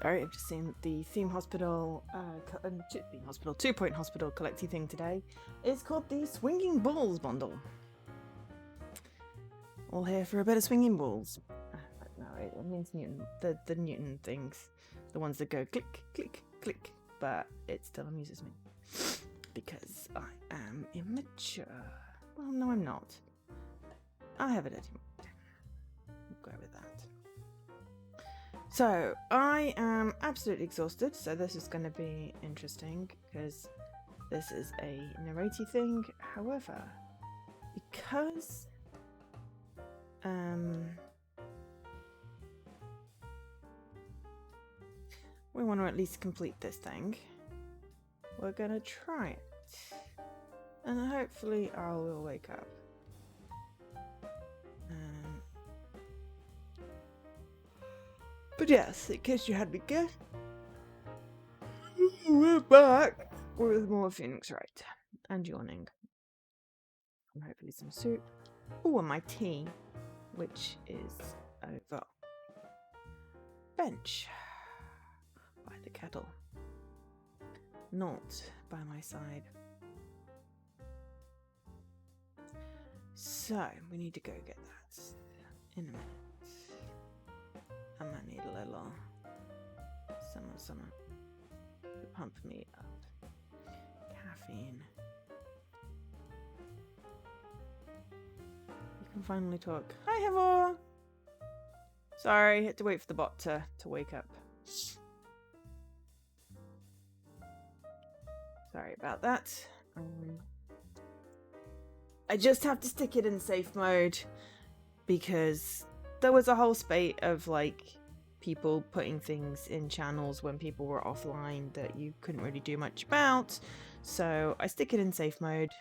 Sorry, I've just seen the Theme Hospital, Theme Hospital, 2-Point Hospital collecty thing today. It's called the Swinging Balls bundle. All here for a bit of swinging balls. No, it means Newton. The Newton things, the ones that go click, click, click. But it still amuses me because I am immature. Well, no, I'm not. I have a dirty mind. We'll go with that. So, I am absolutely exhausted, so this is going to be interesting, because this is a narrative thing. However, because we want to at least complete this thing, we're going to try it. And hopefully I will wake up. But yes, in case you had me guess, we're back with more Phoenix Wright and yawning. And hopefully some soup. Oh, and my tea, which is over. Bench by the kettle. Not by my side. So, we need to go get that in a minute. I might need a little something to pump me up. Caffeine. You can finally talk. Hi, Havor! Sorry, had to wait for the bot to wake up. Sorry about that. I just have to stick it in safe mode because there was a whole spate of like people putting things in channels when people were offline that you couldn't really do much about. So I stick it in safe mode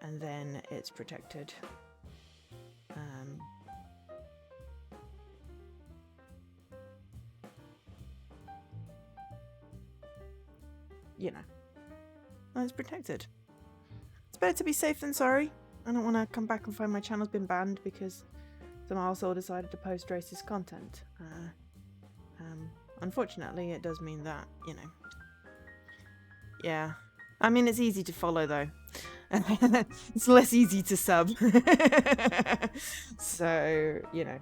and then it's protected. You know, it's protected. It's better to be safe than sorry. I don't want to come back and find my channel's been banned because some arsehole decided to post racist content. Unfortunately, it does mean that, you know. Yeah. I mean, it's easy to follow, though. It's less easy to sub. So, you know.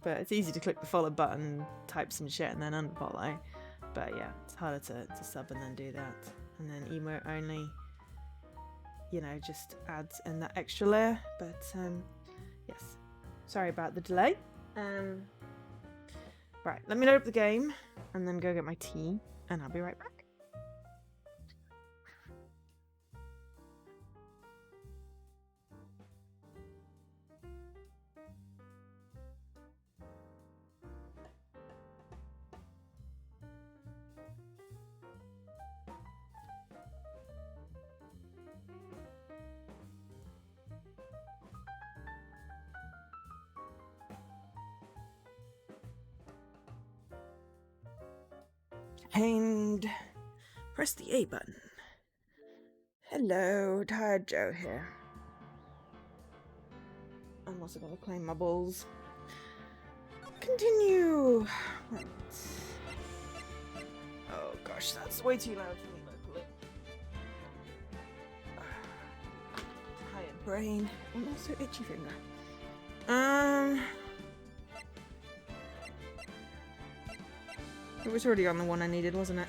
But it's easy to click the follow button, type some shit, and then unfollow. But yeah, it's harder to sub and then do that. And then emote only, you know, just adds in that extra layer. But yes, sorry about the delay. Right, let me load up the game and then go get my tea, and I'll be right back. And press the A button. Hello, Tired Joe here. I'm also going to claim my balls. Continue. Right. Oh gosh, that's way too loud for me locally. Tired brain and also itchy finger. It was already on the one I needed, wasn't it?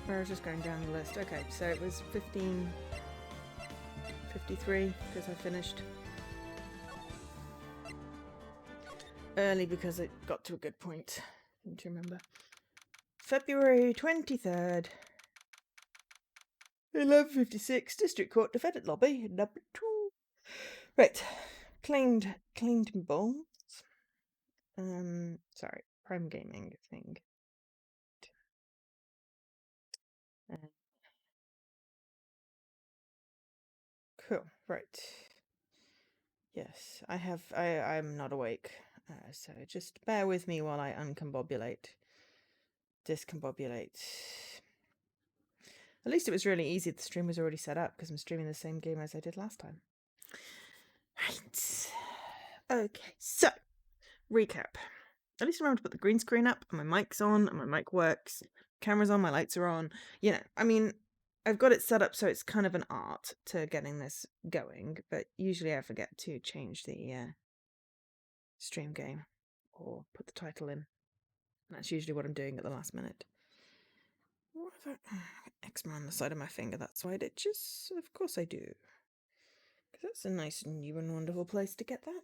I was just going down the list. Okay, so it was 15:53 because I finished early because it got to a good point. Don't you remember? February 23rd. 11:56, District Court Defendant Lobby, number 2. Right, claimed balls. Sorry, Prime Gaming thing. Cool, right. Yes, I'm not awake, so just bear with me while I discombobulate. At least it was really easy. The stream was already set up because I'm streaming the same game as I did last time. Right. Okay, so recap. At least remember to put the green screen up, and my mic's on, and my mic works. Camera's on, my lights are on. You know, I mean, I've got it set up so it's kind of an art to getting this going, but usually I forget to change the stream game or put the title in. And that's usually what I'm doing at the last minute. What have I... eczema on the side of my finger, that's why it itches. Of course I do. Because that's a nice new and wonderful place to get that.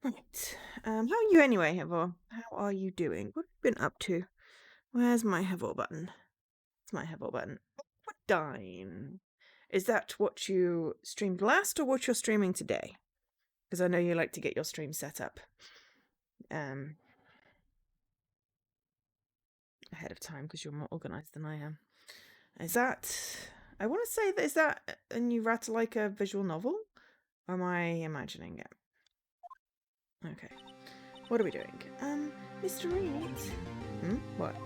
Right. How are you anyway, Hevel? How are you doing? What have you been up to? Where's my Hevel button? It's my Hevel button. Dine. Is that what you streamed last or what you're streaming today? Because I know you like to get your stream set up ahead of time because you're more organized than I am. Is that... I want to say that... Is that a new Ratalaika visual novel? Or am I imagining it? Okay. What are we doing? Mr. Wright? What?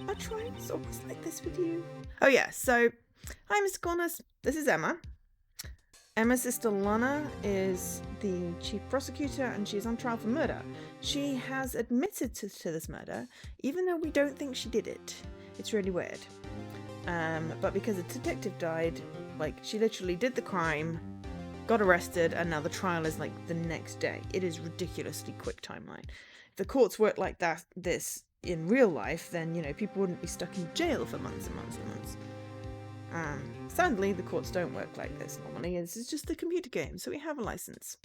I'll try it's almost like this with you. Oh yeah, so... Hi, Mr. Corners. This is Emma. Emma's sister Lana is the chief prosecutor and she's on trial for murder. She has admitted to this murder, even though we don't think she did it. It's really weird. But because a detective died, like, she literally did the crime, got arrested, and now the trial is like the next day. It is ridiculously quick timeline. If the courts work like this in real life, then, you know, people wouldn't be stuck in jail for months and months and months. Sadly, the courts don't work like this normally. This is just a computer game, so we have a license.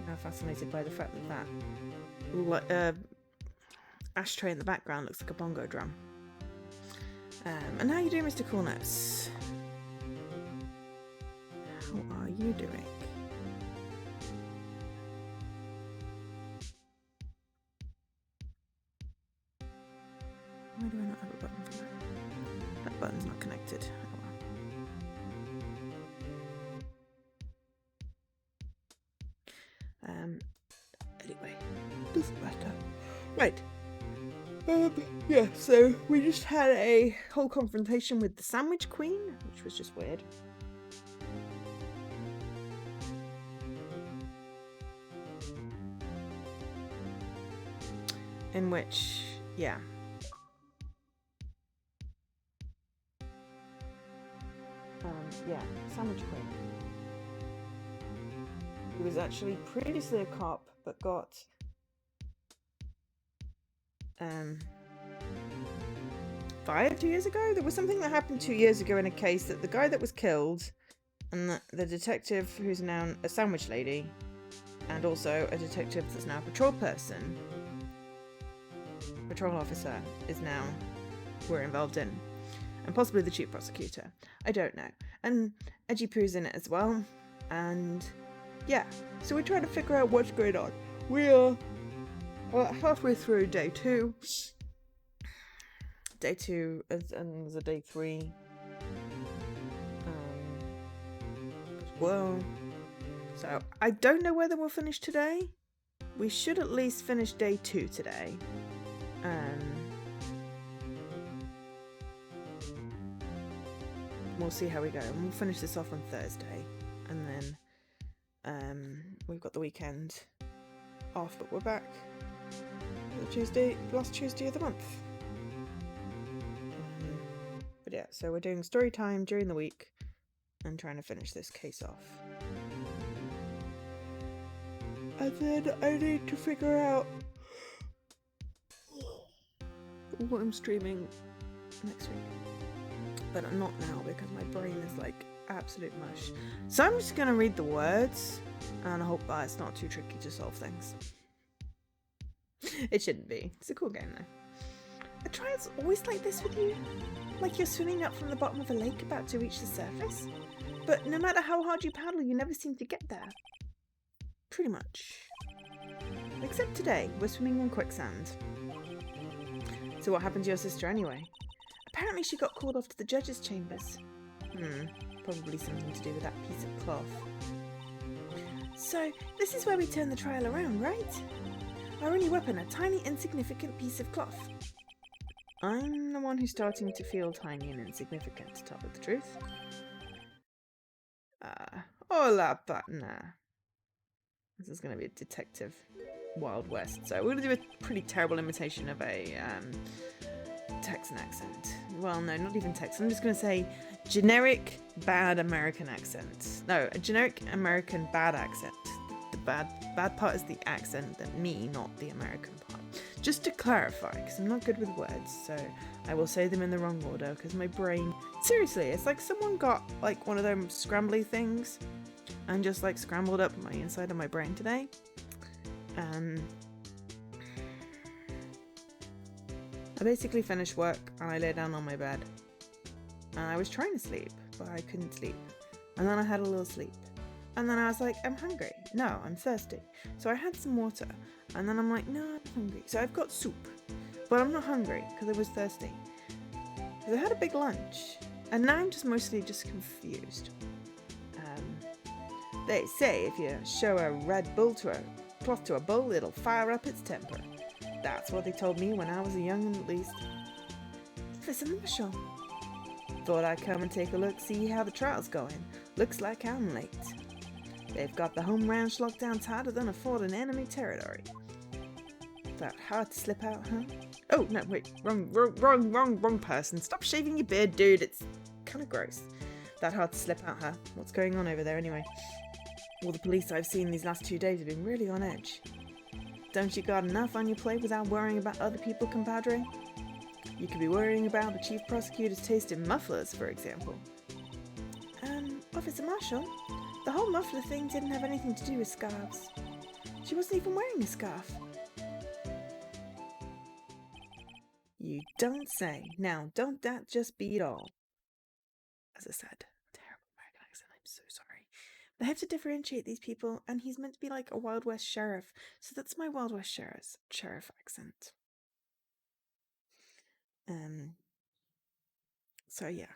I'm now fascinated by the fact that ashtray in the background looks like a bongo drum. And how are you doing, Mr. Coolnuts? How are you doing? Why do I not have a button for that? That button's not connected. Oh well. Anyway, doesn't matter. Right. Yeah, so we just had a whole confrontation with the Sandwich Queen, which was just weird. In which, yeah. Yeah, Sandwich Queen. He was actually previously a cop, but got fired 2 years ago. There was something that happened 2 years ago in a case that the guy that was killed and the detective who's now a sandwich lady and also a detective that's now a patrol officer is now we're involved in, and possibly the chief prosecutor. I don't know. And Edgy Poo's in it as well. And yeah, so we're trying to figure out what's going on. We are halfway through day 2. Day 2 and there's a day 3 as well. So I don't know whether we'll finish today. We should at least finish day 2 today. We'll see how we go. And we'll finish this off on Thursday. And then we've got the weekend off, but we're back last Tuesday of the month. But yeah, so we're doing story time during the week and trying to finish this case off. And then I need to figure out what I'm streaming next week. But not now because my brain is like absolute mush. So I'm just going to read the words and I hope it's not too tricky to solve things. It shouldn't be. It's a cool game though. Are trials always like this with you? Like you're swimming up from the bottom of a lake about to reach the surface? But no matter how hard you paddle, you never seem to get there. Pretty much. Except today, we're swimming in quicksand. So what happened to your sister anyway? Apparently she got called off to the judge's chambers. Probably something to do with that piece of cloth. So, this is where we turn the trial around, right? Our only weapon, a tiny, insignificant piece of cloth. I'm the one who's starting to feel tiny and insignificant, to tell you the truth. Hola, partner. This is going to be a detective Wild West. So we're going to do a pretty terrible imitation of a Texan accent. Well, no, not even Texan. I'm just going to say generic bad American accent. No, a generic American bad accent. The bad part is the accent, that me, not the American part. Just to clarify, because I'm not good with words, so I will say them in the wrong order, because my brain... Seriously, it's like someone got like one of them scrambly things and just like scrambled up my inside of my brain today. I basically finished work and I lay down on my bed. And I was trying to sleep, but I couldn't sleep. And then I had a little sleep. And then I was like, I'm hungry. No, I'm thirsty. So I had some water. And then I'm like, no, I'm hungry. So I've got soup. But I'm not hungry because I was thirsty. Because I had a big lunch. And now I'm just mostly just confused. They say if you show a red bull to a cloth to a bull, it'll fire up its temper. That's what they told me when I was a young'un, at least. Officer Marshall. Thought I'd come and take a look, see how the trial's going. Looks like I'm late. They've got the home ranch locked down tighter than a fort in enemy territory. That hard to slip out, huh? Oh, no, wait. Wrong person. Stop shaving your beard, dude. It's kind of gross. That hard to slip out, huh? What's going on over there anyway? All the police I've seen these last 2 days have been really on edge. Don't you got enough on your plate without worrying about other people, compadre? You could be worrying about the chief prosecutor's taste in mufflers, for example. Officer Marshall, the whole muffler thing didn't have anything to do with scarves. She wasn't even wearing a scarf. You don't say. Now, don't that just beat all? As I said, terrible American accent, I'm so sorry. They have to differentiate these people, and he's meant to be like a Wild West sheriff, so that's my Wild West sheriff accent. So yeah,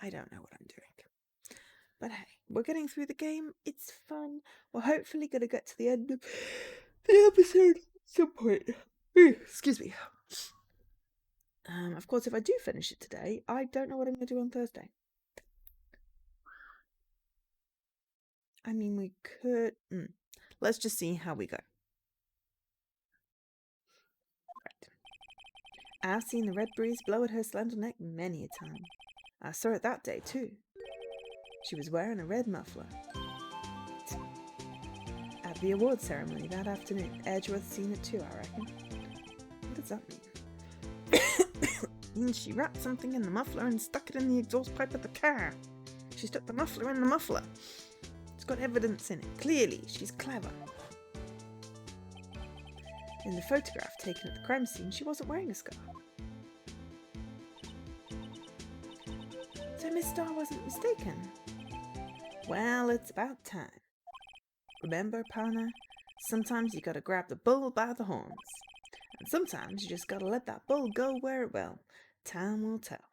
I don't know what I'm doing. But hey, we're getting through the game, it's fun. We're hopefully going to get to the end of the episode at some point. Excuse me. Of course, if I do finish it today, I don't know what I'm going to do on Thursday. I mean, we could... Let's just see how we go. Right. I've seen the red breeze blow at her slender neck many a time. I saw it that day, too. She was wearing a red muffler. At the award ceremony that afternoon, Edgeworth seen it too, I reckon. What does that mean? Means she wrapped something in the muffler and stuck it in the exhaust pipe of the car. She stuck the muffler in the muffler. It's got evidence in it. Clearly, she's clever. In the photograph taken at the crime scene, she wasn't wearing a scarf. So Miss Starr wasn't mistaken. Well, it's about time. Remember, partner? Sometimes you gotta grab the bull by the horns. And sometimes you just gotta let that bull go where it will. Time will tell.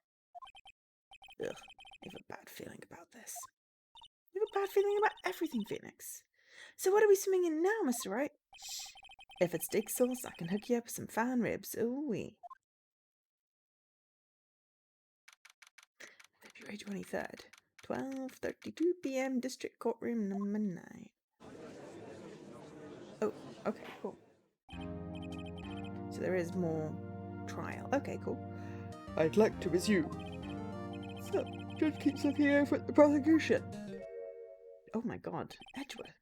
Ugh, I have a bad feeling about this. I have a bad feeling about everything, Phoenix. So what are we swimming in now, Mr. Wright? If it's steak sauce, I can hook you up with some fine ribs. Ooh-wee. February 23rd, 12:32 p.m. District Courtroom number 9. Oh, okay, cool. So there is more trial. Okay, cool. I'd like to resume. So, judge keeps looking over at the prosecution. Oh my god, Edgeworth.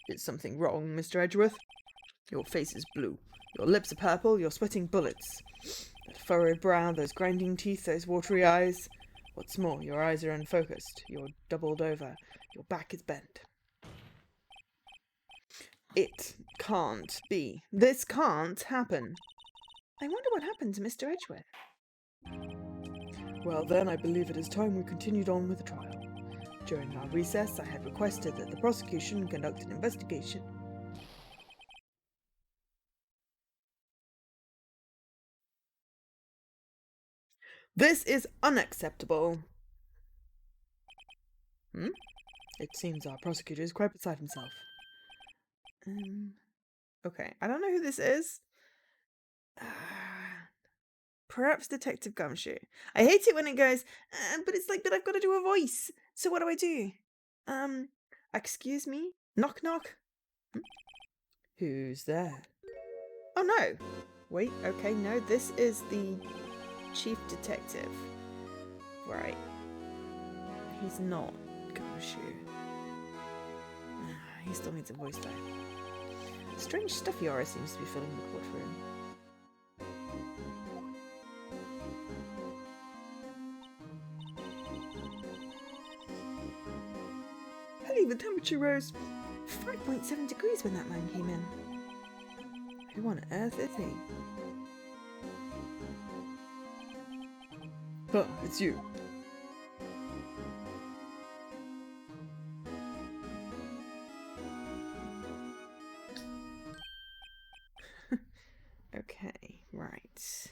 Is something wrong, Mr. Edgeworth? Your face is blue. Your lips are purple. You're sweating bullets. That furrowed brow, those grinding teeth, those watery eyes. What's more, your eyes are unfocused. You're doubled over. Your back is bent. It can't be. This can't happen. I wonder what happened to Mr. Edgeworth. Well, then I believe it is time we continued on with the trial. During our recess, I had requested that the prosecution conduct an investigation. This is unacceptable. It seems our prosecutor is quite beside himself. Okay, I don't know who this is. Perhaps Detective Gumshoe. I hate it when it goes, but it's like that I've got to do a voice. So what do I do? Excuse me? Knock knock. Who's there? Oh no. Wait, okay, no, this is the chief detective. Right. He's not Gumshoe. He still needs a voice type. Strange stuffy aura seems to be filling the courtroom. I believe the temperature rose 5.7 degrees when that man came in. Who on earth is he? Huh, it's you. Okay, right.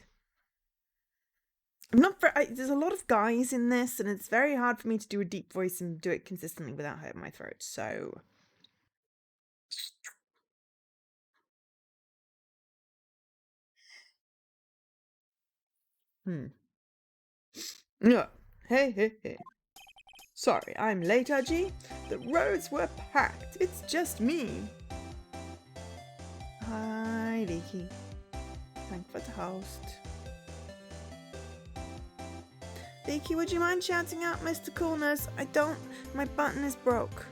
I'm not there's a lot of guys in this, and it's very hard for me to do a deep voice and do it consistently without hurting my throat, so... No. Hey. Sorry, I'm late, Archie. The roads were packed. It's just me. Hi, Leaky. Thank for the host. Leaky, would you mind shouting out Mr. Coolness? My button is broke.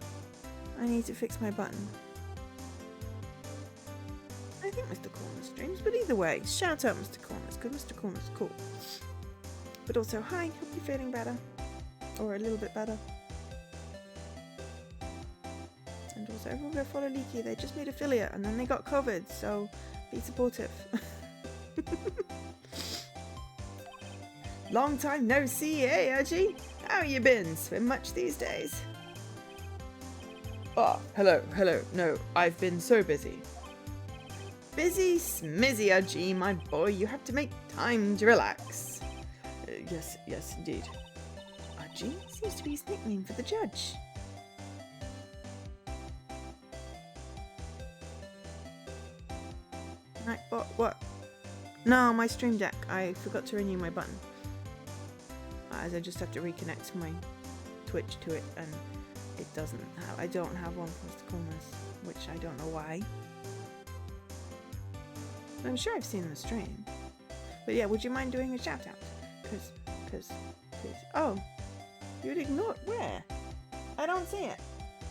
I need to fix my button. I think Mr. Coolness streams, but either way, shout out Mr. Coolness, because Mr. Coolness is cool. But also, hi, hope you're feeling better. Or a little bit better. And also, everyone go follow Leaky. They just made affiliate and then they got COVID, so be supportive. Long time no see, hey Archie? How you been? Swim much these days? Oh, hello. No, I've been so busy. Busy smizzy, Archie, my boy. You have to make time to relax. Yes, indeed. Archie seems to be his nickname for the judge. Nightbot, what? No, my stream deck. I forgot to renew my button. As I just have to reconnect my Twitch to it, and it doesn't have. I don't have one for Mr. Coolness, which I don't know why. I'm sure I've seen the stream. But yeah, would you mind doing a shout out? Cause, please. Oh, you'd ignore. Where? I don't see it.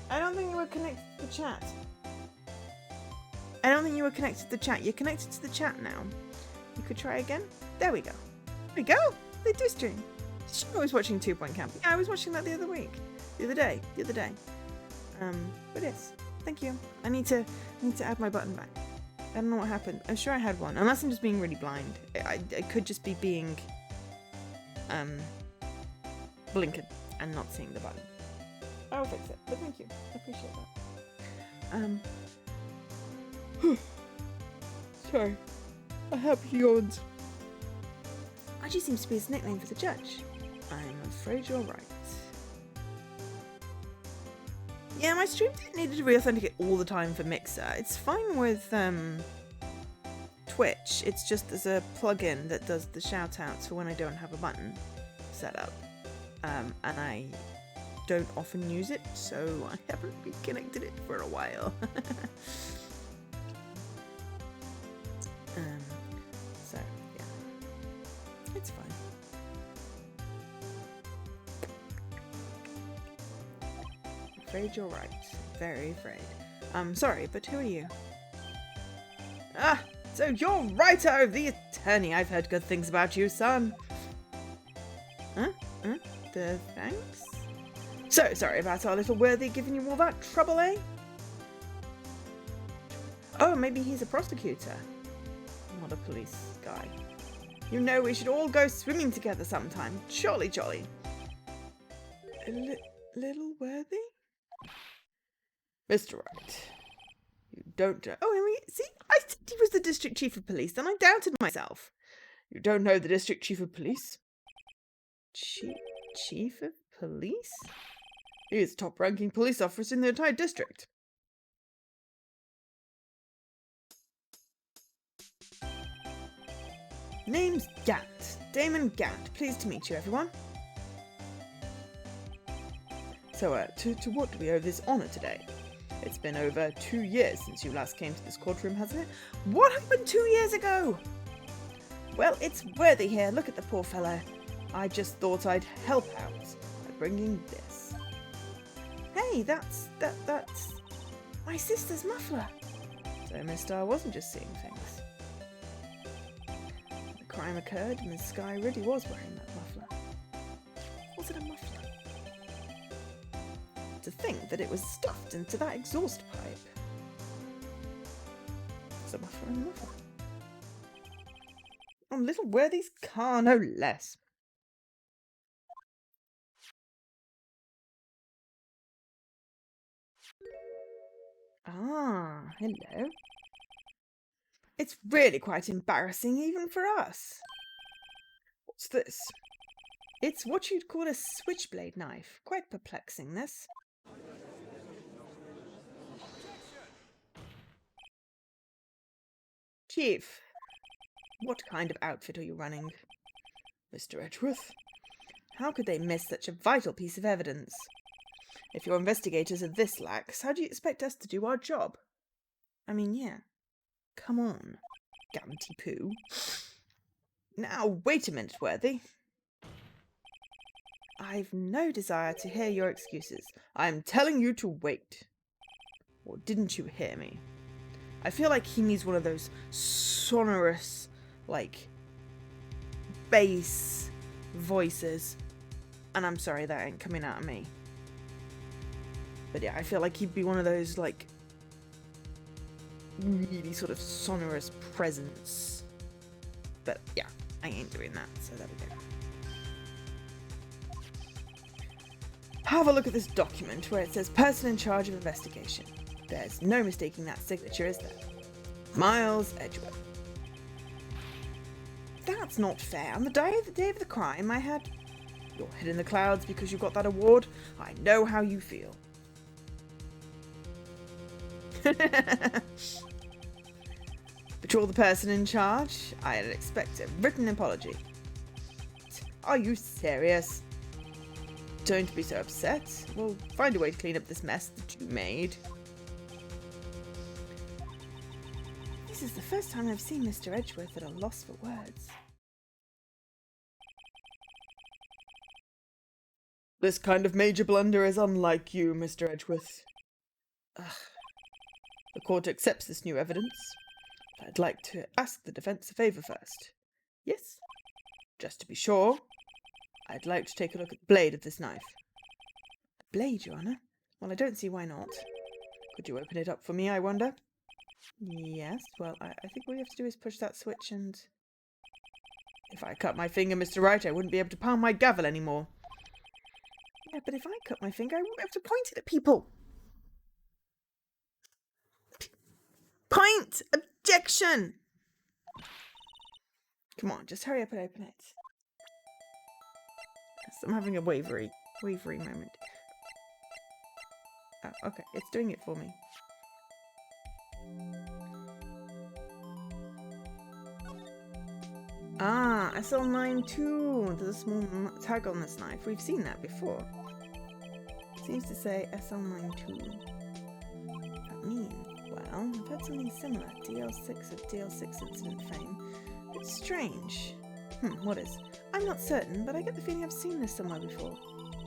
I don't think you were connected to the chat. I don't think you were connected to the chat. You're connected to the chat now. You could try again. There we go. There we go. They do stream. I was watching 2 Point Camping. Yeah, I was watching that the other day. But yes, thank you. I need to add my button back. I don't know what happened. I'm sure I had one, unless I'm just being really blind. I could just be being blinkered and not seeing the button. I'll fix it. But thank you. I appreciate that. Sorry, I have yawned. Archie seems to be his nickname for the judge. I'm afraid you're right. Yeah, my stream didn't need to re-authenticate all the time for Mixer. It's fine with Twitch. It's just there's a plugin that does the shout-outs for when I don't have a button set up. And I don't often use it, so I haven't reconnected it for a while. So, yeah. It's fine. Afraid you're right. Very afraid. Sorry, but who are you? Ah, so you're Writer, the attorney. I've heard good things about you, son. Huh? Thanks? So sorry about our little worthy giving you all that trouble, eh? Oh, maybe he's a prosecutor. Not a police guy. You know, we should all go swimming together sometime. Jolly. Little worthy? Mr. Wright, you don't... Oh, I mean, see, I said he was the district chief of police, and I doubted myself. You don't know the district chief of police? Chief of police? He is top-ranking police officer in the entire district. Name's Gant. Damon Gant. Pleased to meet you, everyone. So, to what do we owe this honour today? It's been over 2 years since you last came to this courtroom, hasn't it? What happened 2 years ago? Well, it's Worthy here. Look at the poor fellow. I just thought I'd help out by bringing this. Hey, that's my sister's muffler. So Miss Starr wasn't just seeing things. The crime occurred and this guy really was wearing that muffler. Was it a muffler? To think that it was stuffed into that exhaust pipe. It's a muffler and a muffler. On little Worthy's car, no less. Ah, hello. It's really quite embarrassing even for us. What's this? It's what you'd call a switchblade knife. Quite perplexing, this. Chief, what kind of outfit are you running? Mr. Edgeworth, how could they miss such a vital piece of evidence? If your investigators are this lax, how do you expect us to do our job? I mean, yeah. Come on, Ganty Poo. Now, wait a minute, Worthy. I've no desire to hear your excuses. I'm telling you to wait. Or didn't you hear me? I feel like he needs one of those sonorous, like, bass voices. And I'm sorry, that ain't coming out of me. But yeah, I feel like he'd be one of those, like, really sort of sonorous presence. But yeah, I ain't doing that, so there we go. Have a look at this document where it says person in charge of investigation. There's no mistaking that signature, is there? Miles Edgeworth. That's not fair. On the day of the crime, I had your head in the clouds because you got that award. I know how you feel. But you're the person in charge. I'd expect a written apology. Are you serious? Don't be so upset. We'll find a way to clean up this mess that you made. This is the first time I've seen Mr. Edgeworth at a loss for words. This kind of major blunder is unlike you, Mr. Edgeworth. Ugh. The court accepts this new evidence. I'd like to ask the defence a favour first. Yes? Just to be sure, I'd like to take a look at the blade of this knife. The blade, Your Honour? Well, I don't see why not. Could you open it up for me, I wonder? Yes, well, I think all you have to do is push that switch and... If I cut my finger, Mr. Wright, I wouldn't be able to pound my gavel anymore. Yeah, but if I cut my finger, I won't be able to point it at people. Point! Objection! Come on, just hurry up and open it. Yes, I'm having a wavery moment. Oh, okay, it's doing it for me. Ah, SL92. There's a small tag on this knife. We've seen that before. Seems to say SL92. What does that mean? Well, I've heard something similar. DL6 of DL6 incident fame. It's strange. What is? I'm not certain, but I get the feeling I've seen this somewhere before.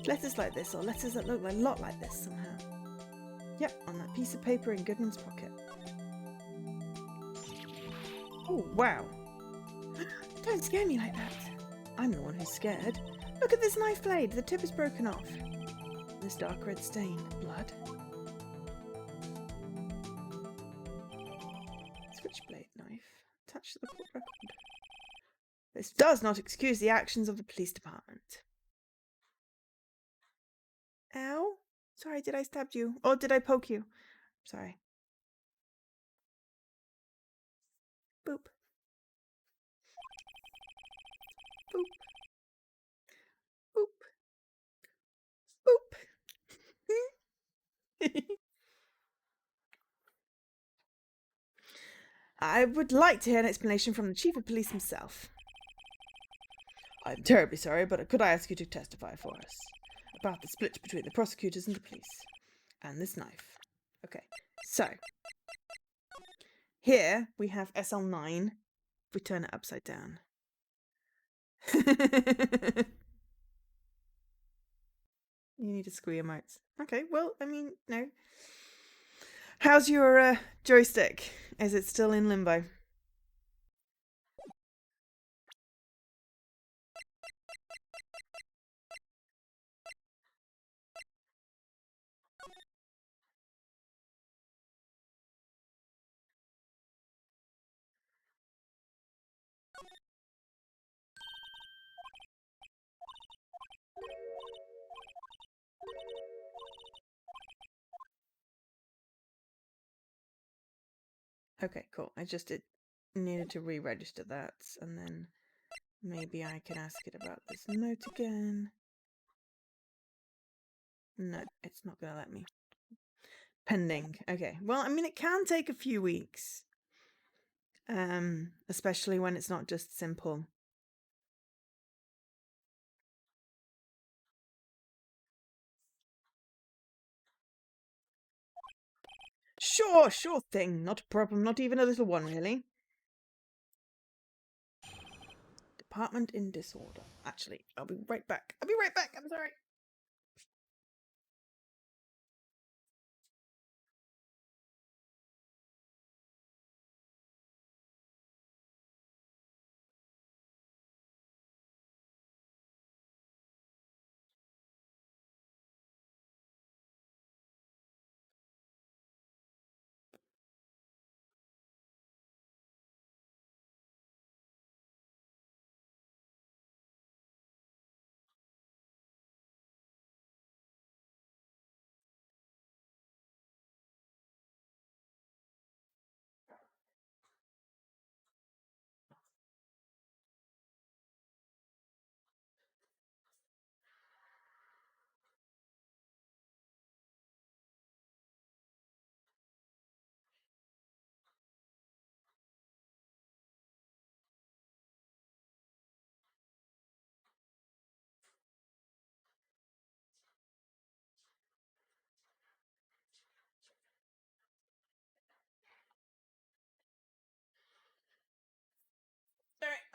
Letters like this, or letters that look a lot like this somehow. Yep, on that piece of paper in Goodman's pocket. Oh, wow. Don't scare me like that. I'm the one who's scared. Look at this knife blade. The tip is broken off. This dark red stain. Blood. Switchblade knife. Attached to the court record. This does not excuse the actions of the police department. Ow. Sorry, did I stab you? Or did I poke you? Sorry. Boop. Boop. Boop. Boop. I would like to hear an explanation from the Chief of Police himself. I'm terribly sorry, but could I ask you to testify for us about the split between the prosecutors and the police and this knife? Okay, so here we have SL9. We turn it upside down. You need to squeal emotes. Okay, well, I mean, no. How's your joystick? Is it still in limbo? Okay, cool. It needed to re-register that, and then maybe I can ask it about this note again. No, it's not going to let me. Pending. Okay. Well, I mean, it can take a few weeks. Especially when it's not just simple. Sure thing. Not a problem. Not even a little one, really. Department in disorder. Actually, I'll be right back. I'm sorry.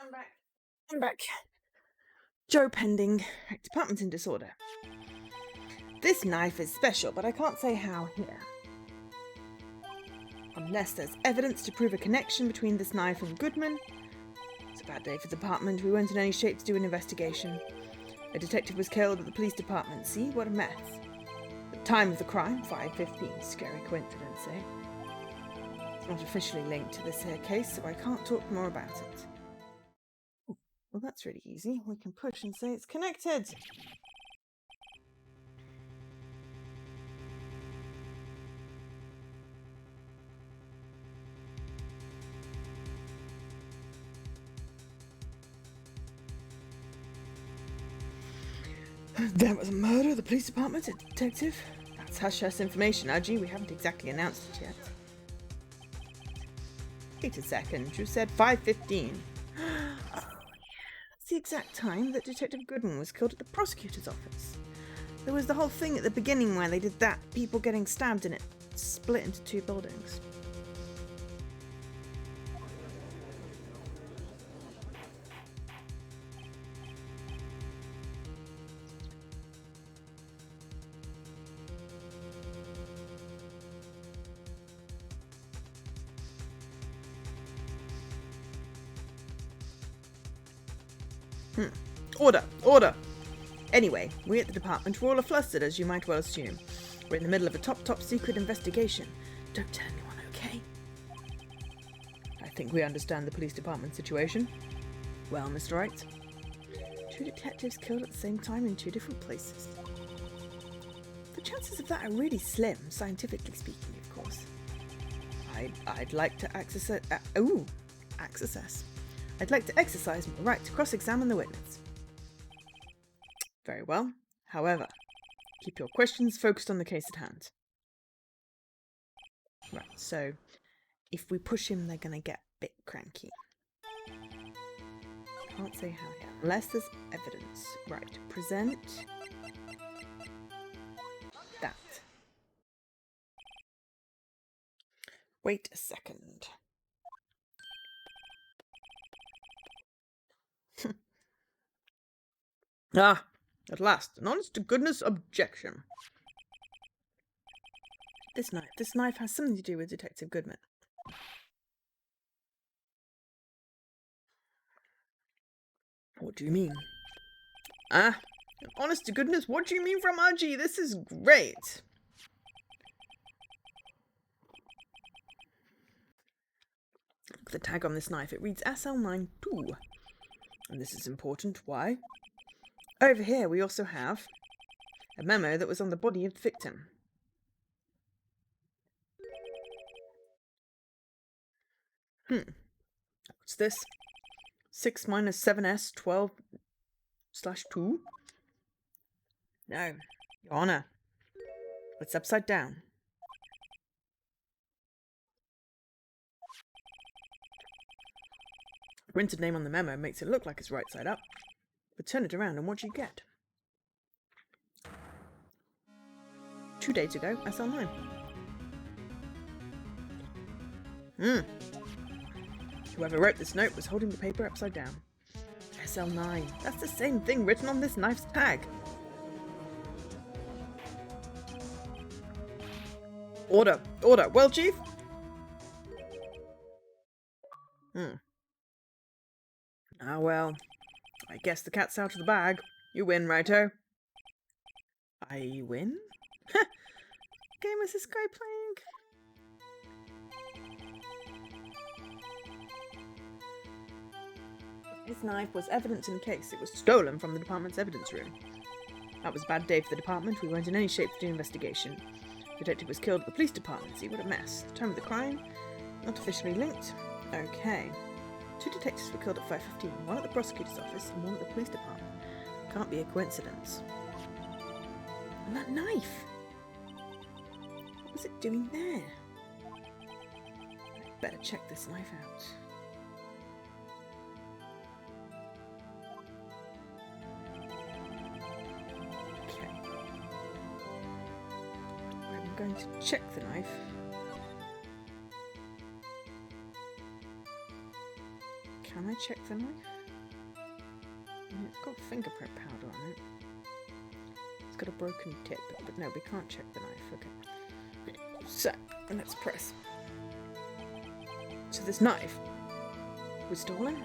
Alright, I'm back. Joe pending. Department in disorder. This knife is special, but I can't say how here. Unless there's evidence to prove a connection between this knife and Goodman. It's a bad day for the department. We weren't in any shape to do an investigation. A detective was killed at the police department. See, what a mess. The time of the crime, 5:15. Scary coincidence, eh? It's not officially linked to this here case, so I can't talk more about it. Oh, well, that's really easy. We can push and say it's connected. There was a murder at the police department, a detective. That's hush-hush information, Archie. We haven't exactly announced it yet. Wait a second. You said 5:15. Oh, yeah. That's the exact time that Detective Goodman was killed at the prosecutor's office. There was the whole thing at the beginning where they did that. People getting stabbed and it split into two buildings. Order! Anyway, we at the department were all flustered, as you might well assume. We're in the middle of a top secret investigation. Don't tell anyone, okay? I think we understand the police department situation. Well, Mr. Wright, 2 detectives killed at the same time in 2 different places. The chances of that are really slim, scientifically speaking, of course. I'd like to exercise my right to cross-examine the witness. Very well. However, keep your questions focused on the case at hand. Right, so if we push him, they're going to get a bit cranky. Can't say how yet. Unless there's evidence. Right, present that. Wait a second. Ah, at last, an honest-to-goodness objection. This knife has something to do with Detective Goodman. What do you mean? Ah, honest to goodness, what do you mean from RG? This is great. Look at the tag on this knife. It reads SL92. And this is important. Why? Over here we also have a memo that was on the body of the victim. What's this? 6 minus 7s 12/2? No, Your Honor. It's upside down. The printed name on the memo makes it look like it's right side up. But turn it around and what do you get? 2 days ago, SL9. Whoever wrote this note was holding the paper upside down. SL9. That's the same thing written on this knife's tag. Order! Order! Well, Chief? Ah, well. I guess the cat's out of the bag. You win, righto. I win? What game is this guy playing? His knife was evidence in the case. It was stolen from the department's evidence room. That was a bad day for the department. We weren't in any shape to do an investigation. The detective was killed at the police department. See, what a mess. The time of the crime? Not officially linked. Okay. 2 detectives were killed at 5:15. One at the prosecutor's office and one at the police department. Can't be a coincidence. And that knife! What was it doing there? I'd better check this knife out. I'm going to check the knife. Can I check the knife? It's got fingerprint powder on it. It's got a broken tip, but no, we can't check the knife. Okay. So, let's press. So this knife was stolen?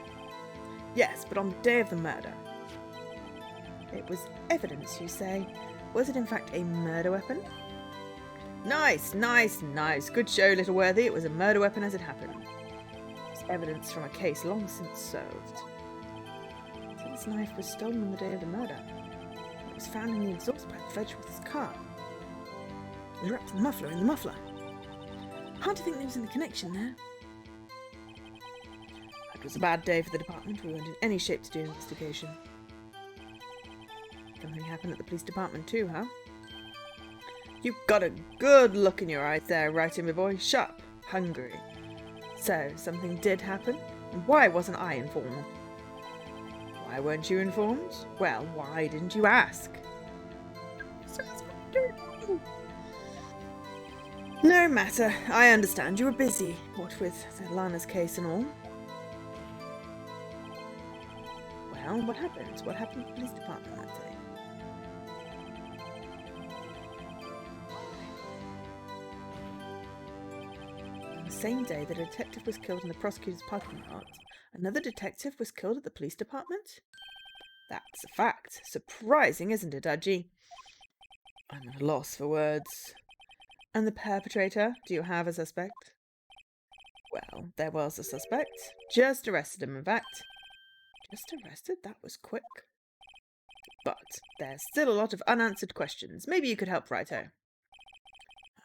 Yes, but on the day of the murder. It was evidence, you say? Was it in fact a murder weapon? Nice, nice, nice. Good show, little worthy. It was a murder weapon as it happened. It's evidence from a case long since solved. So this knife was stolen on the day of the murder. It was found in the exhaust pipe of Edgeworth's car. It was wrapped in the muffler. Hard to think there was any connection there. It was a bad day for the department. We weren't in any shape to do an investigation. Something happened at the police department too, huh? You've got a good look in your eyes there, Wright, my boy. Sharp, hungry. So, something did happen? And why wasn't I informed? Why weren't you informed? Well, why didn't you ask? No matter. I understand. You were busy. What with Lana's case and all. Well, what happened? What happened at the police department that day? The same day that a detective was killed in the prosecutor's parking lot, another detective was killed at the police department? That's a fact. Surprising, isn't it, Archie? I'm at a loss for words. And the perpetrator? Do you have a suspect? Well, there was a suspect. Just arrested him, in fact. Just arrested? That was quick. But there's still a lot of unanswered questions. Maybe you could help, Righto.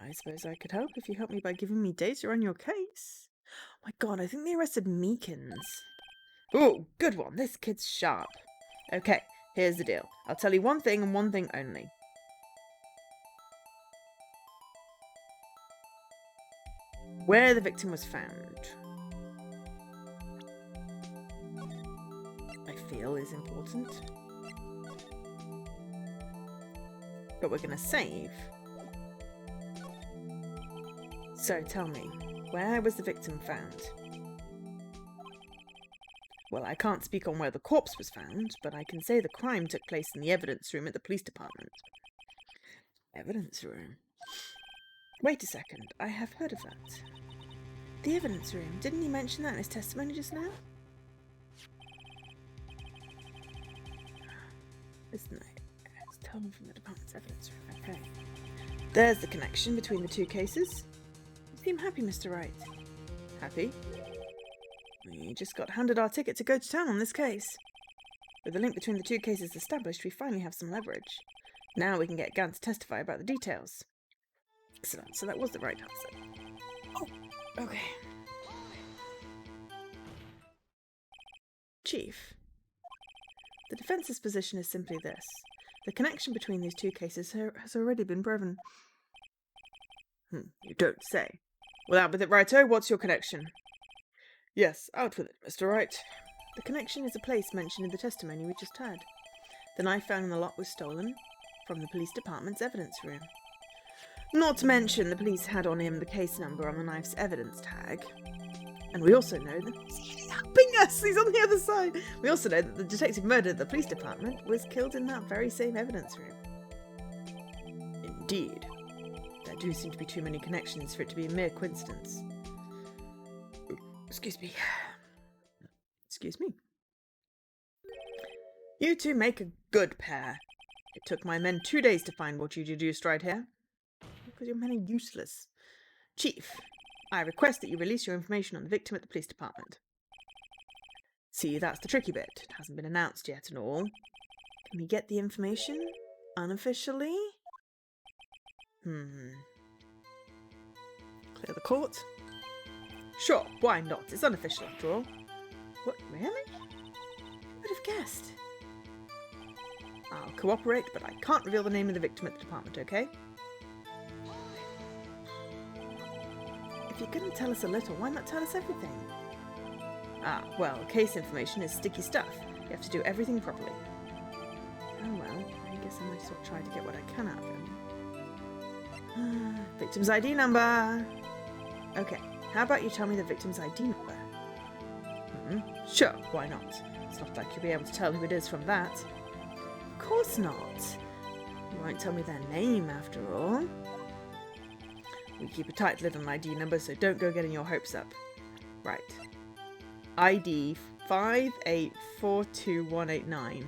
I suppose I could help if you help me by giving me data on your case. Oh my god, I think they arrested Meekins. Ooh, good one. This kid's sharp. Okay, here's the deal. I'll tell you one thing and one thing only. Where the victim was found. I feel is important. But we're gonna save. So tell me, where was the victim found? Well, I can't speak on where the corpse was found, but I can say the crime took place in the evidence room at the police department. Evidence room? Wait a second, I have heard of that. The evidence room, didn't he mention that in his testimony just now? Isn't it? It's told from the department's evidence room, okay. There's the connection between the two cases. You seem happy, Mr. Wright. Happy? We just got handed our ticket to go to town on this case. With the link between the two cases established, we finally have some leverage. Now we can get Gant to testify about the details. Excellent, so that was the right answer. Oh, okay. Chief, the defence's position is simply this. The connection between these two cases has already been proven. You don't say. Well, out with it, Righto. What's your connection? Yes, out with it, Mr. Wright. The connection is a place mentioned in the testimony we just heard. The knife found in the lot was stolen from the police department's evidence room. Not to mention the police had on him the case number on the knife's evidence tag. And we also know that he's helping us! He's on the other side! We also know that the detective murdered at the police department was killed in that very same evidence room. Indeed. There do seem to be too many connections for it to be a mere coincidence. Excuse me. Excuse me. You two make a good pair. It took my men 2 days to find what you deduced right here. Because your men are useless. Chief, I request that you release your information on the victim at the police department. See, that's the tricky bit. It hasn't been announced yet and all. Can we get the information? Unofficially? Clear the court? Sure, why not? It's unofficial after all. What, really? Who would have guessed? I'll cooperate, but I can't reveal the name of the victim at the department, okay? If you're going to tell us a little, why not tell us everything? Ah, well, case information is sticky stuff. You have to do everything properly. Oh well, I guess I might as well try to get what I can out of him. Victim's ID number! Okay, how about you tell me the victim's ID number? Sure, why not? It's not like you'll be able to tell who it is from that. Of course not. You won't tell me their name, after all. We keep a tight lid on ID number, so don't go getting your hopes up. Right. ID 5842189.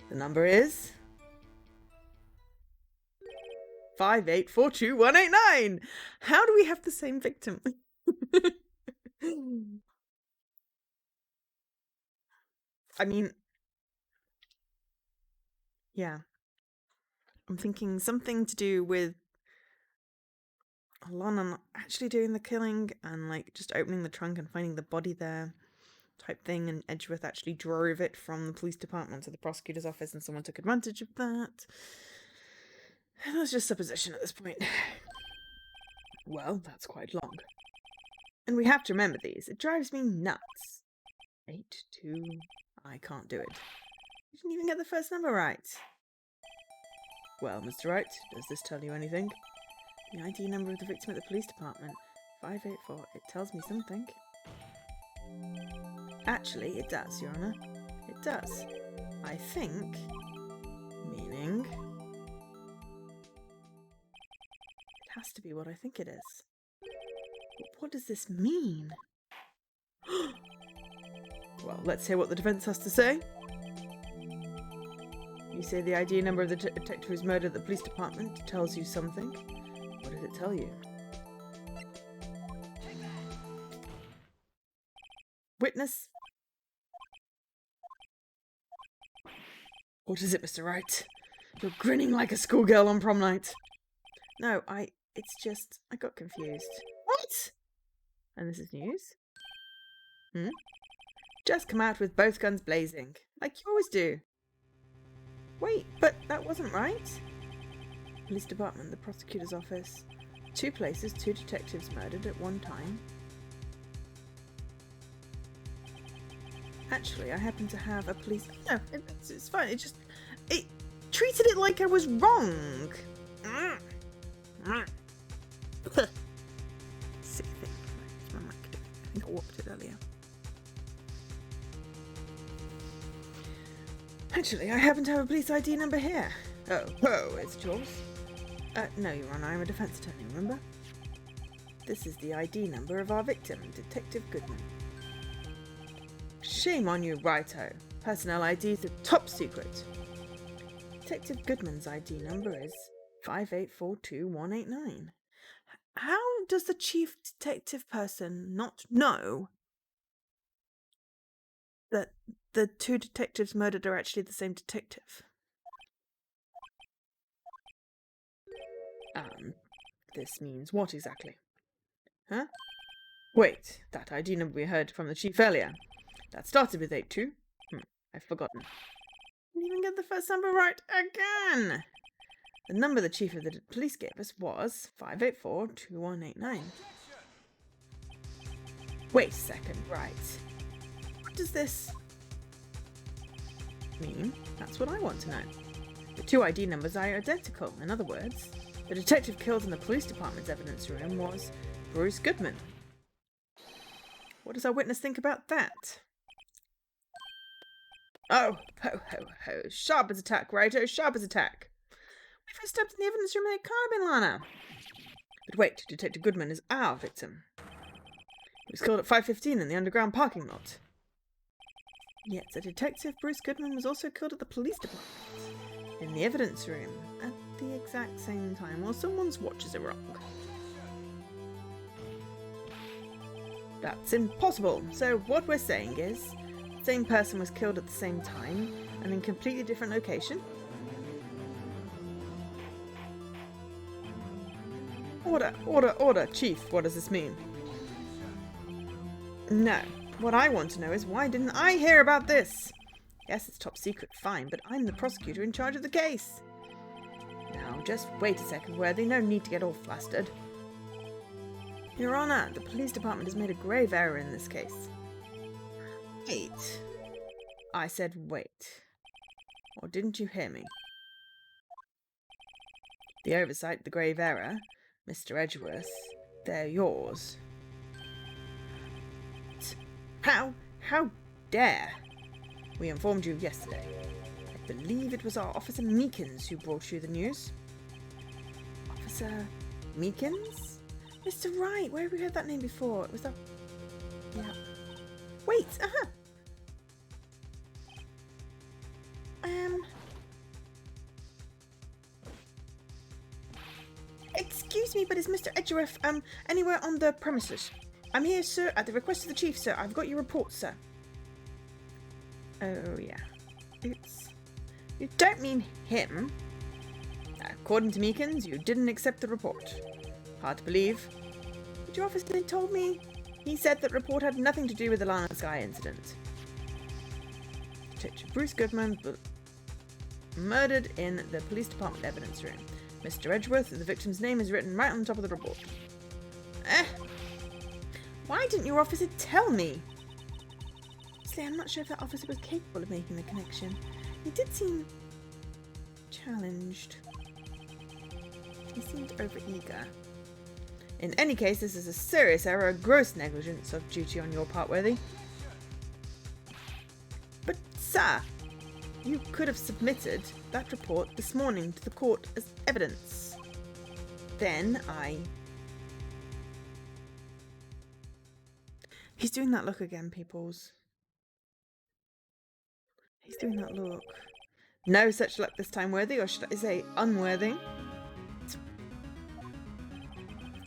The number is 5842189. How do we have the same victim? I mean, yeah. I'm thinking something to do with Alana actually doing the killing and like just opening the trunk and finding the body there type thing, and Edgeworth actually drove it from the police department to the prosecutor's office and someone took advantage of that. And that's just supposition at this point. Well, that's quite long. And we have to remember these. It drives me nuts. 8, 2... I can't do it. You didn't even get the first number right. Well, Mr. Wright, does this tell you anything? The ID number of the victim at the police department. 584. It tells me something. Actually, it does, Your Honour. It does. I think... Meaning... It has to be what I think it is. But what does this mean? Well, let's hear what the defence has to say. You say the ID number of the detective who's murdered at the police department tells you something. What does it tell you? Witness? What is it, Mr. Wright? You're grinning like a schoolgirl on prom night. No, it's just, I got confused. What? And this is news? Just come out with both guns blazing, like you always do. Wait, but that wasn't right. Police department, the prosecutor's office. 2 places, 2 detectives murdered at one time. Actually, I happen to have a police... No, it's fine. It treated it like I was wrong. Sick thing. What's my mic doing? I think I warped it earlier. Actually, I happen to have a police ID number here. Oh, is it yours? No, Your Honor, I'm a defense attorney, remember? This is the ID number of our victim, Detective Goodman. Shame on you, Righto. Personnel IDs are top secret. Detective Goodman's ID number is 5842189. How does the chief detective person not know that the two detectives murdered are actually the same detective? This means what exactly? Huh? Wait, that ID number we heard from the chief earlier. That started with 82. I've forgotten. Didn't even get the first number right again! The number the chief of the police gave us was 5842189. Wait a second, right. What does this mean? That's what I want to know. The two ID numbers are identical. In other words, the detective killed in the police department's evidence room was Bruce Goodman. What does our witness think about that? Oh, ho, ho, ho. Sharp as a tack, Righto, sharp as a tack. If I stepped in the evidence room, it can't have been Lana. But wait, Detective Goodman is our victim. He was killed at 5:15 in the underground parking lot. Yet the detective, Bruce Goodman, was also killed at the police department. In the evidence room, at the exact same time. Well, someone's watches are wrong. That's impossible. So what we're saying is, the same person was killed at the same time and in completely different location? Order, order, order. Chief, what does this mean? No. What I want to know is why didn't I hear about this? Yes, it's top secret, fine, but I'm the prosecutor in charge of the case. Now, just wait a second, Worthy. No need to get all flustered. Your Honour, the police department has made a grave error in this case. Wait. I said wait. Or didn't you hear me? The oversight, the grave error, Mr. Edgeworth, they're yours. How dare? We informed you yesterday. I believe it was our Officer Meekins who brought you the news. Officer Meekins? Mr. Wright, where have we heard that name before? It was that... Yeah. Wait, Excuse me, but is Mr. Edgeworth, anywhere on the premises? I'm here, sir, at the request of the chief, sir. I've got your report, sir. Oh, yeah. Oops. You don't mean him. According to Meekins, you didn't accept the report. Hard to believe. But your officer told me he said that report had nothing to do with the Lana Sky incident. Detective Bruce Goodman murdered in the police department evidence room. Mr. Edgeworth, the victim's name is written right on the top of the report. Why didn't your officer tell me? See, I'm not sure if that officer was capable of making the connection. He did seem challenged. He seemed overeager. In any case, this is a serious error, a gross negligence of duty on your part, Worthy. But, sir, you could have submitted that report this morning to the court as evidence. Then He's doing that look again, peoples. He's doing that look. No such luck this time, Worthy, or should I say unworthy.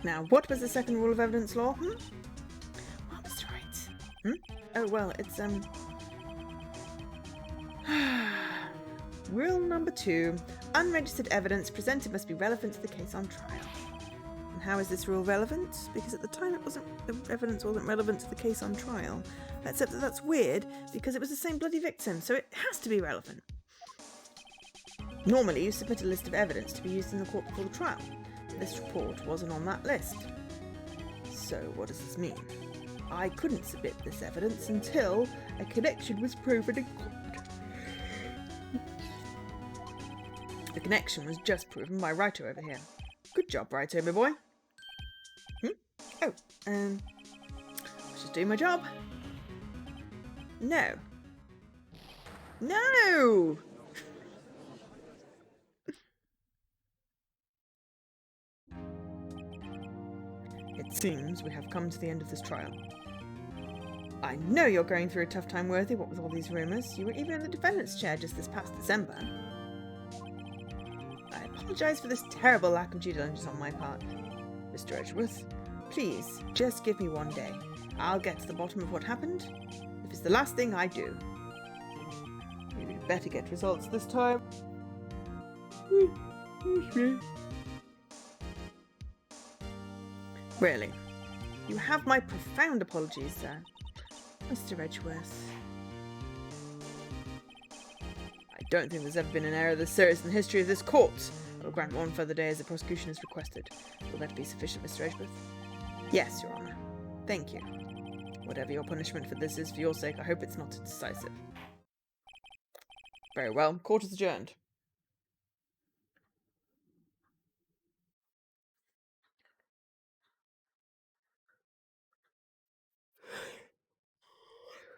Now, what was the second rule of evidence law? What was right? Oh, well, it's, Rule number 2. Unregistered evidence presented must be relevant to the case on trial. And how is this rule relevant? Because at the time the evidence wasn't relevant to the case on trial. Except that that's weird, because it was the same bloody victim, so it has to be relevant. Normally, you submit a list of evidence to be used in the court before the trial. This report wasn't on that list. So what does this mean? I couldn't submit this evidence until a connection was proven in court. The connection was just proven by Wright over here. Good job, Wright, my boy. Oh, I was just doing my job. No. No! It seems we have come to the end of this trial. I know you're going through a tough time, Worthy, what with all these rumours. You were even in the defendant's chair just this past December. I apologise for this terrible lack of due diligence on my part. Mr. Edgeworth, please, just give me one day. I'll get to the bottom of what happened, if it's the last thing I do. Maybe better get results this time. Really? You have my profound apologies, sir. Mr. Edgeworth. I don't think there's ever been an error this serious in the history of this court. I will grant one further day as the prosecution has requested. Will that be sufficient, Mr. Edgeworth? Yes, Your Honour. Thank you. Whatever your punishment for this is, for your sake, I hope it's not decisive. Very well. Court is adjourned.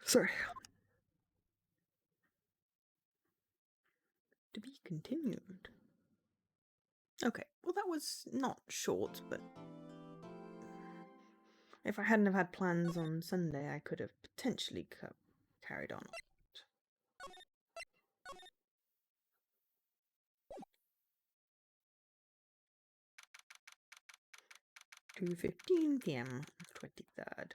Sorry. To be continued. Okay, well that was not short, but if I hadn't have had plans on Sunday, I could have potentially carried on. 2:15 p.m. 23rd.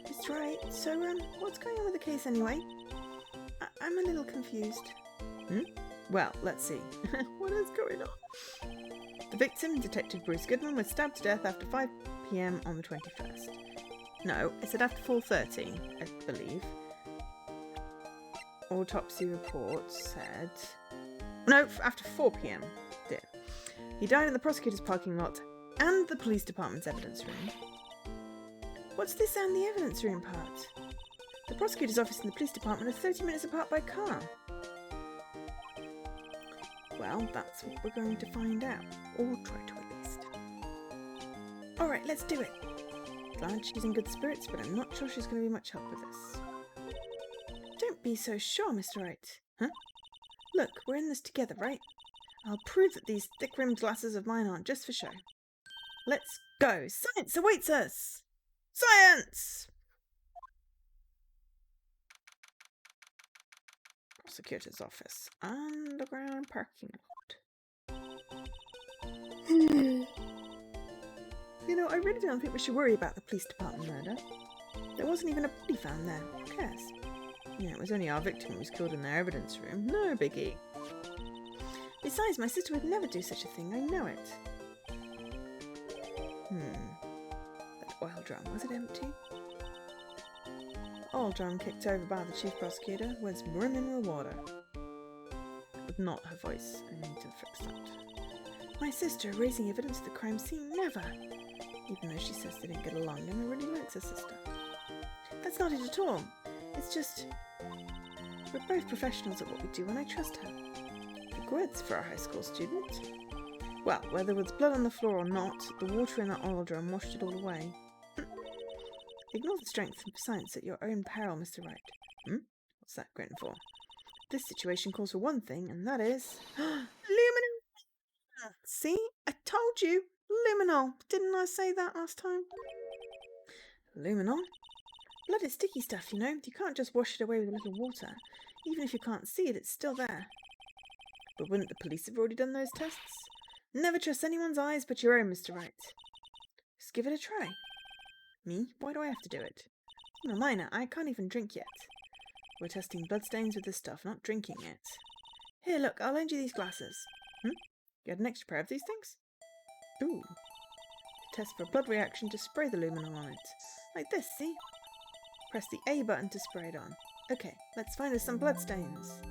Mr. Wright, so, what's going on with the case anyway? I'm a little confused. Well, let's see. What is going on? The victim, Detective Bruce Goodman, was stabbed to death after 5 p.m. on the 21st. No, it said after 4:30, I believe. Autopsy report said... No, after 4 p.m. Dear. He died in the prosecutor's parking lot and the police department's evidence room. What's this and the evidence room part? The prosecutor's office and the police department are 30 minutes apart by car. Well, that's what we're going to find out. Or try to at least. Alright, let's do it. Glad she's in good spirits, but I'm not sure she's going to be much help with this. Don't be so sure, Mr. Wright. Huh? Look, we're in this together, right? I'll prove that these thick-rimmed glasses of mine aren't just for show. Let's go! Science awaits us! Science! Prosecutor's office. Underground parking lot. You know, I really don't think we should worry about the police department murder. There wasn't even a body found there. Who cares? Yeah, it was only our victim who was killed in their evidence room. No biggie. Besides, my sister would never do such a thing. I know it. That oil drum, was it empty? Oil drum kicked over by the chief prosecutor was brimming with water. But not her voice. I need to fix that. My sister raising evidence at the crime scene? Never. Even though she says they didn't get along and I really likes her sister. That's not it at all. It's just... we're both professionals at what we do and I trust her. Big words for a high school student. Well, whether there was blood on the floor or not, the water in that oil drum washed it all away. Ignore the strength of science at your own peril, Mr. Wright. What's that grin for? This situation calls for one thing, and that is... luminol! See? I told you! Luminol! Didn't I say that last time? Luminol? Blood is sticky stuff, you know. You can't just wash it away with a little water. Even if you can't see it, it's still there. But wouldn't the police have already done those tests? Never trust anyone's eyes but your own, Mr. Wright. Just give it a try. Me? Why do I have to do it? I'm a minor. I can't even drink yet. We're testing bloodstains with this stuff, not drinking it. Here, look, I'll lend you these glasses. You had an extra pair of these things? Ooh. Test for a blood reaction to spray the luminol on it. Like this, see? Press the A button to spray it on. Okay, let's find us some bloodstains.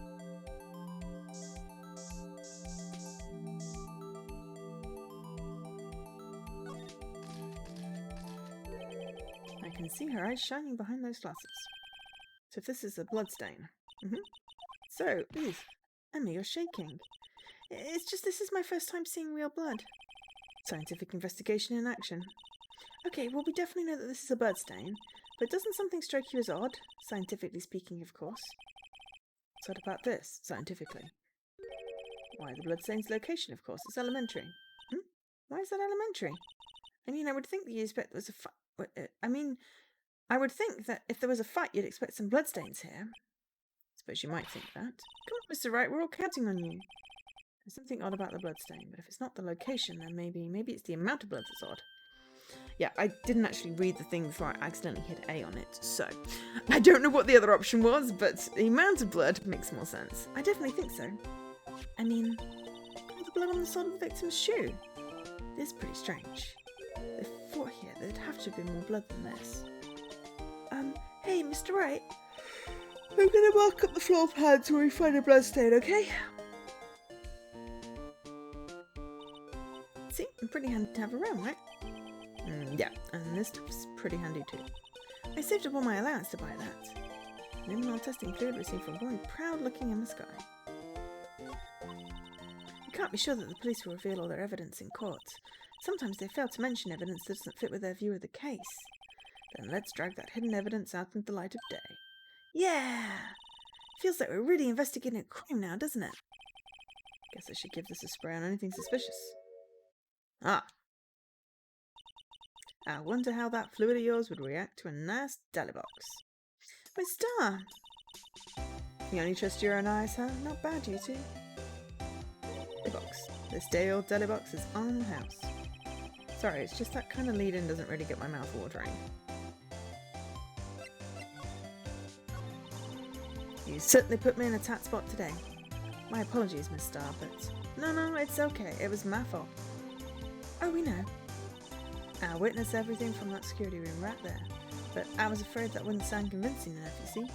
see her eyes shining behind those glasses. So if this is a bloodstain. So, Emma, you're shaking. It's just this is my first time seeing real blood. Scientific investigation in action. Okay, well, we definitely know that this is a bloodstain, but doesn't something strike you as odd? Scientifically speaking, of course. So what about this, scientifically? Why, the bloodstain's location, of course. It's elementary. Why is that elementary? I mean, I would think that you'd expect there was a fight. I would think that if there was a fight, you'd expect some bloodstains here. Suppose you might think that. Come on, Mr. Wright, we're all counting on you. There's something odd about the bloodstain, but if it's not the location, then maybe it's the amount of blood that's odd. Yeah, I didn't actually read the thing before I accidentally hit A on it, so I don't know what the other option was, but the amount of blood makes more sense. I definitely think so. I mean, all the blood on the sole of the victim's shoe. It is pretty strange. They fought here. There'd have to have been more blood than this. Hey, Mr. Wright. I'm gonna mark up the floor pads where we find a bloodstain, okay? See, pretty handy to have around, right? Yeah, and this stuff's pretty handy too. I saved up all my allowance to buy that. Mineral testing fluid received from one proud-looking Emma Sky. You can't be sure that the police will reveal all their evidence in court. Sometimes they fail to mention evidence that doesn't fit with their view of the case. Then let's drag that hidden evidence out into the light of day. Yeah! Feels like we're really investigating a crime now, doesn't it? Guess I should give this a spray on anything suspicious. I wonder how that fluid of yours would react to a nice deli box. My star! You only trust your own eyes, huh? Not bad, you two. Deli box. This day old deli box is on the house. Sorry, it's just that kind of lead-in doesn't really get my mouth watering. You certainly put me in a tight spot today. My apologies, Miss Starr, but... No, it's okay. It was my fault. Oh, we know. I witnessed everything from that security room right there, but I was afraid that wouldn't sound convincing enough, you see.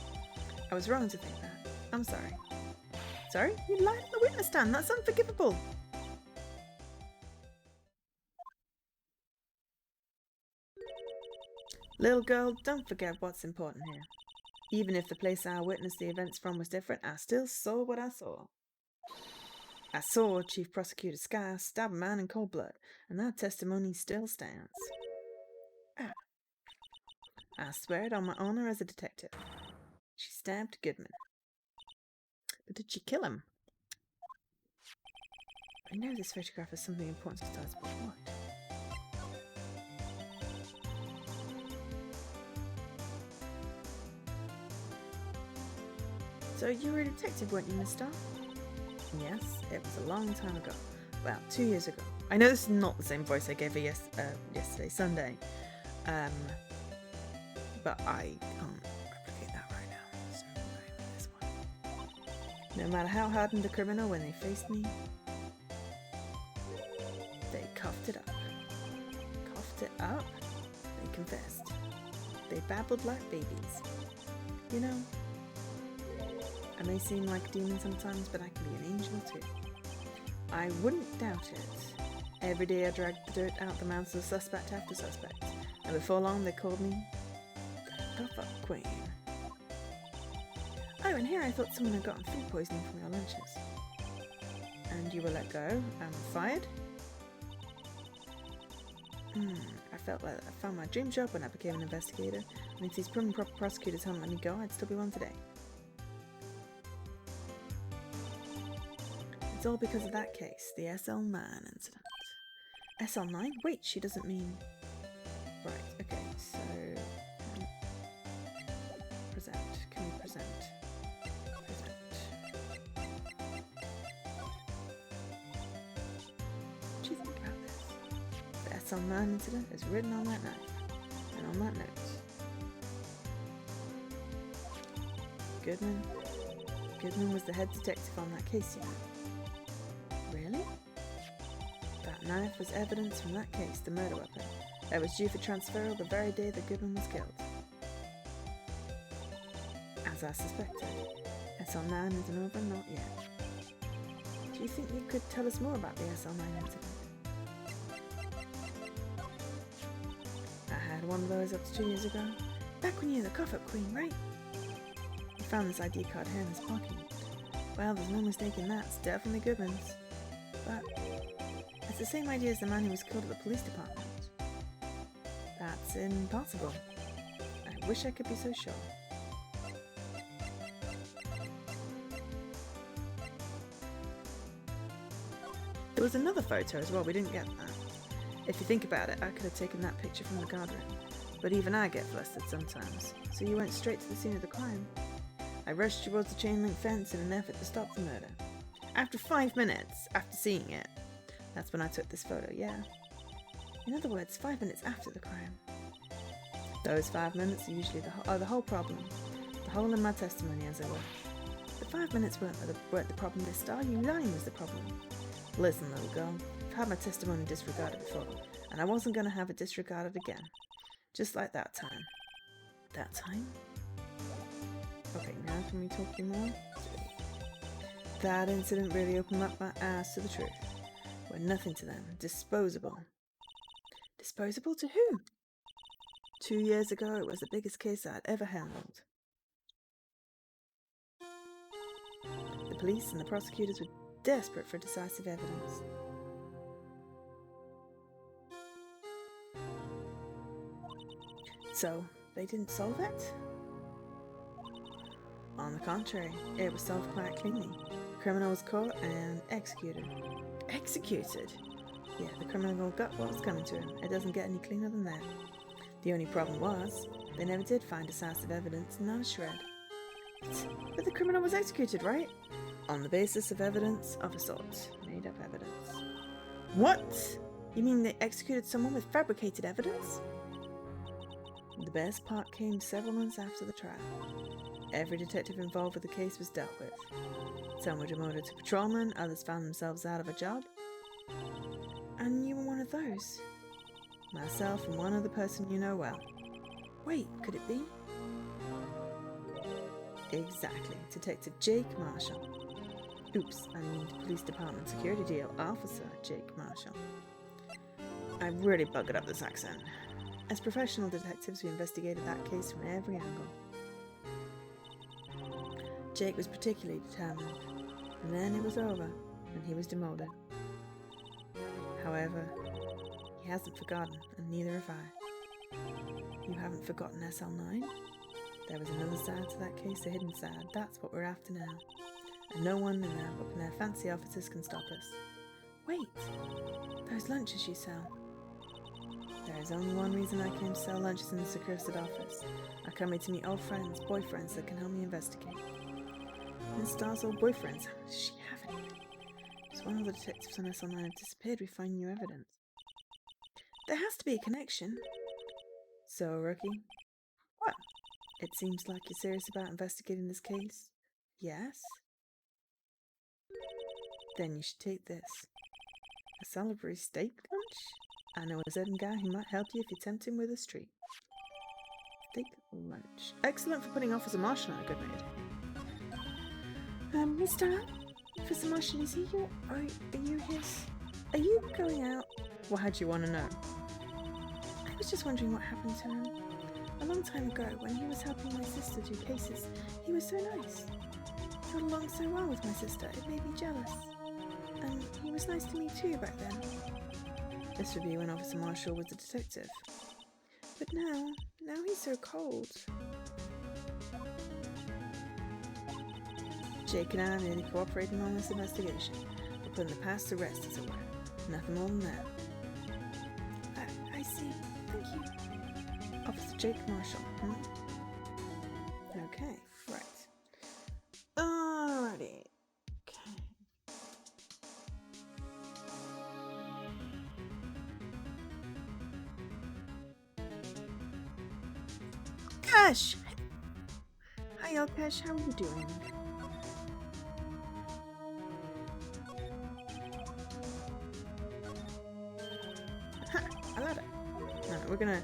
I was wrong to think that. I'm sorry. Sorry? You lied on the witness stand. That's unforgivable. Little girl, don't forget what's important here. Even if the place I witnessed the events from was different, I still saw what I saw. I saw Chief Prosecutor Sky stab a man in cold blood, and that testimony still stands. I swear it on my honor as a detective. She stabbed Goodman. But did she kill him? I know this photograph has something important to tell us, but what? So you were a detective, weren't you, Miss Starr? Yes, it was a long time ago. Well, 2 years ago. I know this is not the same voice I gave her yesterday, Sunday. But I can't replicate that right now. So I'm going with this one. No matter how hardened a criminal, when they faced me, they coughed it up. Coughed it up? They confessed. They babbled like babies. You know, I may seem like a demon sometimes, but I can be an angel too. I wouldn't doubt it. Every day I dragged the dirt out the mouths of suspect after suspect, and before long they called me the Queen. Oh, and here I thought someone had gotten food poisoning from your lunches. And you were let go and fired? I felt like I found my dream job when I became an investigator, and if these prim and proper prosecutors hadn't let me go, I'd still be one today. It's all because of that case, the SL9 incident. SL9? Wait, she doesn't mean... Right, okay, so... present. Can we present? Present. What do you think about this? The SL9 incident is written on that knife. And on that note. Goodman was the head detective on that case, you know. Really? That knife was evidence from that case, the murder weapon, that was due for transferal the very day that Goodman was killed. As I suspected, SL9 isn't over, not yet. Do you think you could tell us more about the SL9 incident? I had one of those up to 2 years ago. Back when you were the cough-up queen, right? I found this ID card here in this pocket. Well, there's no mistake in that. It's definitely Goodman's. But it's the same ID as the man who was killed at the police department. That's impossible. I wish I could be so sure. There was another photo as well, we didn't get that. If you think about it, I could have taken that picture from the guard room. But even I get flustered sometimes, so you went straight to the scene of the crime. I rushed towards the chain link fence in an effort to stop the murder. After 5 minutes, after seeing it, that's when I took this photo, yeah. In other words, 5 minutes after the crime. Those 5 minutes are usually the whole problem. The hole in my testimony, as it were. The 5 minutes weren't the problem this star, you lying was the problem. Listen, little girl, I've had my testimony disregarded before, and I wasn't going to have it disregarded again. Just like that time. That time? Okay, now can we talk more? That incident really opened up my eyes to the truth. We're nothing to them. Disposable. Disposable to who? 2 years ago, it was the biggest case I'd ever handled. The police and the prosecutors were desperate for decisive evidence. So, they didn't solve it? On the contrary, it was solved quite cleanly. The criminal was caught and executed. Executed? Yeah, the criminal got what was coming to him. It doesn't get any cleaner than that. The only problem was, they never did find decisive evidence, not a shred. But the criminal was executed, right? On the basis of evidence of assault. Made up evidence. What? You mean they executed someone with fabricated evidence? The best part came several months after the trial. Every detective involved with the case was dealt with. Some were demoted to patrolman, others found themselves out of a job. And you were one of those. Myself and one other person you know well. Wait, could it be? Exactly, Detective Jake Marshall. Oops, I mean Police Department Security Deal Officer Jake Marshall. I really buggered up this accent. As professional detectives, we investigated that case from every angle. Jake was particularly determined, and then it was over, and he was demoted. However, he hasn't forgotten, and neither have I. You haven't forgotten SL9? There was another side to that case, a hidden side. That's what we're after now. And no one in there up in their fancy offices can stop us. Wait, those lunches you sell. There is only one reason I came to sell lunches in this accursed office. I come here to meet old friends, boyfriends that can help me investigate. And Star's old boyfriends, how does she have any? As one of the detectives on SL9 have disappeared, we find new evidence. There has to be a connection. So, rookie? What? It seems like you're serious about investigating this case. Yes? Then you should take this. A Salisbury steak lunch? I know a certain guy who might help you if you tempt him with a treat. Steak lunch. Excellent for putting Officer Marshall in a good mood. Mr. Officer Marshall, is he your... Are you his... Are you going out? Why do you want to know? I was just wondering what happened to him. A long time ago, when he was helping my sister do cases, he was so nice. He got along so well with my sister, it made me jealous. And he was nice to me too back then. This would be when Officer Marshall was a detective. But now he's so cold. Jake and I are merely cooperating on this investigation. We're putting the past to rest, as it were. Nothing more than that. I see. Thank you. Officer Jake Marshall. Okay, right. Alrighty. Okay. Cash! Hi, Cash. How are you doing? I love it. Alright,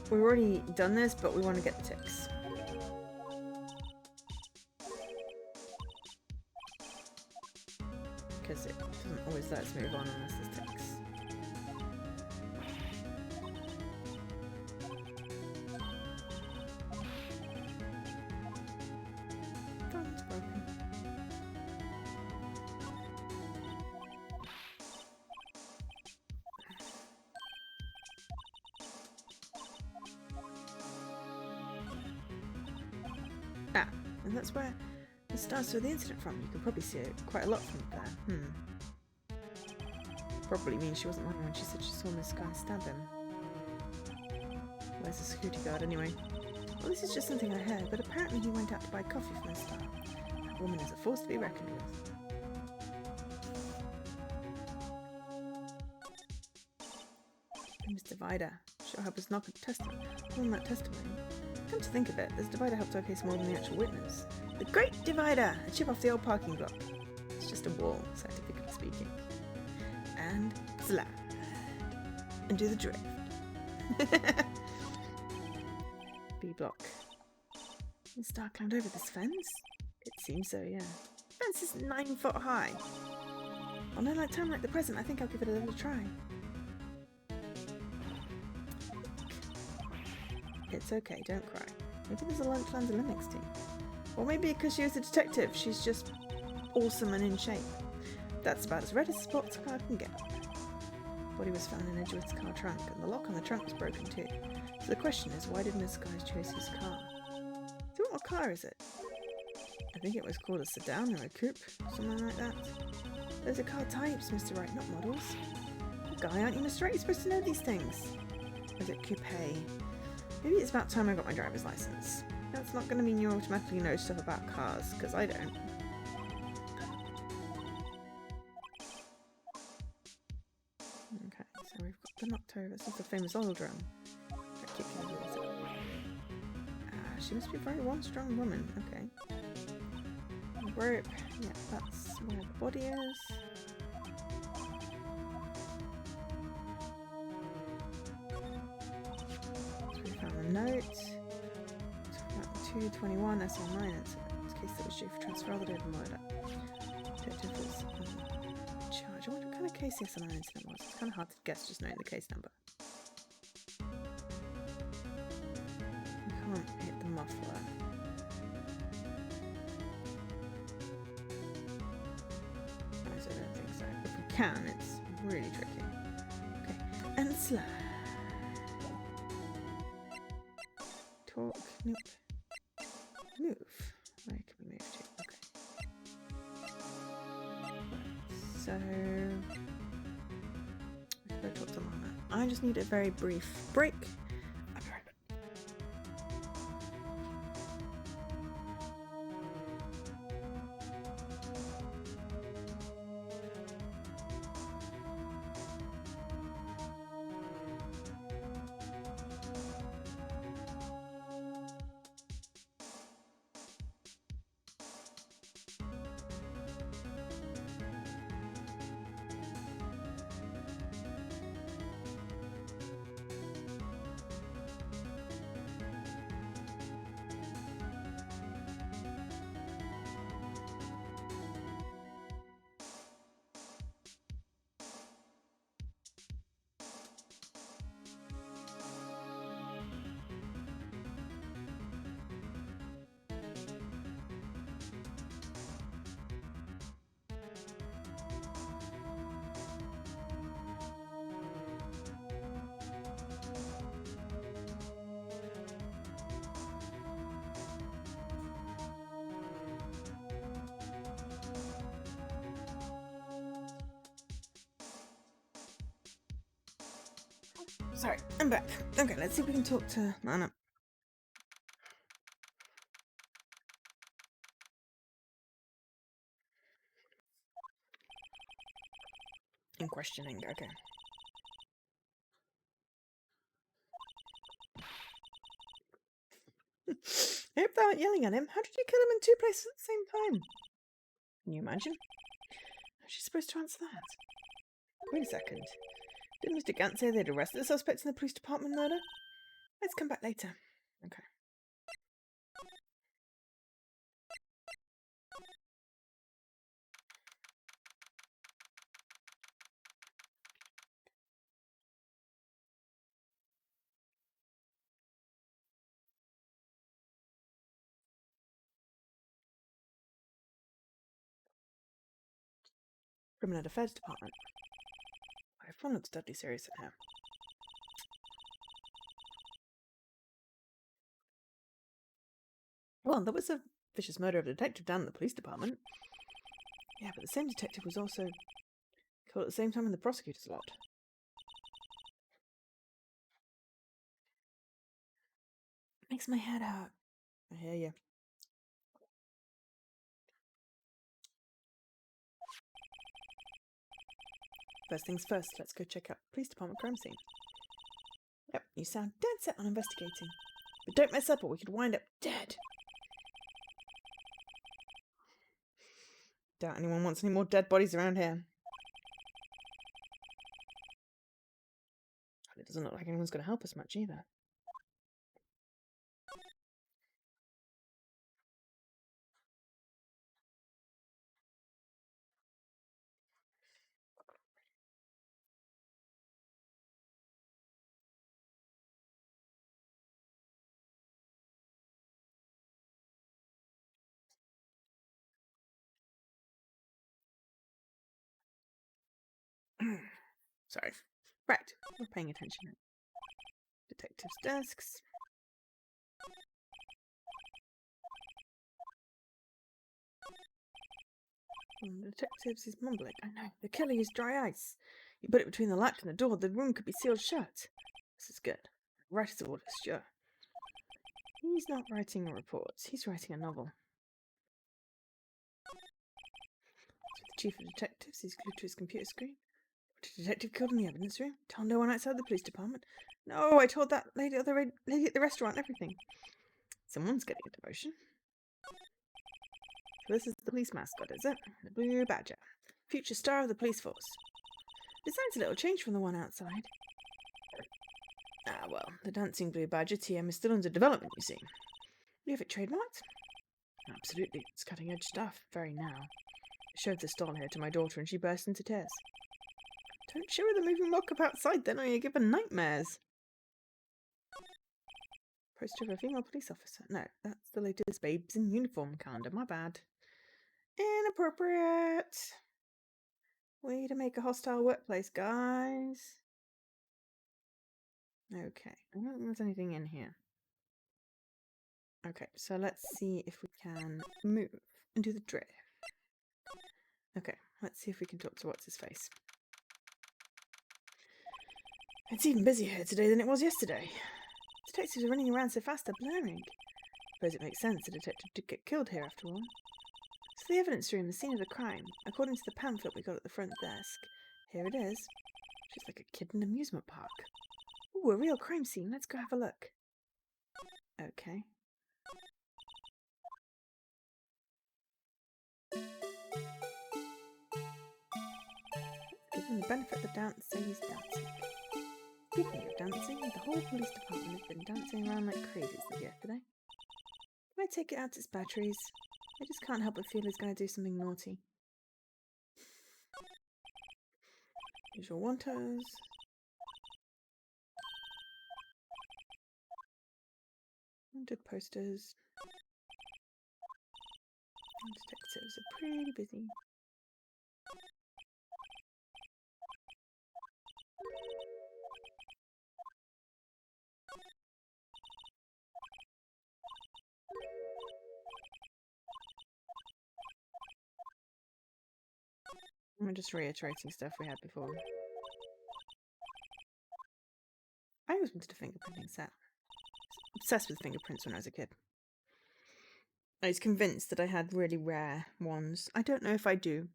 we've already done this, but we want to get the ticks. Because it doesn't always let us move on unless there's ticks. Ah, and that's where the stars saw the incident from. You can probably see it quite a lot from there. Probably means she wasn't lying when she said she saw Miss Sky stab him. Where's the security guard anyway? Well, this is just something I heard, but apparently he went out to buy coffee for Miss Star. That woman is a force to be reckoned with. Miss Divider. She'll help us knock on that testimony. Come to think of it, this divider helped our case more than the actual witness. The Great Divider! A chip off the old parking block. It's just a wall, scientifically speaking. And slide. And do the drift. B block. The star climbed over this fence? It seems so, yeah. The fence is 9 foot high. On a time like the present, I think I'll give it a little try. It's okay, don't cry. Maybe there's a Lunchlands Olympics team. Or maybe because she was a detective, she's just awesome and in shape. That's about as red as a sports car can get. Body was found in Edgeworth's car trunk, and the lock on the trunk was broken too. So the question is, why did Miss Skies choose his car? So what car is it? I think it was called a sedan or a coupe, something like that. Those are car types, Mr. Wright, not models. Guy, aren't you, Mr. Wright? You're supposed to know these things. Is it coupe? Maybe it's about time I got my driver's license. That's not going to mean you automatically know stuff about cars, because I don't. Okay, so we've got the knocked over. This is the famous oil drum. She must be a very one-strong woman. Okay. Rope. Yeah, that's where the body is. Note 221 SL9. It's a case that was due for transfer the day of the murder. Detective was in charge. I wonder what kind of case the SL9 incident was. It's kind of hard to guess just knowing the case number. You can't hit the muffler. Right, so I don't think so. If we can, it's really tricky. Okay, and slide. Talk, nope. Move. Where can we move to? Okay. So let's go talk to Lana. I just need a very brief break. I'll be right back. Sorry, I'm back. Okay, let's see if we can talk to Lana. In questioning, okay. I hope they aren't yelling at him. How did you kill him in 2 places at the same time? Can you imagine? How's she supposed to answer that? Wait a second. Didn't Mr. Gant say they'd arrested the suspects in the police department murder? Let's come back later. Okay. Criminal Affairs Department. Everyone looks deadly serious at him. Well, there was a vicious murder of a detective down at the police department. Yeah, but the same detective was also killed at the same time in the prosecutor's lot. Makes my head hurt. I hear you. First things first, let's go check out the police department crime scene. Yep, you sound dead set on investigating. But don't mess up or we could wind up dead. Doubt anyone wants any more dead bodies around here. It doesn't look like anyone's going to help us much either. Sorry. Right, we're paying attention. Detectives' desks. The detectives is mumbling. I know. The killer used dry ice. You put it between the latch and the door. The room could be sealed shut. This is good. Wright is orders, sure. He's not writing a report. He's writing a novel. The chief of detectives. He's glued to his computer screen. What, a detective killed in the evidence room? Tell no one outside the police department. No, I told that lady at the restaurant and everything. Someone's getting a demotion. So this is the police mascot, is it? The Blue Badger. Future star of the police force. Besides a little change from the one outside. Ah, well, the dancing Blue Badger TM is still under development, you see. You have it trademarked? Absolutely. It's cutting-edge stuff. Very now. I showed this doll here to my daughter and she burst into tears. Don't show her the moving mock-up outside then or you give her nightmares. Poster of a female police officer. No, that's the latest Babes in Uniform calendar. My bad. Inappropriate. Way to make a hostile workplace, guys. Okay, I don't think there's anything in here. Okay, so let's see if we can move and do the drift. Okay, let's see if we can talk to what's-his-face. It's even busier here today than it was yesterday. Detectives are running around so fast they're blurring. Suppose it makes sense a detective did get killed here after all. So the evidence room, the scene of the crime, according to the pamphlet we got at the front desk. Here it is. She's like a kid in an amusement park. Ooh, a real crime scene. Let's go have a look. Okay. Give him the benefit of the doubt and say he's dancing. Speaking of dancing, the whole police department has been dancing around like crazy since yesterday. Can I take it out its batteries? I just can't help but feel he's going to do something naughty. Usual wanters. Wanted posters. Detectives are pretty busy. I'm just reiterating stuff we had before. I always wanted a fingerprinting set. Obsessed with fingerprints when I was a kid. I was convinced that I had really rare ones. I don't know if I do,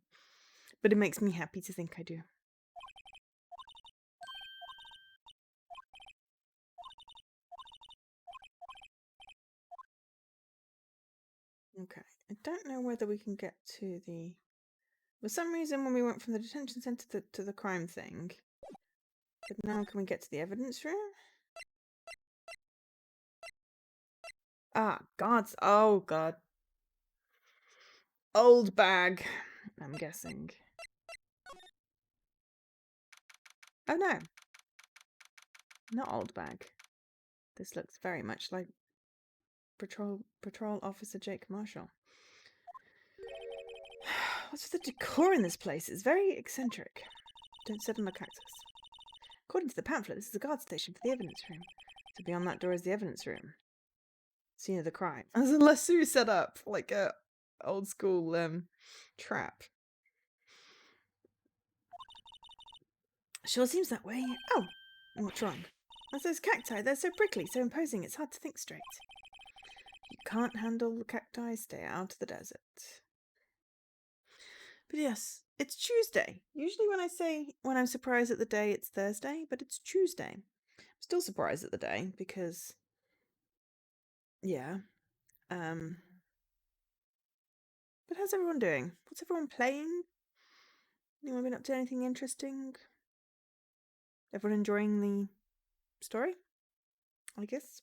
but it makes me happy to think I do. Okay, I don't know whether we can get to the... For some reason, when we went from the detention centre to the crime thing, but now can we get to the evidence room? Ah, gods. Oh, God. Old bag, I'm guessing. Oh, no. Not old bag. This looks very much like Patrol Officer Jake Marshall. What's with the decor in this place? It's very eccentric. Don't sit on the cactus. According to the pamphlet, this is a guard station for the evidence room. So beyond that door is the evidence room. scene of the crime. There's a lasso set up, like a old school trap. Sure seems that way. Oh, what's wrong? As those cacti, they're so prickly, so imposing, it's hard to think straight. You can't handle the cacti, stay out of the desert. But yes, it's Tuesday. Usually when I'm surprised at the day, it's Thursday, but it's Tuesday. I'm still surprised at the day because, yeah. But how's everyone doing? What's everyone playing? Anyone been up to anything interesting? Everyone enjoying the story? I guess.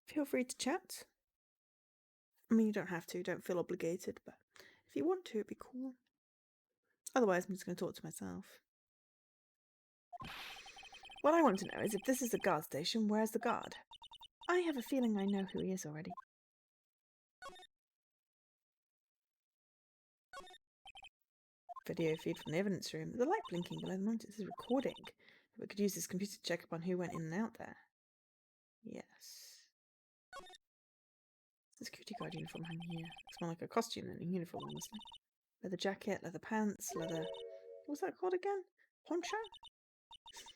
Feel free to chat. I mean, you don't have to. Don't feel obligated, but if you want to, it'd be cool. Otherwise, I'm just going to talk to myself. What I want to know is if this is a guard station, where's the guard? I have a feeling I know who he is already. Video feed from the evidence room. The light blinking below the monitor is recording. We could use this computer to check up on who went in and out there. Yes. The security guard uniform hanging here. It's more like a costume than a uniform, honestly. Leather jacket, leather pants, leather... What's that called again? Poncho?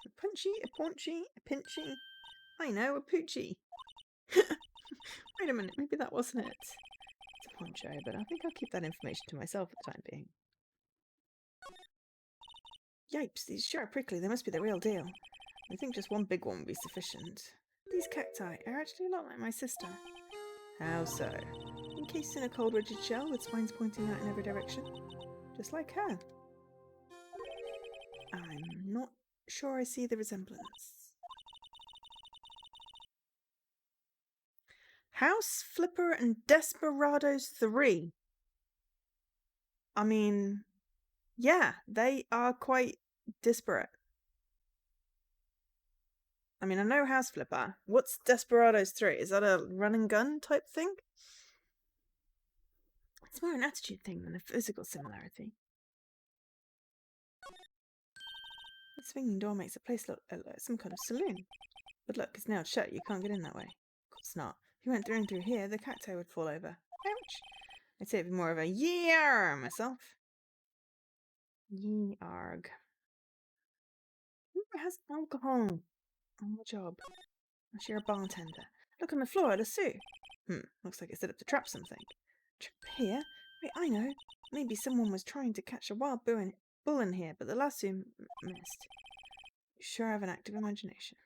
A punchy, a paunchy, a pinchy. I know, a poochie. Wait a minute, maybe that wasn't it. It's a poncho, but I think I'll keep that information to myself for the time being. Yipes, these sure are prickly. They must be the real deal. I think just one big one would be sufficient. These cacti are actually a lot like my sister. How so? Encased in a cold, rigid shell with spines pointing out in every direction. Just like her. I'm not sure I see the resemblance. House Flipper and Desperados 3. I mean, yeah, they are quite disparate. I mean, I know House Flipper. What's Desperados 3? Is that a run and gun type thing? It's more an attitude thing than a physical similarity. The swinging door makes the place look like some kind of saloon. But look, it's nailed shut. You can't get in that way. Of course not. If you went through here, the cacti would fall over. Ouch! I'd say it'd be more of a year myself. Yearg. Who has alcohol on the job? Unless you're a bartender. Look on the floor at a lasso. Looks like it's set up to trap something. Trap here? Wait, I know. Maybe someone was trying to catch a wild bull in here, but the lasso missed. You sure have an active imagination.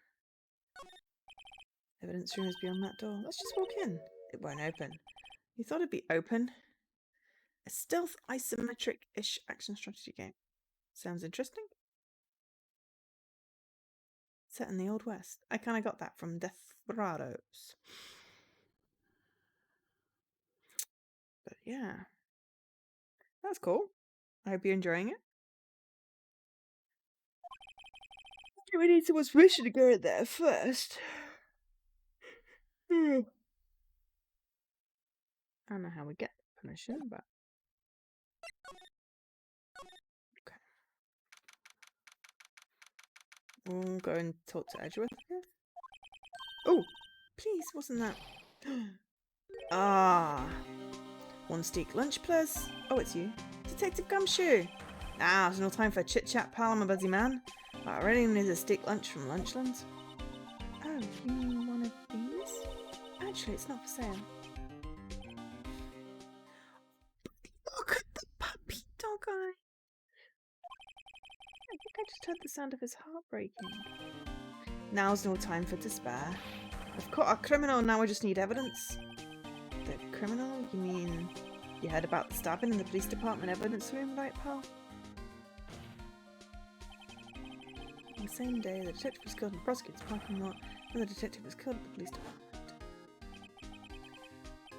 Evidence room is beyond that door. Let's just walk in. It won't open. You thought it'd be open? A stealth isometric-ish action strategy game. Sounds interesting. Set in the Old West. I kind of got that from Desperados. But yeah. That's cool. I hope you're enjoying it. We need someone's permission to go in there first. I don't know how we get permission, but... Okay. We'll go and talk to Edgeworth here. Oh! Please, wasn't that... Ah! One steak lunch plus... Oh, it's you. Detective Gumshoe! Ah, there's no time for chit-chat, pal. I'm a busy man. But I really need a steak lunch from Lunchland. Oh, you mean one of these? Actually, it's not for sale. Look at the puppy dog eye. I think I just heard the sound of his heart breaking. Now's no time for despair. I've caught a criminal, now I just need evidence. The criminal? You mean you heard about the stabbing in the police department evidence room, right, pal? On the same day, the detective was killed in the prosecutor's parking lot, and the detective was killed at the police department.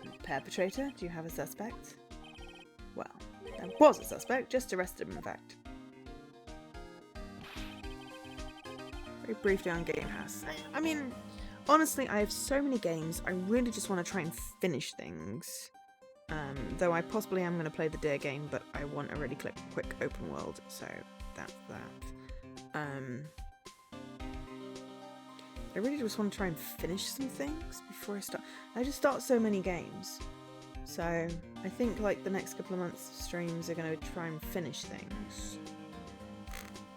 And the perpetrator? Do you have a suspect? Well, there was a suspect, just arrested him, in fact. Very briefly on Game House. I mean, honestly, I have so many games, I really just want to try and finish things. Though I possibly am going to play the Deer game, but I want a really quick open world, so that's that. I really just want to try and finish some things before I start. I just start so many games. So I think like the next couple of months streams are going to try and finish things.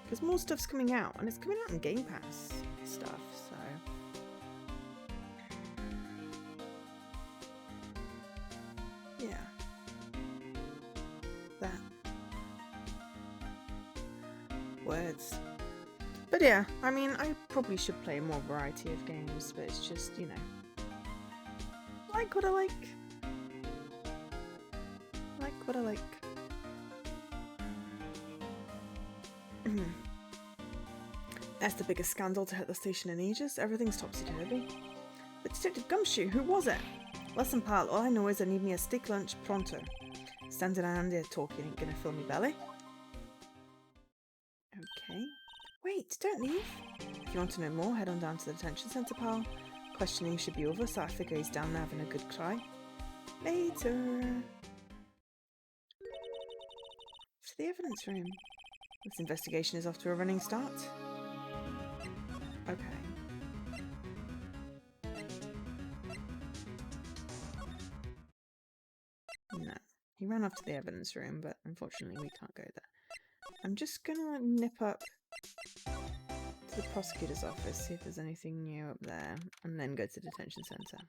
Because more stuff's coming out, and it's coming out in Game Pass stuff, so... yeah. That. Words. But yeah, I mean, I probably should play a more variety of games, but it's just, you know... like what I like. Like what I like. That's the biggest scandal to hit the station in ages. Everything's topsy-turvy. But Detective Gumshoe, who was it? Listen, pal, all I know is I need me a steak lunch pronto. Standing around here talking ain't gonna fill me belly. Okay. Wait, don't leave. If you want to know more, head on down to the detention centre, pal. Questioning should be over, so I figure he's down there having a good cry. Later. To the evidence room. This investigation is off to a running start. Okay. No. He ran off to the evidence room, but unfortunately we can't go there. I'm just gonna nip up to the prosecutor's office, see if there's anything new up there, and then go to the detention centre.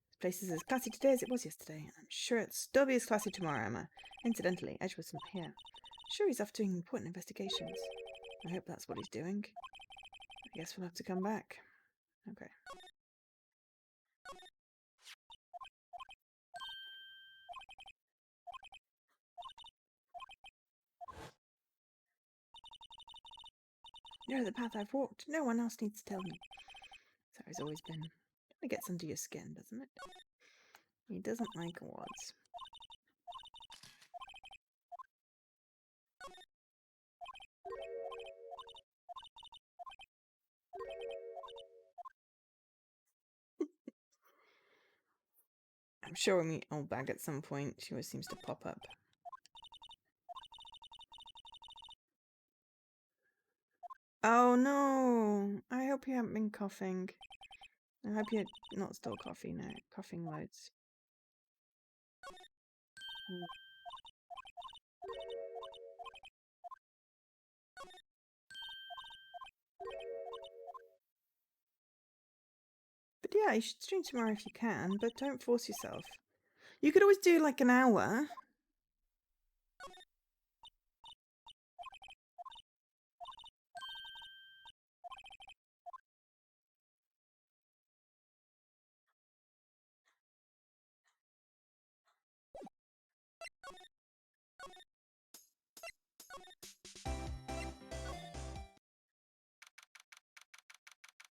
This place is as classy today as it was yesterday. I'm sure it'll still be as classy tomorrow, Emma. Incidentally, Edgeworth's not here. I'm sure he's off doing important investigations. I hope that's what he's doing. I guess we'll have to come back. Okay. You know the path I've walked. No one else needs to tell me. That's how he's always been. It gets under your skin, doesn't it? He doesn't like awards. I'm sure we'll meet old bag at some point. She always seems to pop up. Oh no! I hope you haven't been coughing. I hope you're not still coughing now. Coughing loads. But yeah, you should stream tomorrow if you can, but don't force yourself. You could always do like an hour.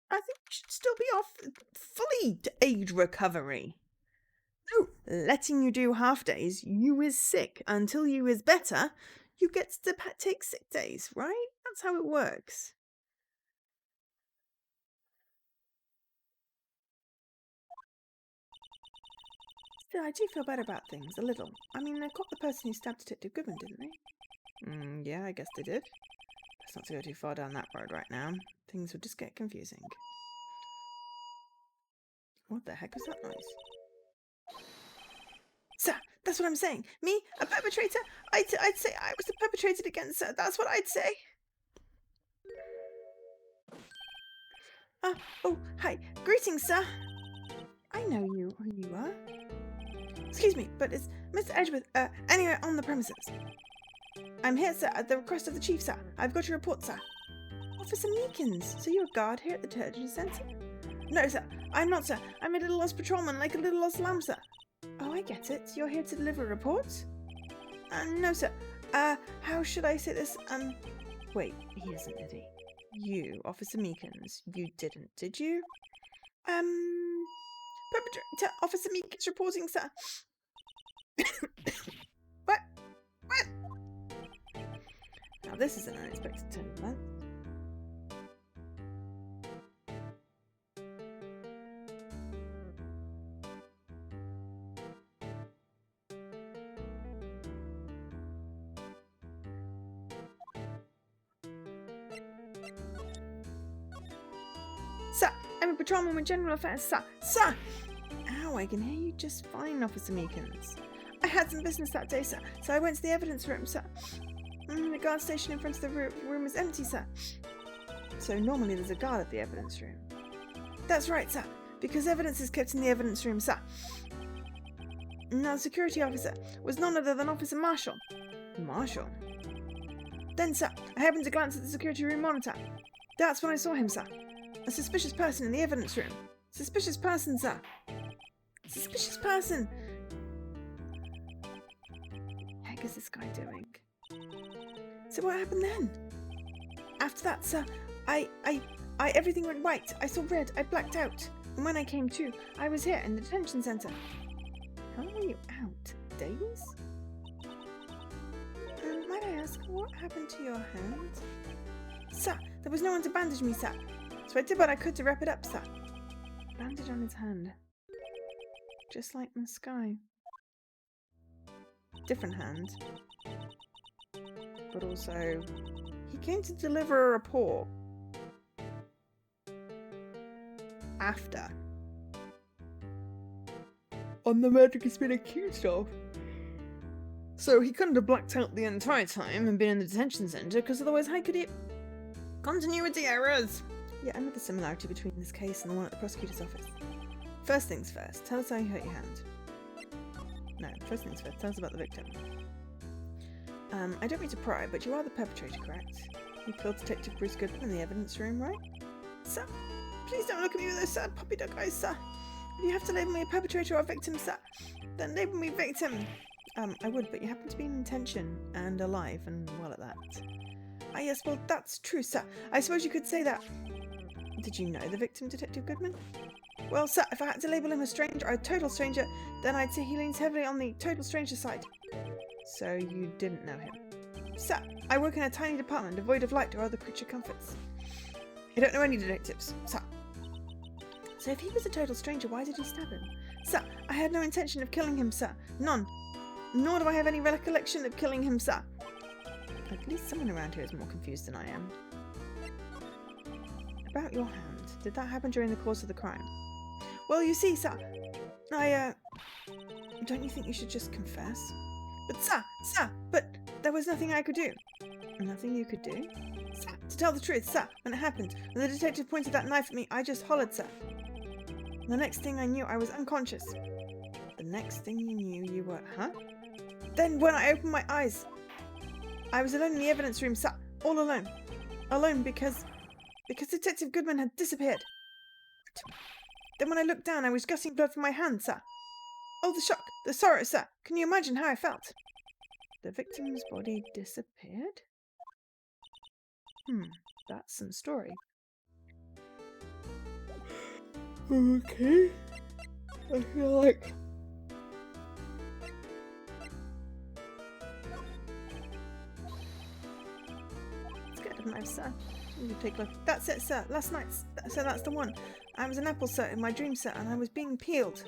I think you should still be off fully to aid recovery. No, letting you do half days, you is sick. Until you is better, you get to take sick days, right? That's how it works. Still, I do feel better about things, a little. I mean, they caught the person who stabbed Detective Goodman, didn't they? Yeah, I guess they did. Best not to go too far down that road right now. Things will just get confusing. What the heck was that noise? Sir, that's what I'm saying. Me, a perpetrator? I'd say I was the perpetrated against, sir. That's what I'd say. Oh, hi. Greetings, sir. I know you, who you are. Excuse me, but it's Mr. Edgeworth, anywhere on the premises. I'm here, sir, at the request of the chief, sir. I've got your report, sir. Officer Meekins, so you're a guard here at the detention centre? No, sir, I'm not, sir. I'm a little lost patrolman, like a little lost lamb, sir. Oh, I get it. You're here to deliver a report? No, sir. How should I say this? Wait, he isn't, did he? You, Officer Meekins, you didn't, did you? Perpetrator, Officer Meekins reporting, sir. What? Now this is an unexpected turn of events. Sir, I'm a patrolman with general affairs, sir. Sir! Ow, I can hear you just fine, Officer Meekins. I had some business that day, sir, so I went to the evidence room, sir. The guard station in front of the room is empty, sir. So normally there's a guard at the evidence room. That's right, sir, because evidence is kept in the evidence room, sir. Now, the security officer was none other than Officer Marshall. Marshall? Then, sir, I happened to glance at the security room monitor. That's when I saw him, sir. A suspicious person in the evidence room. Suspicious person, sir. Suspicious person! What the heck is this guy doing? So what happened then? After that, sir, everything went white. I saw red. I blacked out. And when I came to, I was here in the detention centre. How long were you out? Days? Might I ask, what happened to your hand? Sir, there was no one to bandage me, sir. So I did what I could to wrap it up, sir. Bandage on his hand. Just like in the sky. Different hand. But also, he came to deliver a report. After. On the murder he's been accused of. So he couldn't have blacked out the entire time and been in the detention centre, because otherwise how could he... Continuity errors! Yeah, another similarity between this case and the one at the prosecutor's office. First things first, tell us how you hurt your hand. No, first things first, tell us about the victim. I don't mean to pry, but you are the perpetrator, correct? You killed Detective Bruce Goodman in the evidence room, right? Sir, please don't look at me with those sad puppy dog eyes, sir. If you have to label me a perpetrator or a victim, sir, then label me victim. I would, but you happen to be in detention and alive and well at that. Ah, yes, well, that's true, sir. I suppose you could say that. Did you know the victim, Detective Goodman? Well, sir, if I had to label him a stranger or a total stranger, then I'd say he leans heavily on the total stranger side. So you didn't know him? Sir, I work in a tiny department devoid of light or other creature comforts. I don't know any detectives, sir. So if he was a total stranger, why did he stab him? Sir, I had no intention of killing him, sir. None. Nor do I have any recollection of killing him, sir. At least someone around here is more confused than I am. About your hand, did that happen during the course of the crime? Well, you see, sir, don't you think you should just confess? But but there was nothing I could do. Nothing you could do? Sir, to tell the truth, sir, when it happened, when the detective pointed that knife at me, I just hollered, sir. The next thing I knew, I was unconscious. The next thing you knew, you were, huh? Then when I opened my eyes, I was alone in the evidence room, sir, all alone. Alone because Detective Goodman had disappeared. Then when I looked down, I was gushing blood from my hand, sir. Oh, the shock, the sorrow, sir. Can you imagine how I felt? The victim's body disappeared? That's some story. Okay. I feel like... Let's get a knife, sir. You take a look. That's it, sir. Last night, sir, that's the one. I was an apple, sir, in my dream, sir, and I was being peeled.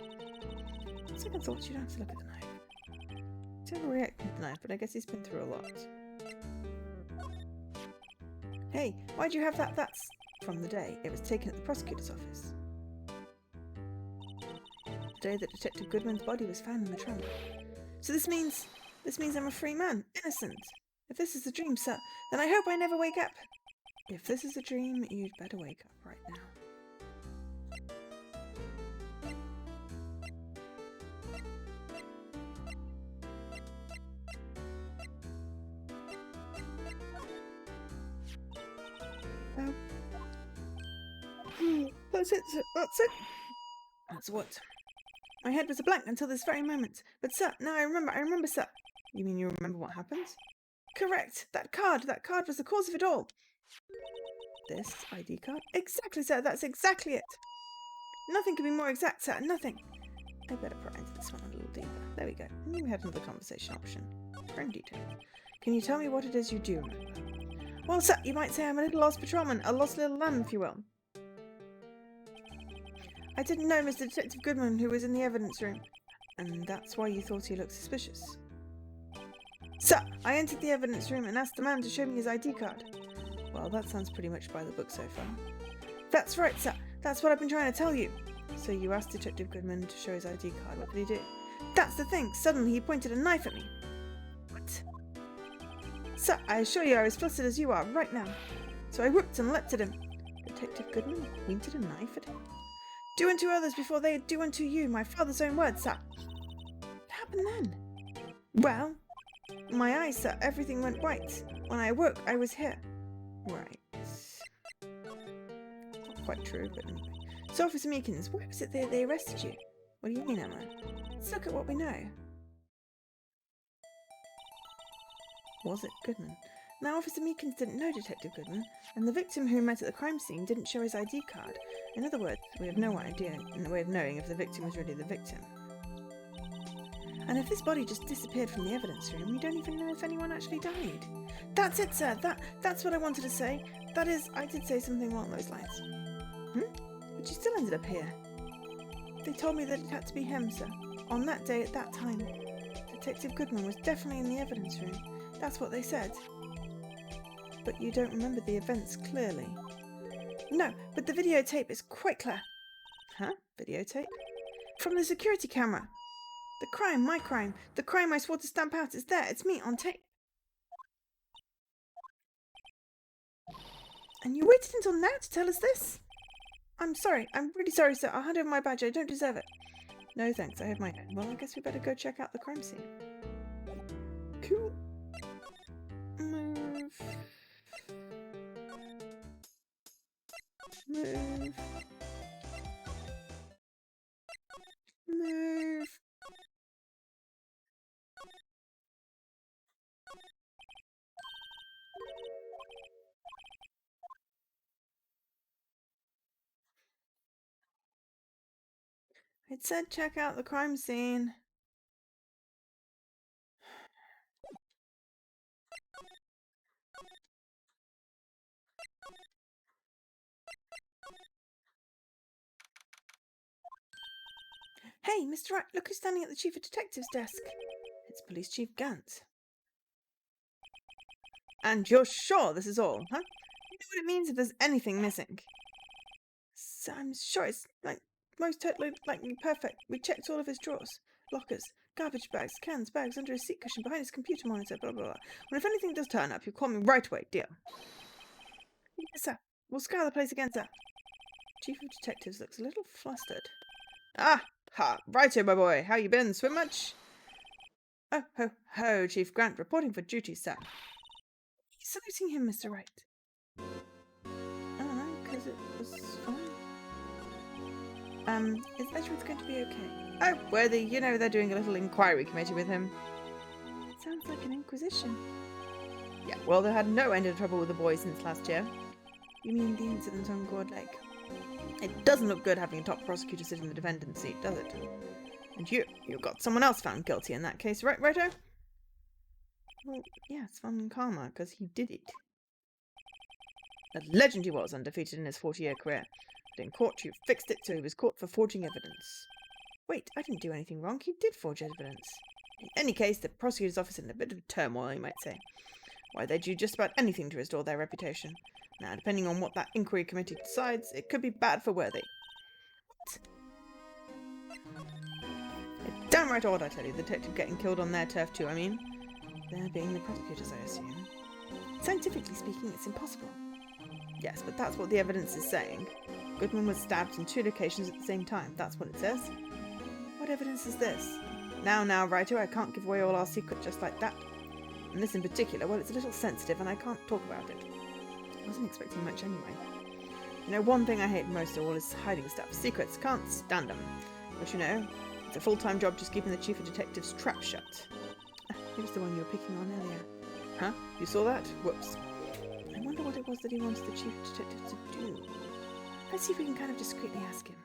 Second thought, you don't have to look at the knife. He's overreacting to the knife, but I guess he's been through a lot. Hey, why'd you have that? That's from the day it was taken at the prosecutor's office. The day that Detective Goodman's body was found in the trunk. So this means I'm a free man, innocent. If this is a dream, sir, then I hope I never wake up. If this is a dream, you'd better wake up right now. That's it, sir. That's it. That's what? My head was a blank until this very moment. But, sir, now I remember, sir. You mean you remember what happened? Correct. That card was the cause of it all. This ID card? Exactly, sir. That's exactly it. Nothing could be more exact, sir. Nothing. I better pry into this one a little deeper. There we go. And we had another conversation option. Friend details. Can you tell me what it is you do remember? Well, sir, you might say I'm a little lost patrolman, a lost little lamb, if you will. I didn't know Mr. Detective Goodman, who was in the evidence room. And that's why you thought he looked suspicious. Sir, I entered the evidence room and asked the man to show me his ID card. Well, that sounds pretty much by the book so far. That's right, sir. That's what I've been trying to tell you. So you asked Detective Goodman to show his ID card. What did he do? That's the thing. Suddenly he pointed a knife at me. What? Sir, I assure you I was flustered as you are right now. So I whooped and leapt at him. Detective Goodman pointed a knife at him. Do unto others before they do unto you, my father's own words, sir. What happened then? Well, my eyes, sir, everything went white. When I awoke, I was here. Right. Not quite true, but anyway. So, Officer Meekins, why was it they arrested you? What do you mean, Emma? Let's look at what we know. Was it Goodman? Now, Officer Meekins didn't know Detective Goodman, and the victim who we met at the crime scene didn't show his ID card. In other words, we have no idea, no way of knowing if the victim was really the victim. And if this body just disappeared from the evidence room, we don't even know if anyone actually died. That's it, sir. That's what I wanted to say. That is, I did say something along those lines. But you still ended up here. They told me that it had to be him, sir. On that day, at that time. Detective Goodman was definitely in the evidence room. That's what they said. But you don't remember the events clearly. No, but the videotape is quite clear. Huh? Videotape? From the security camera. The crime, my crime. The crime I swore to stamp out is there. It's me on tape. And you waited until now to tell us this? I'm sorry. I'm really sorry, sir. I'll hand over my badge. I don't deserve it. No, thanks. I have my own. Well, I guess we better go check out the crime scene. Cool. Move. Move. Move. It said check out the crime scene. Hey, Mr. Wright, look who's standing at the Chief of Detectives' desk. It's Police Chief Gant. And you're sure this is all, huh? You know what it means if there's anything missing? So I'm sure it's most totally perfect. We checked all of his drawers, lockers, garbage bags, cans, bags under his seat cushion, behind his computer monitor, blah blah blah. When if anything does turn up, you call me right away, dear. Yes, sir. We'll scour the place again, sir. Chief of Detectives looks a little flustered. Ah, ha, righto, my boy. How you been? Swim much? Oh, ho, ho, Chief Grant, reporting for duty, sir. You're saluting him, Mr. Wright. I don't know, because it was fun. Is Edgeworth going to be okay? Oh, worthy, you know they're doing a little inquiry committee with him. Sounds like an inquisition. Yeah, well, they had no end of trouble with the boy since last year. You mean the incident on Gourd Lake? It doesn't look good having a top prosecutor sit in the defendant's seat, does it? And you got someone else found guilty in that case, right, Righto? Well, yes, Von Karma, because he did it. A legend he was, undefeated in his 40-year career. But in court, you fixed it so he was caught for forging evidence. Wait, I didn't do anything wrong. He did forge evidence. In any case, the prosecutor's office is in a bit of turmoil, you might say. Why, they'd do just about anything to restore their reputation. Now, depending on what that inquiry committee decides, it could be bad for Worthy. What? It's downright odd, I tell you, the detective getting killed on their turf too, I mean. They're being the prosecutors, I assume. Scientifically speaking, it's impossible. Yes, but that's what the evidence is saying. Goodman was stabbed in 2 locations at the same time. That's what it says. What evidence is this? Now, Righto, I can't give away all our secret just like that. And this in particular, well, it's a little sensitive and I can't talk about it. I wasn't expecting much anyway. You know, one thing I hate most of all is hiding stuff. Secrets, can't stand them. But you know, it's a full-time job just keeping the Chief of Detectives' trap shut. He was the one you were picking on earlier. Huh? You saw that? Whoops. I wonder what it was that he wanted the Chief of Detectives to do. Let's see if we can kind of discreetly ask him.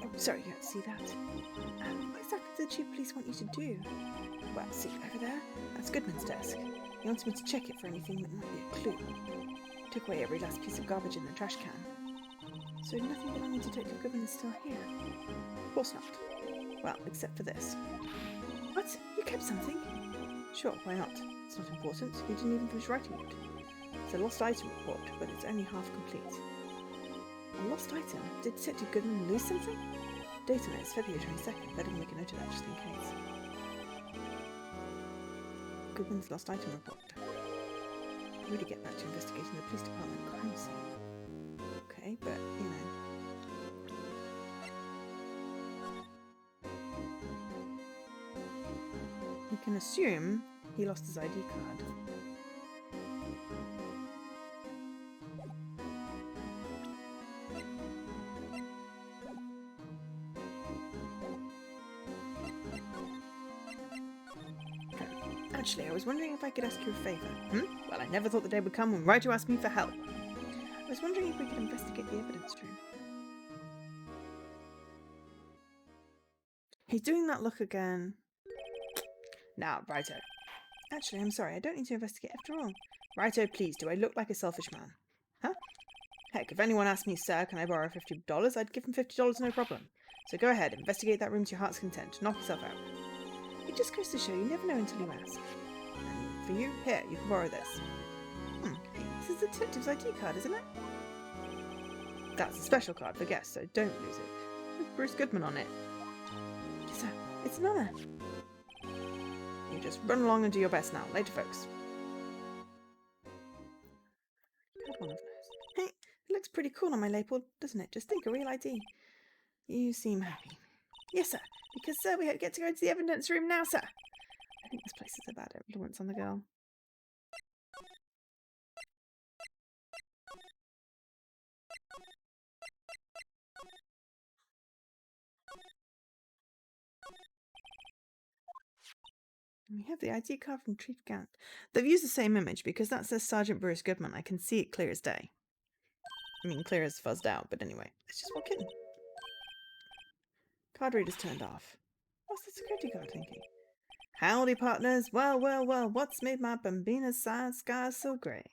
Oh, sorry, you have to see that. What exactly did the Chief of Police want you to do? Well, see, over there? That's Goodman's desk. He wants me to check it for anything that might be a clue. He took away every last piece of garbage in the trash can. So nothing belonging to Detective Goodman is still here? Of course not. Well, except for this. What? You kept something? Sure, why not? It's not important. He didn't even finish writing it. It's a lost item report, but it's only half complete. A lost item? Did Detective Goodman lose something? Data notes, February 22nd. Better make a note of that just in case. Goodman's lost item report. I really get back to investigating the police department crime scene. Okay, but, you know. You can assume he lost his ID card. Actually, I was wondering if I could ask you a favour. Well, I never thought the day would come when Wright asked me for help. I was wondering if we could investigate the evidence room. He's doing that look again. Now, Righto. Actually, I'm sorry, I don't need to investigate after all. Righto, please, do I look like a selfish man? Huh? Heck, if anyone asked me, sir, can I borrow $50, I'd give him $50 no problem. So go ahead, investigate that room to your heart's content. Knock yourself out. It just goes to show you never know until you ask. And for you, here, you can borrow this. Hey, this is the detective's ID card, isn't it? That's a special card for guests, so don't lose it. With Bruce Goodman on it. Yes, sir. It's an honour. You just run along and do your best now. Later, folks. Got one of those. Hey, it looks pretty cool on my label, doesn't it? Just think, a real ID. You seem happy. Yes, sir. Because, sir, we get to go to the evidence room now, sir. I think this place is a bad influence on the girl. We have the ID card from Chief Gant. They've used the same image because that says Sergeant Bruce Goodman. I can see it clear as day. I mean, clear as fuzzed out, but anyway. Let's just walk in. Card reader's turned off. What's the security guard thinking? Howdy, partners. Well, well, well. What's made my bambina's sky so grey?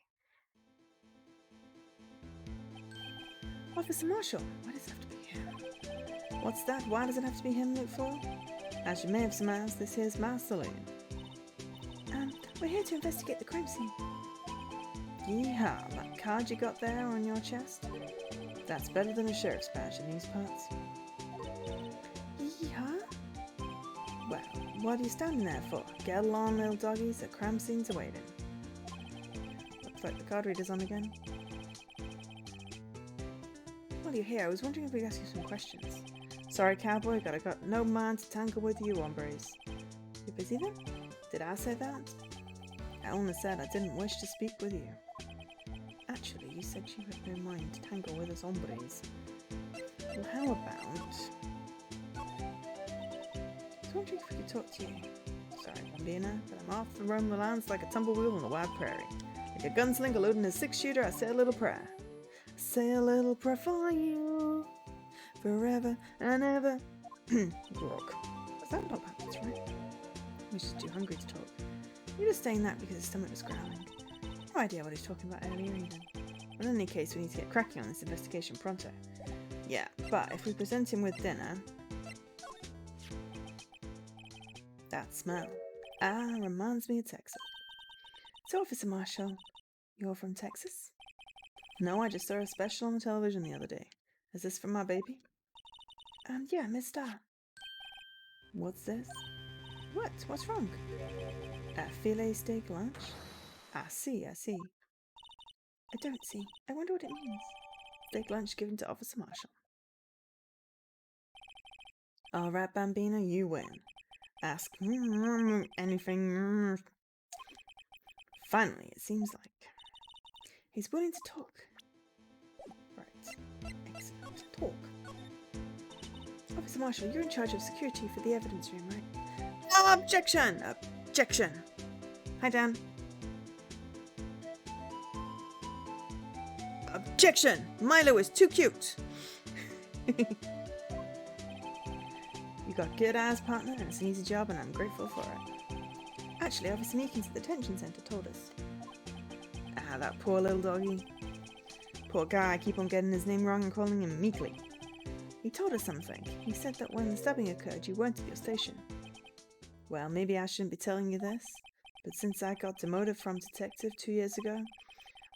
Officer Marshall. Why does it have to be him? What's that? Why does it have to be him, look for? As you may have surmised, this here's my saloon. We're here to investigate the crime scene. Yeehaw, that card you got there on your chest? That's better than a sheriff's badge in these parts. Yeehaw? Well, what are you standing there for? Get along, little doggies, the crime scene's awaiting. Looks like the card reader's on again. While you're here, I was wondering if we could ask you some questions. Sorry, cowboy, got no mind to tangle with you, hombres. You busy then? Did I say that? I only said I didn't wish to speak with you. Actually, you said you had no mind to tangle with us hombres. Well, how about... I was wondering if we could talk to you. Sorry, Bambina, but I'm off to roam the lands like a tumblewheel on the wide prairie. Like a gunslinger loading a 6-shooter, I say a little prayer. I say a little prayer for you, forever and ever. Grog. Was that not bad? That's right. I was just too hungry to talk. You're just saying that because his stomach was growling. No idea what he's talking about earlier even. But in any case, we need to get cracking on this investigation pronto. Yeah, but if we present him with dinner... That smell. Reminds me of Texas. So, Officer Marshall, you're from Texas? No, I just saw a special on the television the other day. Is this from my baby? Yeah, Miss Star. What's this? What? What's wrong? A filet steak lunch? I see. I don't see. I wonder what it means. Steak lunch given to Officer Marshall. Alright, Bambina, you win. Ask anything. Finally, it seems like he's willing to talk. Right. Excellent. Talk. Officer Marshall, you're in charge of security for the evidence room, right? Objection! Objection! Hi, Dan. Objection! Milo is too cute! You got good eyes, partner, and it's an easy job, and I'm grateful for it. Actually, Officer Meekins at the detention center told us. That poor little doggy. Poor guy, I keep on getting his name wrong and calling him Meekly. He told us something. He said that when the stabbing occurred, you weren't at your station. Well, maybe I shouldn't be telling you this, but since I got demoted from detective 2 years ago,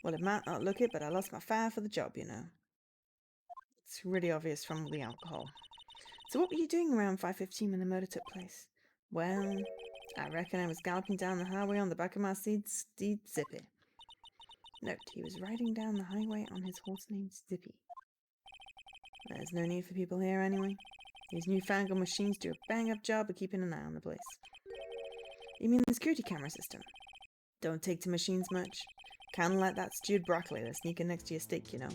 Well, it might not look it, but I lost my fire for the job, you know. It's really obvious from all the alcohol. So what were you doing around 5:15 when the murder took place? Well, I reckon I was galloping down the highway on the back of my steed Zippy. Note, he was riding down the highway on his horse named Zippy. There's no need for people here anyway. These newfangled machines do a bang-up job of keeping an eye on the place. You mean the security camera system? Don't take to machines much. Kinda like that stewed broccoli that's sneaking next to your steak, you know.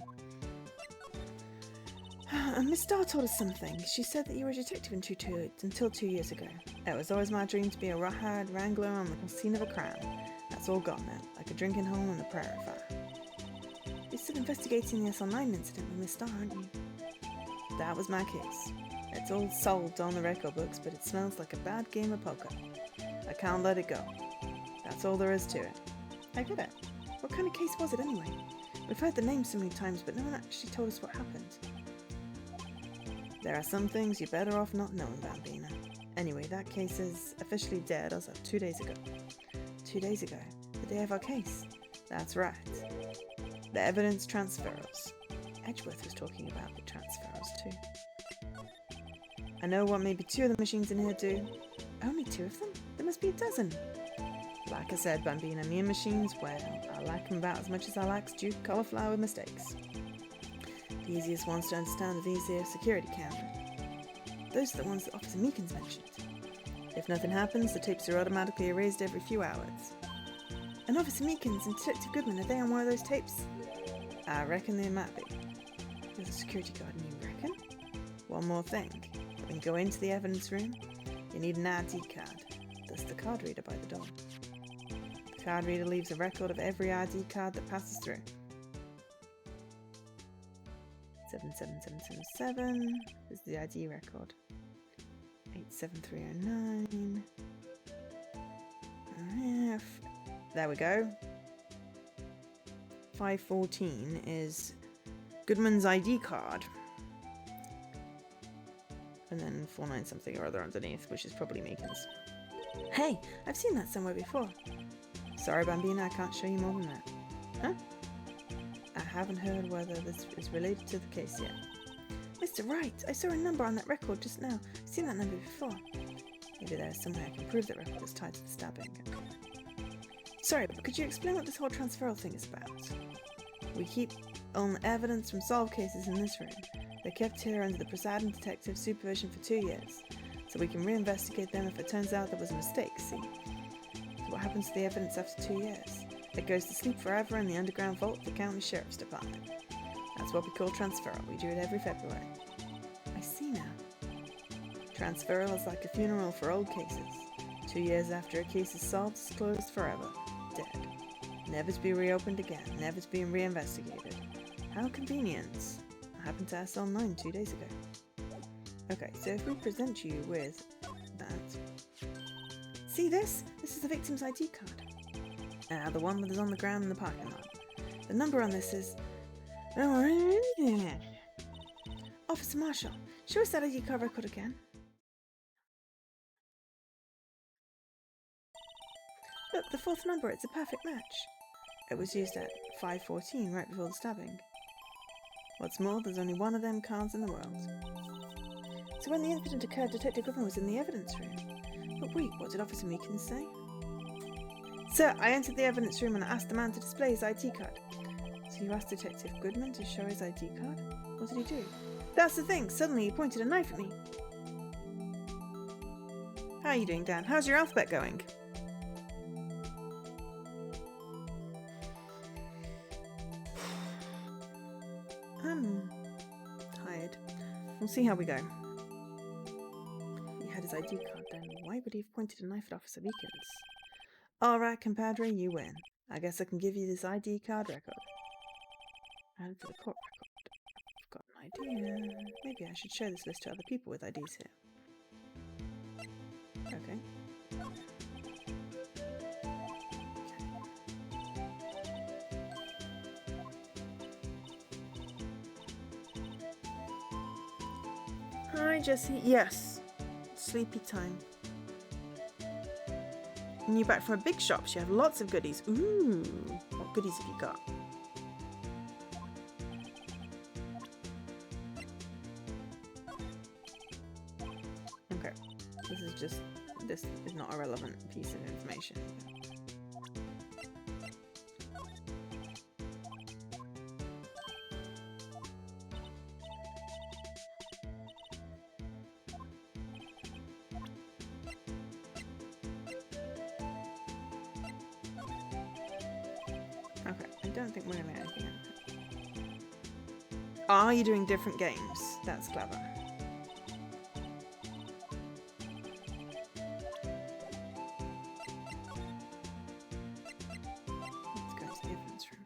Miss Starr told us something. She said that you were a detective until 2 years ago. It was always my dream to be a rawhide wrangler on the scene of a crime. That's all gone now, like a drinking hole in a prairie fire. You're still investigating the SL9 incident with Miss Starr, aren't you? That was my case. It's all solved on the record books, but it smells like a bad game of poker. I can't let it go. That's all there is to it. I get it. What kind of case was it anyway? We've heard the name so many times, but no one actually told us what happened. There are some things you're better off not knowing, Bambina. Anyway, that case is officially dead as of 2 days ago. 2 days ago? The day of our case? That's right. The evidence transfers. Edgeworth was talking about the transfers too. I know what maybe 2 of the machines in here do. Only 2 of them? There must be a dozen. Like I said, Bambina, me and machines, well, I like them about as much as I like stewed cauliflower with mistakes. The easiest ones to understand are these here security cameras. Those are the ones that Officer Meekins mentioned. If nothing happens, the tapes are automatically erased every few hours. And Officer Meekins and Detective Goodman, are they on one of those tapes? I reckon they might be. You're the security guard, and you reckon? One more thing. When you go into the evidence room, you need an ID card. That's the card reader by the door. The card reader leaves a record of every ID card that passes through. 77777 is the ID record. 87309. There we go. 514 is Goodman's ID card. And then 49 something or other underneath, which is probably Meekins. Hey, I've seen that somewhere before. Sorry, Bambina, I can't show you more than that. Huh? I haven't heard whether this is related to the case yet. Mr. Wright, I saw a number on that record just now. I've seen that number before. Maybe there's some way I can prove that record is tied to the stabbing. Sorry, but could you explain what this whole transferal thing is about? We keep on evidence from solved cases in this room. They're kept here under the presiding detective's supervision for 2 years, so we can reinvestigate them if it turns out there was a mistake, see? So what happens to the evidence after 2 years? It goes to sleep forever in the underground vault of the county sheriff's department. That's what we call transferal. We do it every February. I see now. Transferal is like a funeral for old cases. 2 years after a case is solved, it's closed forever. Dead. Never to be reopened again. Never to be reinvestigated. How convenient. It happened to SL9 2 days ago. Okay, so if we present you with that. See this? This is the victim's ID card. The one that is on the ground in the parking lot. The number on this is... Officer Marshall, show us that ID card record again. Look, the 4th number, it's a perfect match. It was used at 5:14, right before the stabbing. What's more, there's only one of them cards in the world. So when the incident occurred, Detective Goodman was in the evidence room. But wait, what did Officer Meekins say? Sir, I entered the evidence room and asked the man to display his ID card. So you asked Detective Goodman to show his ID card? What did he do? That's the thing, suddenly he pointed a knife at me. How are you doing, Dan? How's your alphabet going? I'm tired. We'll see how we go. He had his ID card then. Why would he have pointed a knife at Officer Meekins? Alright, compadre, you win. I guess I can give you this ID card record. And for the court record. I've got an idea. Maybe I should show this list to other people with IDs here. Okay. Hi, Jessie. Yes. Sleepy time. And you're back from a big shop. So you have lots of goodies. Ooh. What goodies have you got? This is not a relevant piece of information. Okay, I don't think we're gonna get anything out of it. Are you doing different games? That's clever. Let's go to the evidence room.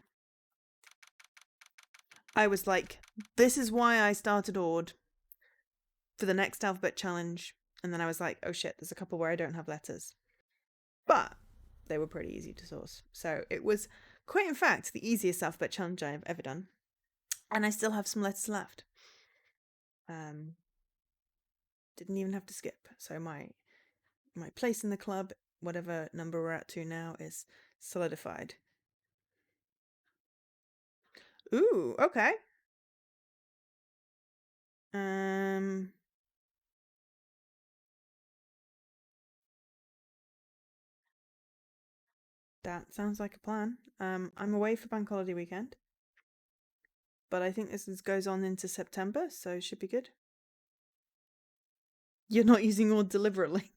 I was like, this is why I started Ord for the next alphabet challenge. And then I was like, oh shit, there's a couple where I don't have letters. But they were pretty easy to source. So it was quite, in fact, the easiest alphabet challenge I have ever done. And I still have some letters left. Didn't even have to skip. So my place in the club, whatever number we're at to now, is solidified. Ooh, okay. That sounds like a plan. I'm away for bank holiday weekend. But I think this goes on into September, so it should be good. You're not using Ord deliberately.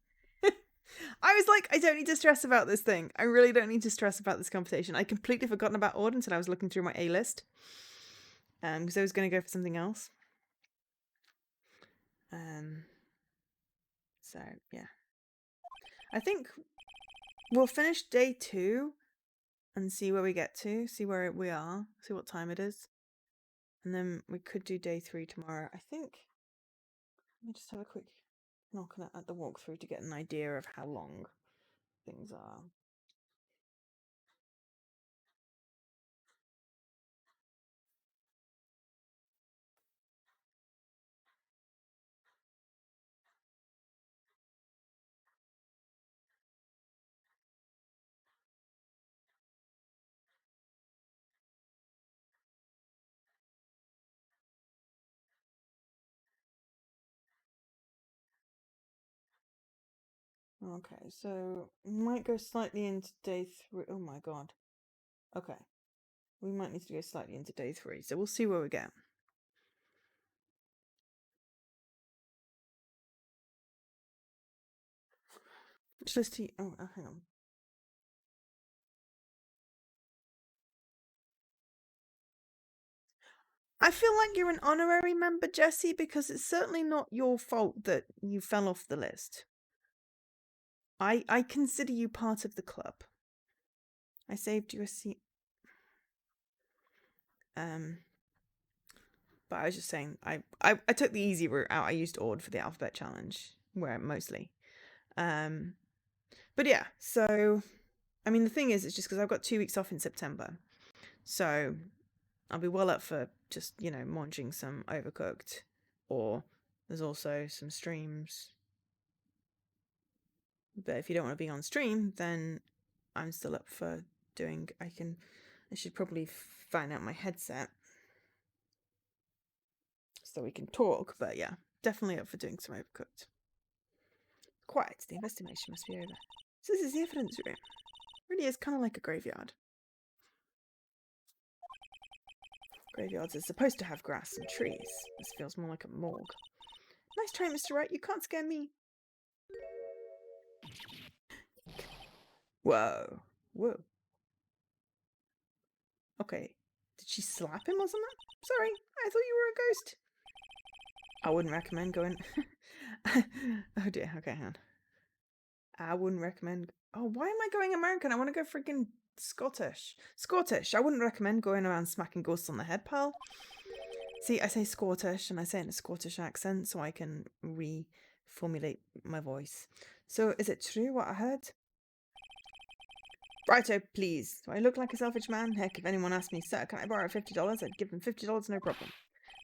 I was like, I don't need to stress about this thing. I really don't need to stress about this competition. I completely forgotten about Ord until I was looking through my A list. Because I was going to go for something else. So, yeah. I think we'll finish day 2 and see where we get to. See where we are. See what time it is. And then we could do day 3 tomorrow. I think... Let me just have a quick knock at the walkthrough to get an idea of how long things are. Okay, so we might go slightly into day 3. Oh my god. Okay. We might need to go slightly into day 3, so we'll see where we get. Which list do you... Oh, hang on. I feel like you're an honorary member, Jessie, because it's certainly not your fault that you fell off the list. I consider you part of the club. I saved you a seat. But I was just saying, I took the easy route out. I used Ord for the alphabet challenge, where mostly. But yeah, so, I mean, the thing is, it's just because I've got 2 weeks off in September. So I'll be well up for just, munching some Overcooked. Or there's also some streams. But if you don't want to be on stream, then I'm still up for doing... I should probably find out my headset so we can talk. But yeah, definitely up for doing some Overcooked. Quiet, the investigation must be over. So this is the evidence room. It really is kind of like a graveyard. Graveyards are supposed to have grass and trees. This feels more like a morgue. Nice try, Mr. Wright. You can't scare me. Whoa. Whoa. Okay. Did she slap him or something? Sorry, I thought you were a ghost. I wouldn't recommend going... Oh dear, okay, hang on. I wouldn't recommend... Oh, why am I going American? I want to go freaking Scottish. Scottish. I wouldn't recommend going around smacking ghosts on the head, pal. See, I say Scottish, and I say it in a Scottish accent so I can reformulate my voice. So, is it true what I heard? Righto, please. Do I look like a selfish man? Heck, if anyone asked me, sir, can I borrow $50? I'd give them $50, no problem.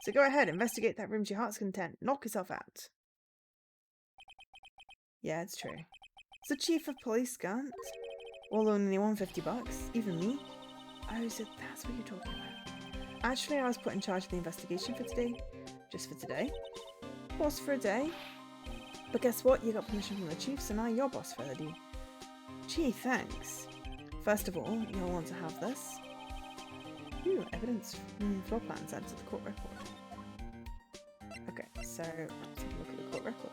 So go ahead, investigate that room to your heart's content. Knock yourself out. Yeah, it's true. It's the chief of police can't. All only won $50. Even me? Oh, so that's what you're talking about. Actually, I was put in charge of the investigation for today. Just for today. Boss for a day. But guess what? You got permission from the chief, so now you're boss for the day. Gee, thanks. First of all, you'll want to have this. Ooh, evidence from floor plans added to the court record. Okay, so let's have a look at the court record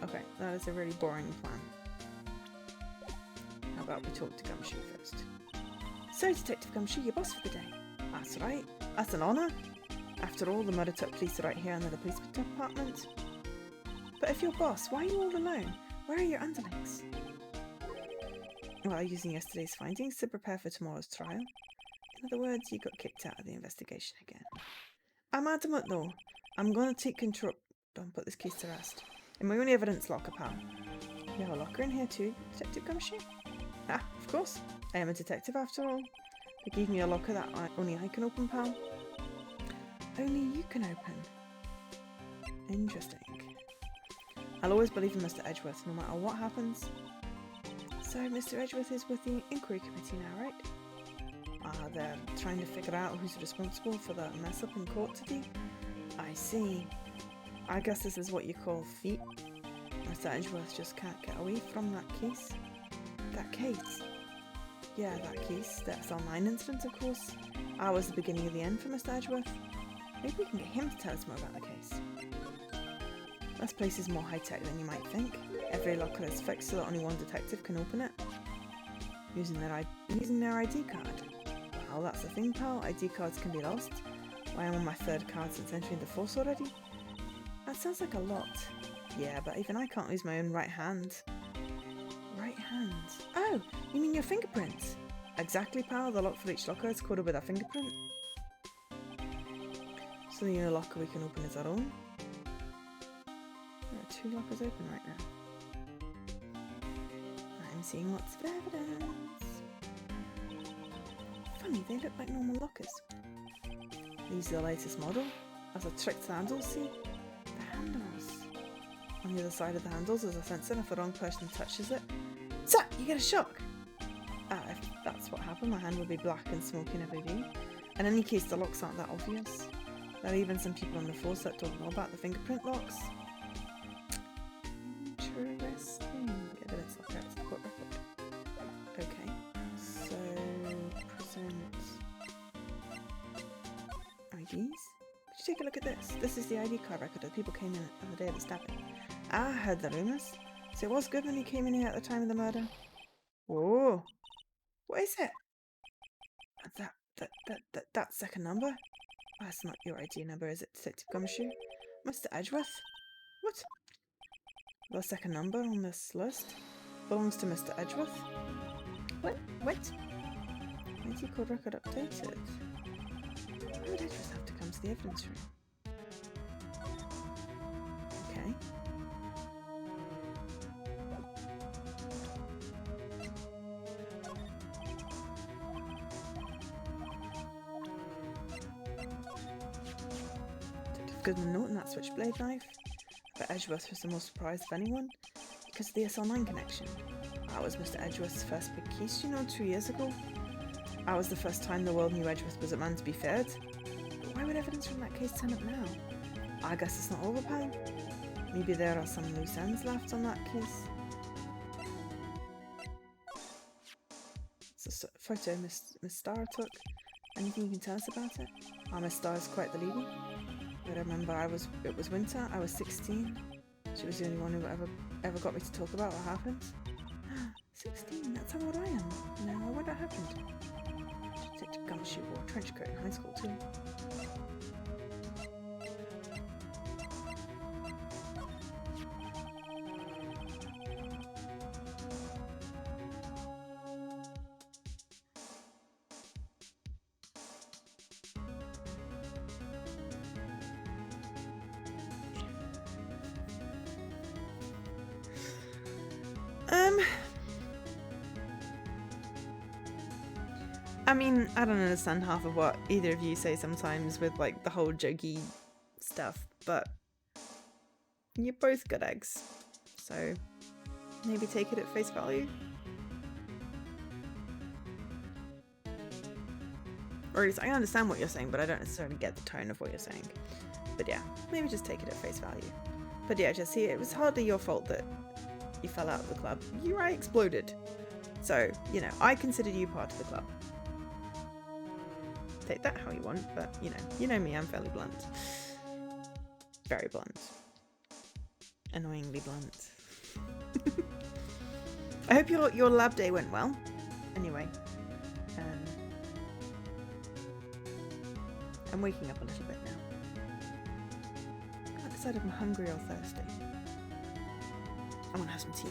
then. Okay, that is a really boring plan. How about we talk to Gumshoe first? So, Detective Gumshoe, your boss for the day. That's right. That's an honour. After all, the murder took place right here under the police department. But if you're boss, why are you all alone? Where are your underlings? Well, using yesterday's findings to prepare for tomorrow's trial. In other words, you got kicked out of the investigation again. I'm adamant though. I'm going to take control. Don't put this case to rest. In my only evidence locker, pal. You have a locker in here too, Detective Gumshoe? Ah, of course. I am a detective after all. They gave me a locker that only I can open, pal. Only you can open. Interesting. I'll always believe in Mr. Edgeworth, no matter what happens. So, Mr. Edgeworth is with the inquiry committee now, right? They're trying to figure out who's responsible for that mess up in court today. I see. I guess this is what you call feet. Mr. Edgeworth just can't get away from that case. That case? Yeah, that case. That SL9 incident, of course. I was the beginning of the end for Mr. Edgeworth. Maybe we can get him to tell us more about the case. This place is more high-tech than you might think. Every locker is fixed so that only one detective can open it. Using their ID card. Well, that's the thing, pal. ID cards can be lost. Why, I'm on my 3rd card since entering the force already. That sounds like a lot. Yeah, but even I can't lose my own right hand. Right hand? Oh, you mean your fingerprints? Exactly, pal. The lock for each locker is coded with a fingerprint. So the only locker we can open is our own. There are 2 lockers open right now. I'm seeing lots of evidence. Funny, they look like normal lockers. These are the latest model. As a trick to the handles, see? The handles. On the other side of the handles is a sensor, and if the wrong person touches it, zap! You get a shock! If that's what happened, my hand would be black and smoking every day. In any case, the locks aren't that obvious. There are even some people on the force that don't know about the fingerprint locks. Interesting. Evidence locker, it's the court record. Okay, so present IDs. Could you take a look at this? This is the ID card record of people came in on the day of the stabbing. I heard the rumours. So it was good when you came in here at the time of the murder. Whoa! What is it? That second number? That's not your ID number, is it, Detective Gumshoe? Mr. Edgeworth? What? The second number on this list belongs to Mr. Edgeworth? What? ID code record updated. Why would Edgeworth have to come to the evidence room? Okay. Goodman note in that switchblade knife. But Edgeworth was the most surprised of anyone because of the SL9 connection. That was Mr. Edgeworth's first big case, 2 years ago. That was the first time the world knew Edgeworth was a man to be feared. But why would evidence from that case turn up now? I guess it's not over, pal. Maybe there are some loose ends left on that case. It's a photo Miss Starr took. Anything you can tell us about it? Miss Starr is quite the lady. I remember it was winter, I was 16. She was the only one who ever got me to talk about what happened. 16, that's how old I am. Now, what happened? Detective Gumshoe wore a trench coat in high school too. I mean, I don't understand half of what either of you say sometimes with like the whole jokey stuff, but you're both good eggs, so maybe take it at face value. Or at least I understand what you're saying, but I don't necessarily get the tone of what you're saying. But yeah, maybe just take it at face value. But yeah, Jesse, it was hardly your fault that you fell out of the club. I exploded. So, you know, I considered you part of the club. Take that how you want, but you know me, I'm fairly blunt. Very blunt. Annoyingly blunt. I hope your lab day went well. Anyway, I'm waking up a little bit now. I can't decide if I'm hungry or thirsty. I'm gonna have some tea.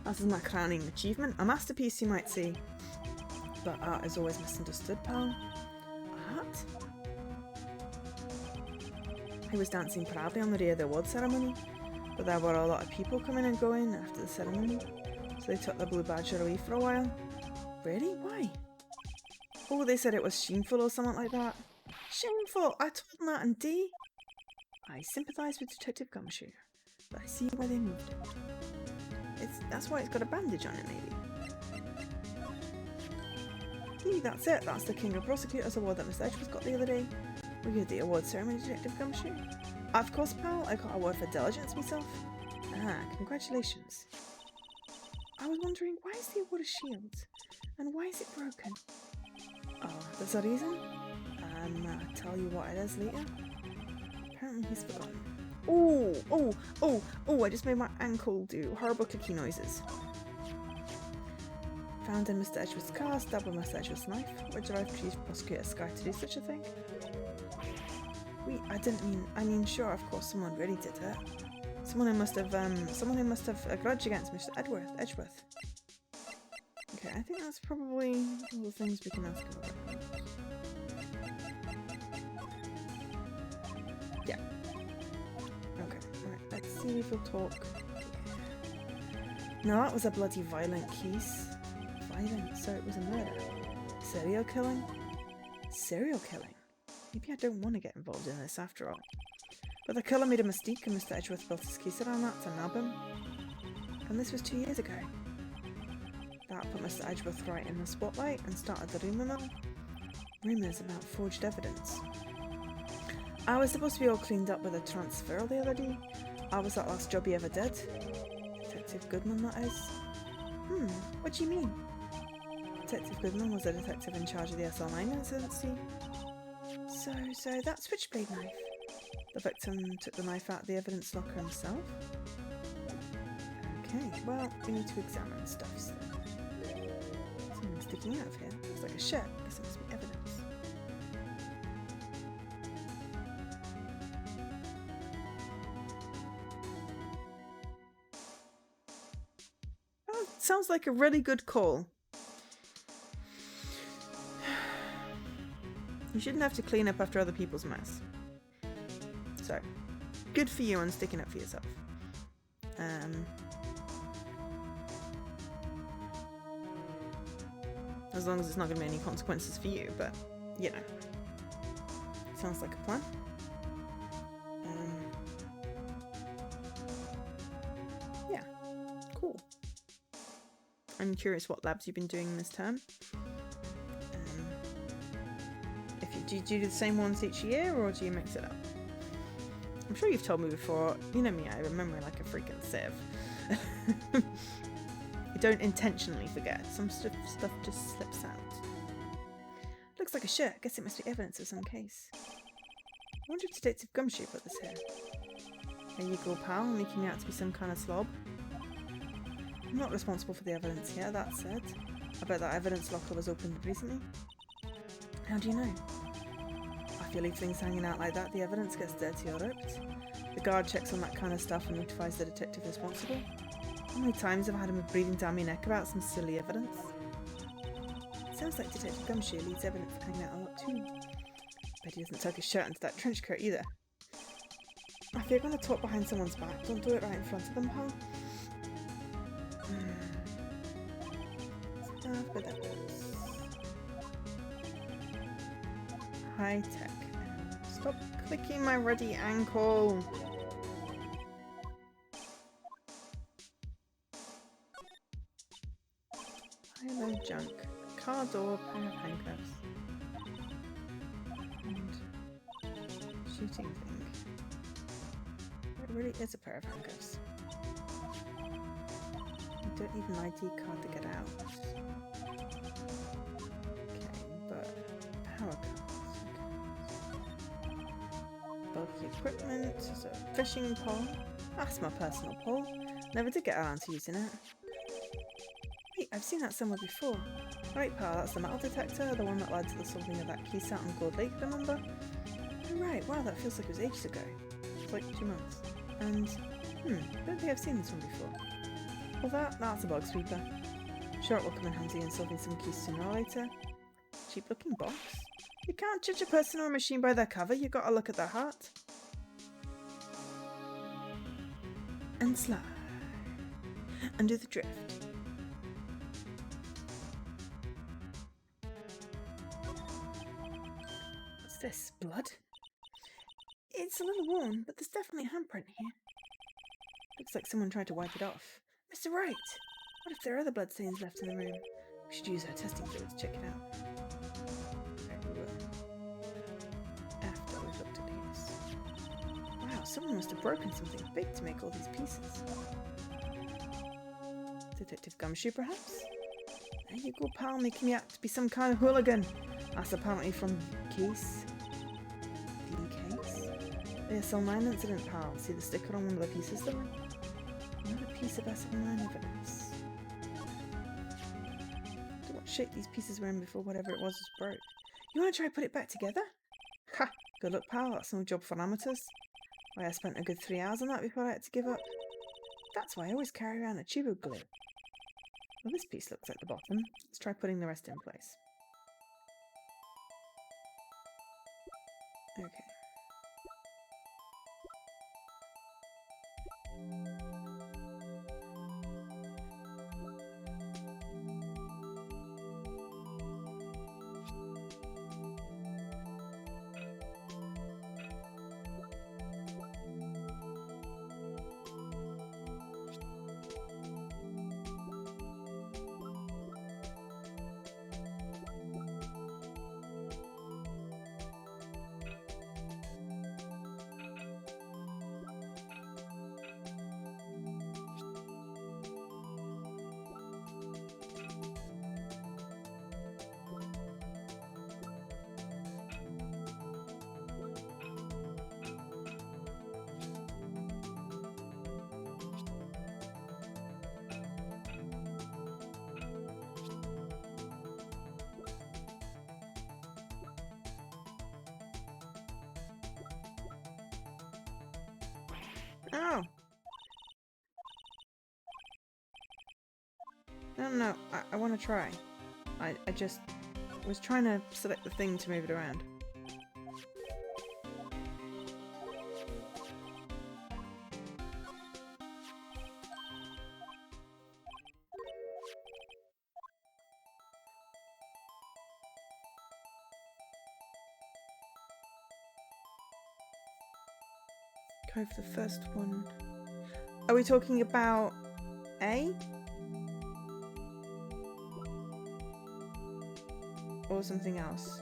This is my crowning achievement. A masterpiece, you might say. But art is always misunderstood, pal. Art? I was dancing proudly on the day of the award ceremony, but there were a lot of people coming and going after the ceremony, so they took the blue badger away for a while. Really? Why? Oh, they said it was shameful or something like that. Shameful! I told them that in D. I sympathise with Detective Gumshoe, but I see why they moved it. That's why it's got a bandage on it, maybe. That's it. That's the King of Prosecutors award that Mr. Edgeworth got the other day. Were you at the award ceremony, Detective Gumshoe? Of course, pal. I got an award for diligence myself. Ah, congratulations. I was wondering, why is the award a shield? And why is it broken? Oh, there's a reason? I'll tell you what it is later. Apparently he's forgotten. Oh, I just made my ankle do horrible clicky noises. Found in Mr. Edgeworth's car, stabbed with Mr. Edgeworth's knife. Would drive Chief Prosecutor Sky to do such a thing? Wait, I mean, sure, of course, someone really did it. Someone who must have a grudge against Mr. Edgeworth. Okay, I think that's probably all the things we can ask him about. Yeah. Okay, alright, let's see if we'll talk. No, that was a bloody violent case. Violent, so it was a murder. Serial killing? Serial killing? Maybe I don't want to get involved in this after all. But the killer made a mistake and Mr. Edgeworth built his case around that to nab him. And this was 2 years ago. That put Mr. Edgeworth right in the spotlight and started the rumour mill. Rumours about forged evidence. I was supposed to be all cleaned up with a transfer the other day. I was that last job he ever did. Detective Goodman, that is. What do you mean? Detective Goodman was a detective in charge of the SL9 incident, see? So that switchblade knife. The victim took the knife out of the evidence locker himself? Okay, well, we need to examine stuff then. Something sticking out of here. Looks like a shirt. I guess it must be evidence. Oh, sounds like a really good call. You shouldn't have to clean up after other people's mess. So, good for you on sticking up for yourself. As long as it's not going to be any consequences for you, but, you know. Sounds like a plan. Yeah, cool. I'm curious what labs you've been doing this term. Do you do the same ones each year, or do you mix it up? I'm sure you've told me before. You know me, I remember like a freaking sieve. I don't intentionally forget. Some stuff just slips out. Looks like a shirt. Guess it must be evidence of some case. I wonder if Detective Gumshoe put this here. There you go, pal, making me out to be some kind of slob. I'm not responsible for the evidence here, that said. I bet that evidence locker was opened recently. How do you know? If you leave things hanging out like that, the evidence gets dirty or ripped. The guard checks on that kind of stuff and notifies the detective responsible. How many times have I had him breathing down my neck about some silly evidence? Sounds like Detective Gumshoe leaves evidence hanging out a lot too. Bet he doesn't tuck his shirt into that trench coat either. If you're going to talk behind someone's back, don't do it right in front of them, pal. Stuff with evidence. High tech. Stop clicking my ruddy ankle. Hello, junk. Car door, pair of handcuffs. And shooting thing. It really is a pair of handcuffs. You don't need an ID card to get out. Okay, but power cards. Okay. Bulky equipment, so fishing pole. That's my personal pole. Never did get around to using it. Wait, I've seen that somewhere before. Right, pal, that's the metal detector, the one that led to the solving of that key set on Gold Lake, remember? Right, wow, that feels like it was ages ago. It's like 2 months. And, I don't think I've seen this one before. Well, that's a bug sweeper. Sure, it will come in handy in solving some keys sooner or later. Cheap looking box. You can't judge a person or a machine by their cover, you gotta look at their heart. And slide. Under the drift. What's this? Blood? It's a little worn, but there's definitely a handprint here. Looks like someone tried to wipe it off. Mr. Wright! What if there are other bloodstains left in the room? We should use our testing fluid to check it out. Right, we will. After we've looked at these. Wow, someone must have broken something big to make all these pieces. Detective Gumshoe, perhaps? There you go, pal, making me out to be some kind of hooligan. That's apparently from Case. The Case? The SL9 incident, pal. See the sticker on one of the pieces there? Another piece of SL9 evidence. Look what shape these pieces were in before whatever it was broke. You want to try to put it back together? Ha! Good luck, pal. That's no job for amateurs. Why, I spent a good 3 hours on that before I had to give up. That's why I always carry around a tube of glue. Well, this piece looks like the bottom. Let's try putting the rest in place. Okay. Oh! No, I want to try. I just was trying to select the thing to move it around. Go for the first one. Are we talking about A? Or something else?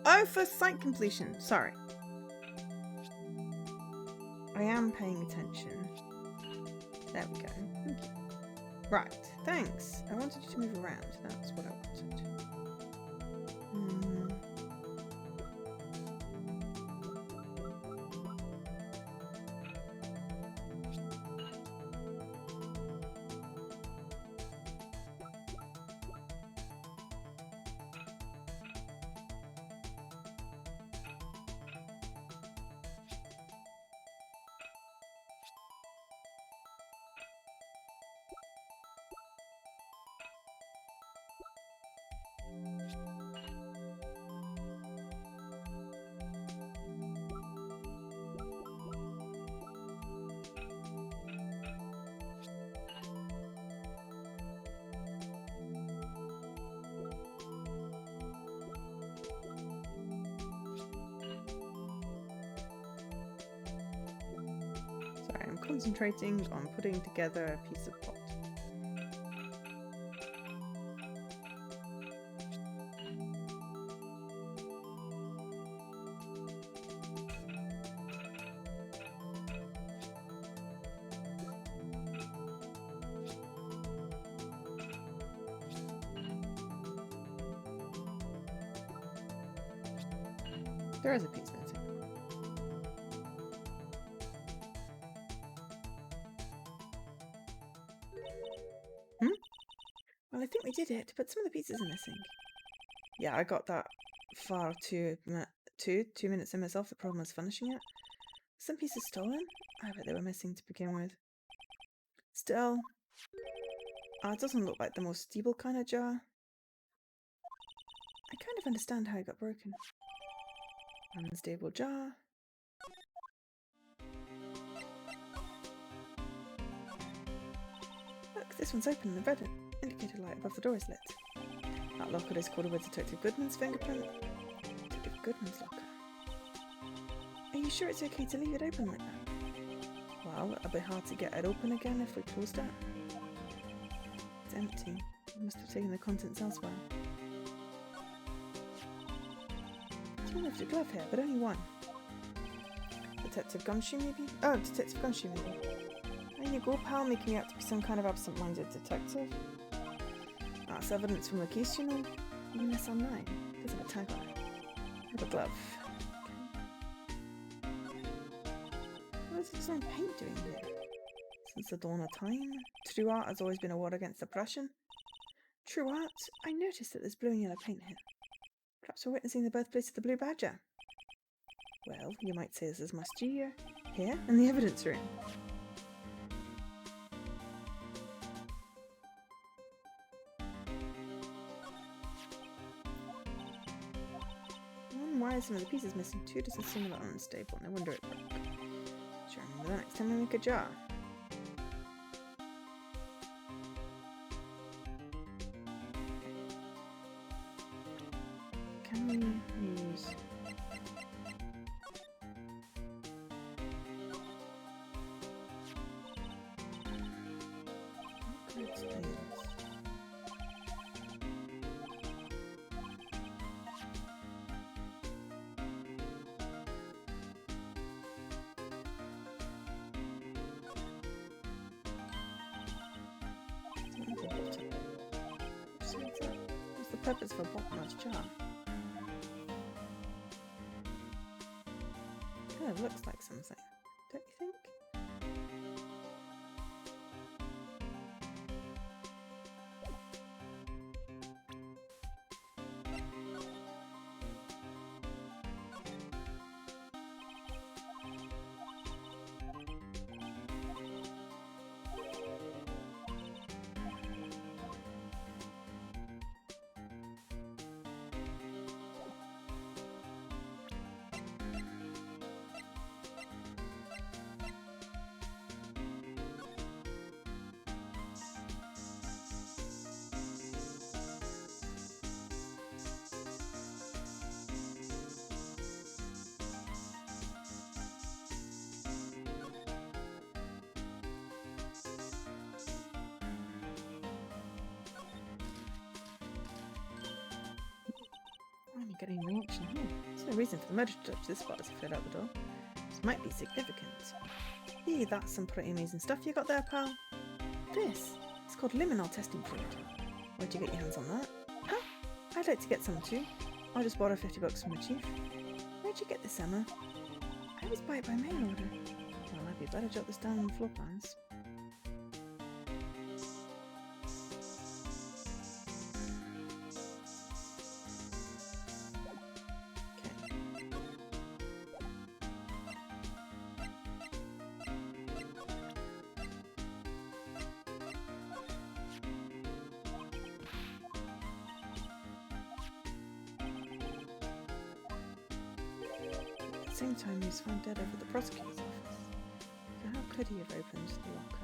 Oh, for site completion. Sorry. I am paying attention. There we go. Thank you. Right, thanks. I wanted you to move around. That's what I wanted. concentrating on putting together a piece of pot. There is a piece missing. Well, I think we did it, but some of the pieces are missing. Yeah, I got that far two minutes in myself. The problem was finishing it. Some pieces stolen? I bet they were missing to begin with. Still, it doesn't look like the most stable kind of jar. I kind of understand how it got broken. Unstable jar. Look, this one's open and the red indicator light above the door is lit. That locker is coded with Detective Goodman's fingerprint. Detective Goodman's locker. Are you sure it's okay to leave it open like that? Well, it'll be hard to get it open again if we closed it. It's empty. We must have taken the contents elsewhere. Someone left a glove here, but only one. Detective Gumshoe, maybe? Oh, Detective Gumshoe, maybe. There you go, pal, making me out to be some kind of absent-minded detective. That's evidence from the case, you know. You miss online. Does have a tag on it. I have a glove. What is this on paint doing here? Since the dawn of time, true art has always been a war against oppression. True art? I noticed that there's blue and yellow paint here. Perhaps we're witnessing the birthplace of the Blue Badger. Well, you might say this is my studio. Here, in the evidence room. Why are some of the pieces missing? Two doesn't seem a lot unstable. No wonder it broke. Sure, remember that next time we make a jar. Can we use... What can I explain this? What's the purpose of a bottomless jar? Kind of looks like something, don't you think? I'm getting a reaction here. There's no reason for the murder to touch this spot as he fled out the door. This might be significant. Hey, that's some pretty amazing stuff you got there, pal. This? It's called liminal testing fluid. Where'd you get your hands on that? Huh? I'd like to get some too. I'll just borrow $50 from the chief. Where'd you get this, Emma? I always buy it by mail order. Well, I'd be better jot this down on the floor plans. At the same time, he was found dead over at the prosecutor's office. So how could he have opened the locker?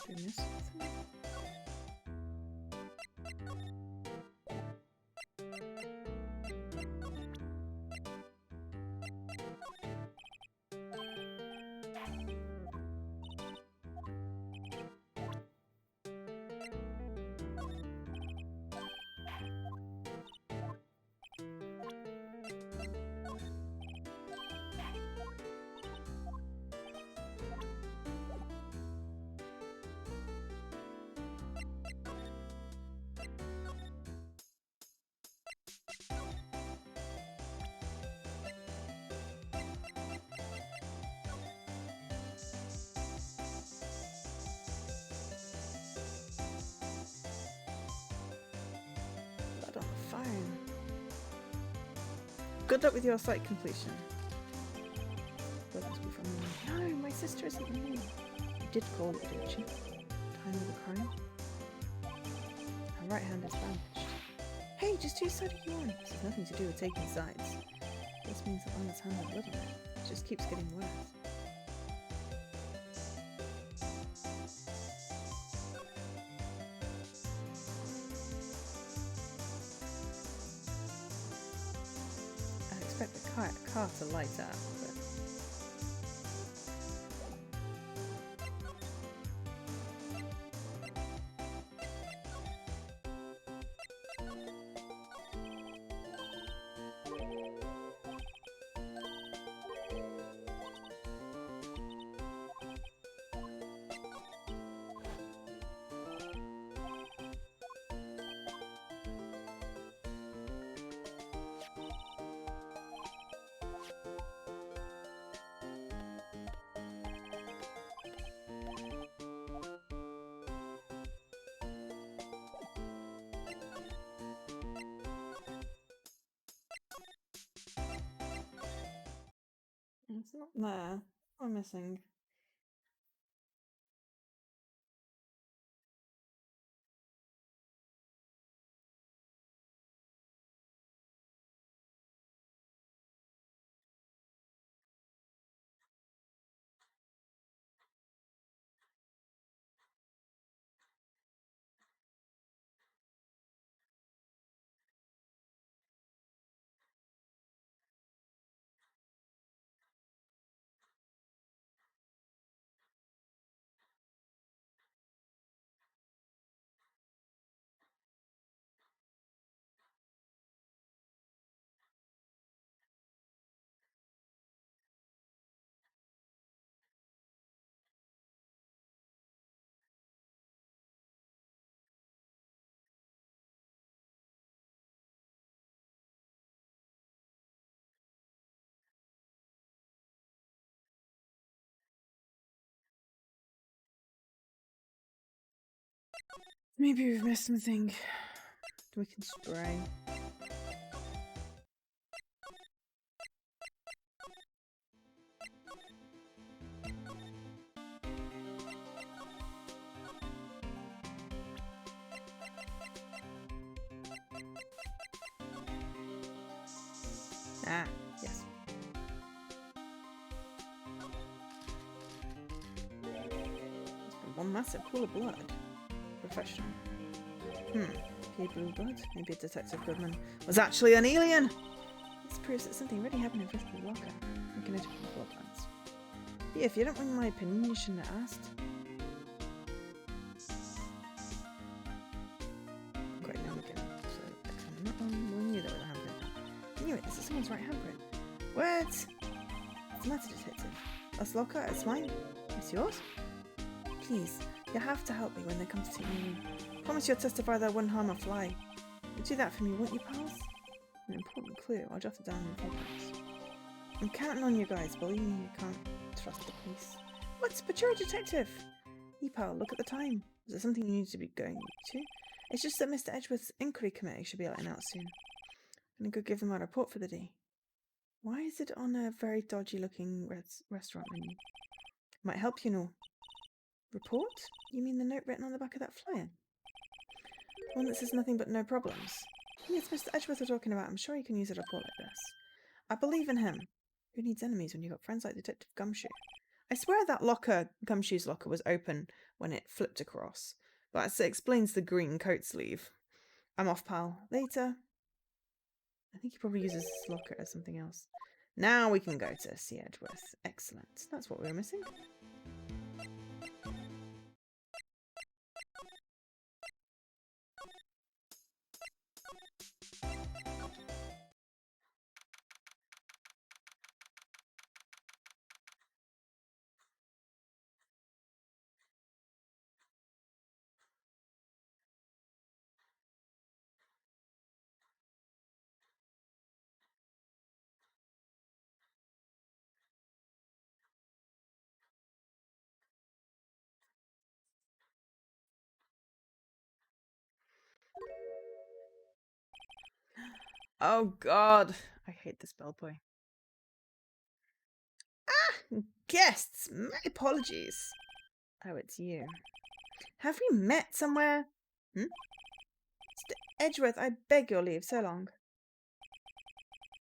we missed something? Blood on the phone. Good luck with your site completion. Blood must be from me. No, my sister isn't me. You did call it, didn't she? Time of the crime. Her right hand is bandaged. Hey, just whose side are you on? This has nothing to do with taking sides. This means that Lana's hand has blood on it. It just keeps getting worse. I expect the car to light up, but... It's not there. What am I missing? Maybe we've missed something. We can spray. Ah, yes. It's been one massive pool of blood. Professional. Pure blue blood? Maybe Detective Goodman was actually an alien! This proves that something really happened in Frisbee's locker. We can edit the floor plans. Yeah, if you don't want my opinion, you shouldn't have asked. Great, now we can. So, examine that one. We knew there was a handprint. I knew it, this is someone's right handprint. What? What's the matter, Detective? That's locker? It's mine? It's yours? Please, you have to help me when they come to take me in. Promise you'll testify that I wouldn't harm a fly. You do that for me, won't you, pals? An important clue. I'll jot it down in the footnotes. I'm counting on you guys, believe me, you can't trust the police. What? But you're a detective! Hey, pal, look at the time. Is there something you need to be going to? It's just that Mr. Edgeworth's inquiry committee should be letting out soon. I'm gonna go give them my report for the day. Why is it on a very dodgy-looking restaurant menu? Might help, you know. Report? You mean the note written on the back of that flyer? One that says nothing but no problems. Yes, Mr. Edgeworth we're talking about. I'm sure he can use a report like this. I believe in him. Who needs enemies when you've got friends like Detective Gumshoe? I swear that locker, Gumshoe's locker, was open when it flipped across. But that explains the green coat sleeve. I'm off, pal. Later. I think he probably uses this locker as something else. Now we can go to see Edgeworth. Excellent. That's what we were missing. Oh god, I hate this bellboy. Ah, guests, my apologies. Oh, it's you. Have we met somewhere? Mr. Edgeworth, I beg your leave. So long.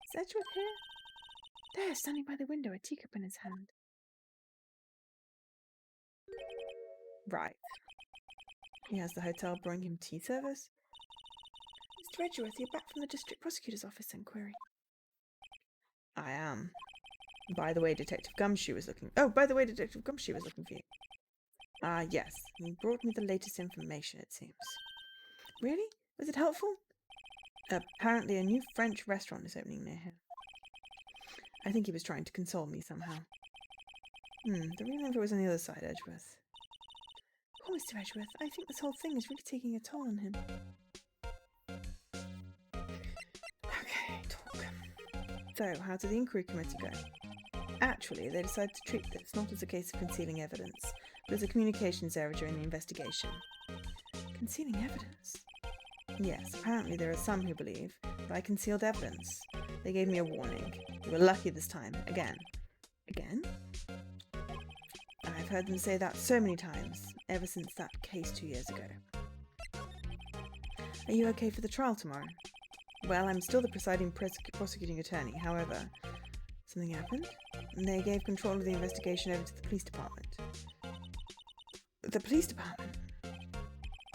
Is Edgeworth here? There, standing by the window, a teacup in his hand. Right. He has the hotel bring him tea service. Mr. Edgeworth, you're back from the district prosecutor's office inquiry. I am. By the way, Detective Gumshoe was looking... Oh, by the way, Detective Gumshoe was looking for you. Ah, yes. He brought me the latest information, it seems. Really? Was it helpful? Apparently a new French restaurant is opening near here. I think he was trying to console me somehow. The real info was on the other side, Edgeworth. Poor Mr. Edgeworth, I think this whole thing is really taking a toll on him. Okay, talk. So, how did the inquiry committee go? Actually, they decided to treat this not as a case of concealing evidence, but as a communications error during the investigation. Concealing evidence? Yes, apparently there are some who believe that I concealed evidence. They gave me a warning. You were lucky this time. Again. Again? I've heard them say that so many times, ever since that case 2 years ago. Are you okay for the trial tomorrow? Well, I'm still the presiding prosecuting attorney. However, something happened. They gave control of the investigation over to the police department. The police department?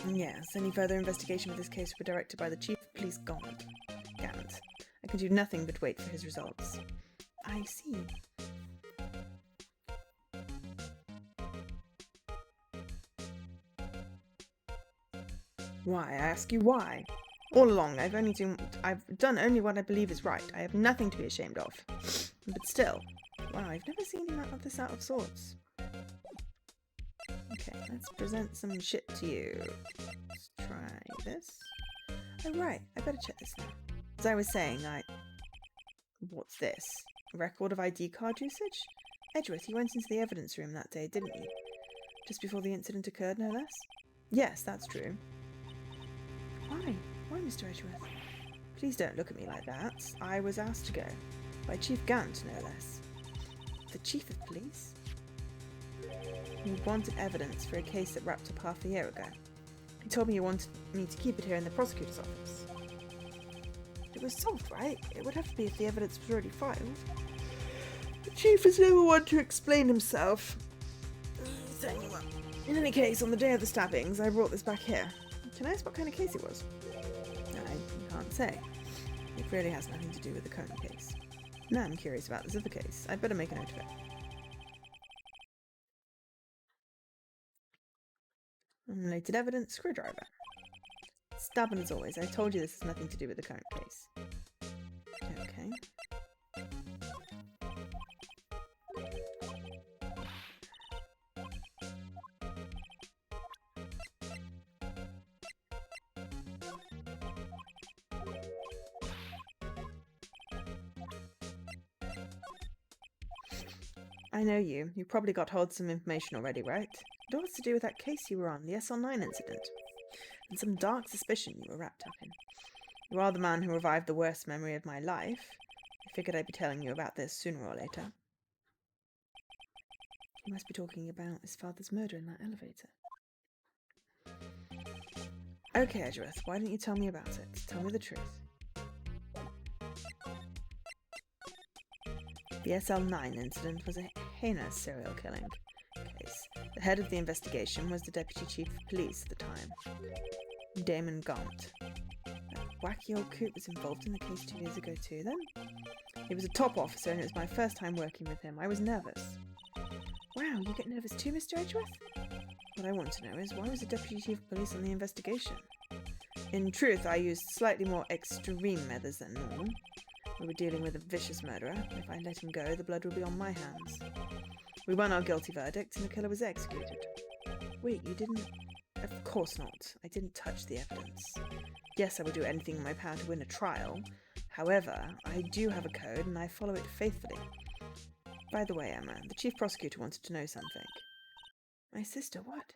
Yes, any further investigation of this case will be directed by the Chief of Police Gant. I can do nothing but wait for his results. I see. Why? I ask you why. All along, I've done only what I believe is right. I have nothing to be ashamed of. But still, wow, I've never seen him this out of sorts. Okay, let's present some shit to you. Let's try this. Oh right, I better check this now. As I was saying, What's this? A record of ID card usage? Edgeworth, you went into the evidence room that day, didn't you? Just before the incident occurred, no less? Yes, that's true. Why? Why, Mr. Edgeworth? Please don't look at me like that. I was asked to go. By Chief Gant, no less. The Chief of Police? He wanted evidence for a case that wrapped up half a year ago. He told me he wanted me to keep it here in the prosecutor's office. It was solved, right? It would have to be if the evidence was already filed. The Chief is never one to explain himself. In any case, on the day of the stabbings, I brought this back here. Can I ask what kind of case it was? I can't say. It really has nothing to do with the current case. Now I'm curious about this other case. I'd better make a note of it. Unrelated evidence, screwdriver. Stubborn as always. I told you this has nothing to do with the current case. Okay. I know you. You probably got hold of some information already, right? It all has to do with that case you were on, the SL9 incident. And some dark suspicion you were wrapped up in. You are the man who revived the worst memory of my life. I figured I'd be telling you about this sooner or later. You must be talking about his father's murder in that elevator. Okay, Edgeworth, why don't you tell me about it? Tell me the truth. The SL9 incident was a heinous serial killing case. The head of the investigation was the Deputy Chief of Police at the time, Damon Gaunt. That wacky old coot was involved in the case 2 years ago too, then? He was a top officer and it was my first time working with him. I was nervous. Wow, you get nervous too, Mr. Edgeworth? What I want to know is, why was the Deputy Chief of Police on the investigation? In truth, I used slightly more extreme methods than normal. We were dealing with a vicious murderer. If I let him go, the blood would be on my hands. We won our guilty verdict and the killer was executed. Wait, you didn't... Of course not. I didn't touch the evidence. Yes, I would do anything in my power to win a trial. However, I do have a code and I follow it faithfully. By the way, Emma, the chief prosecutor wanted to know something. My sister, what?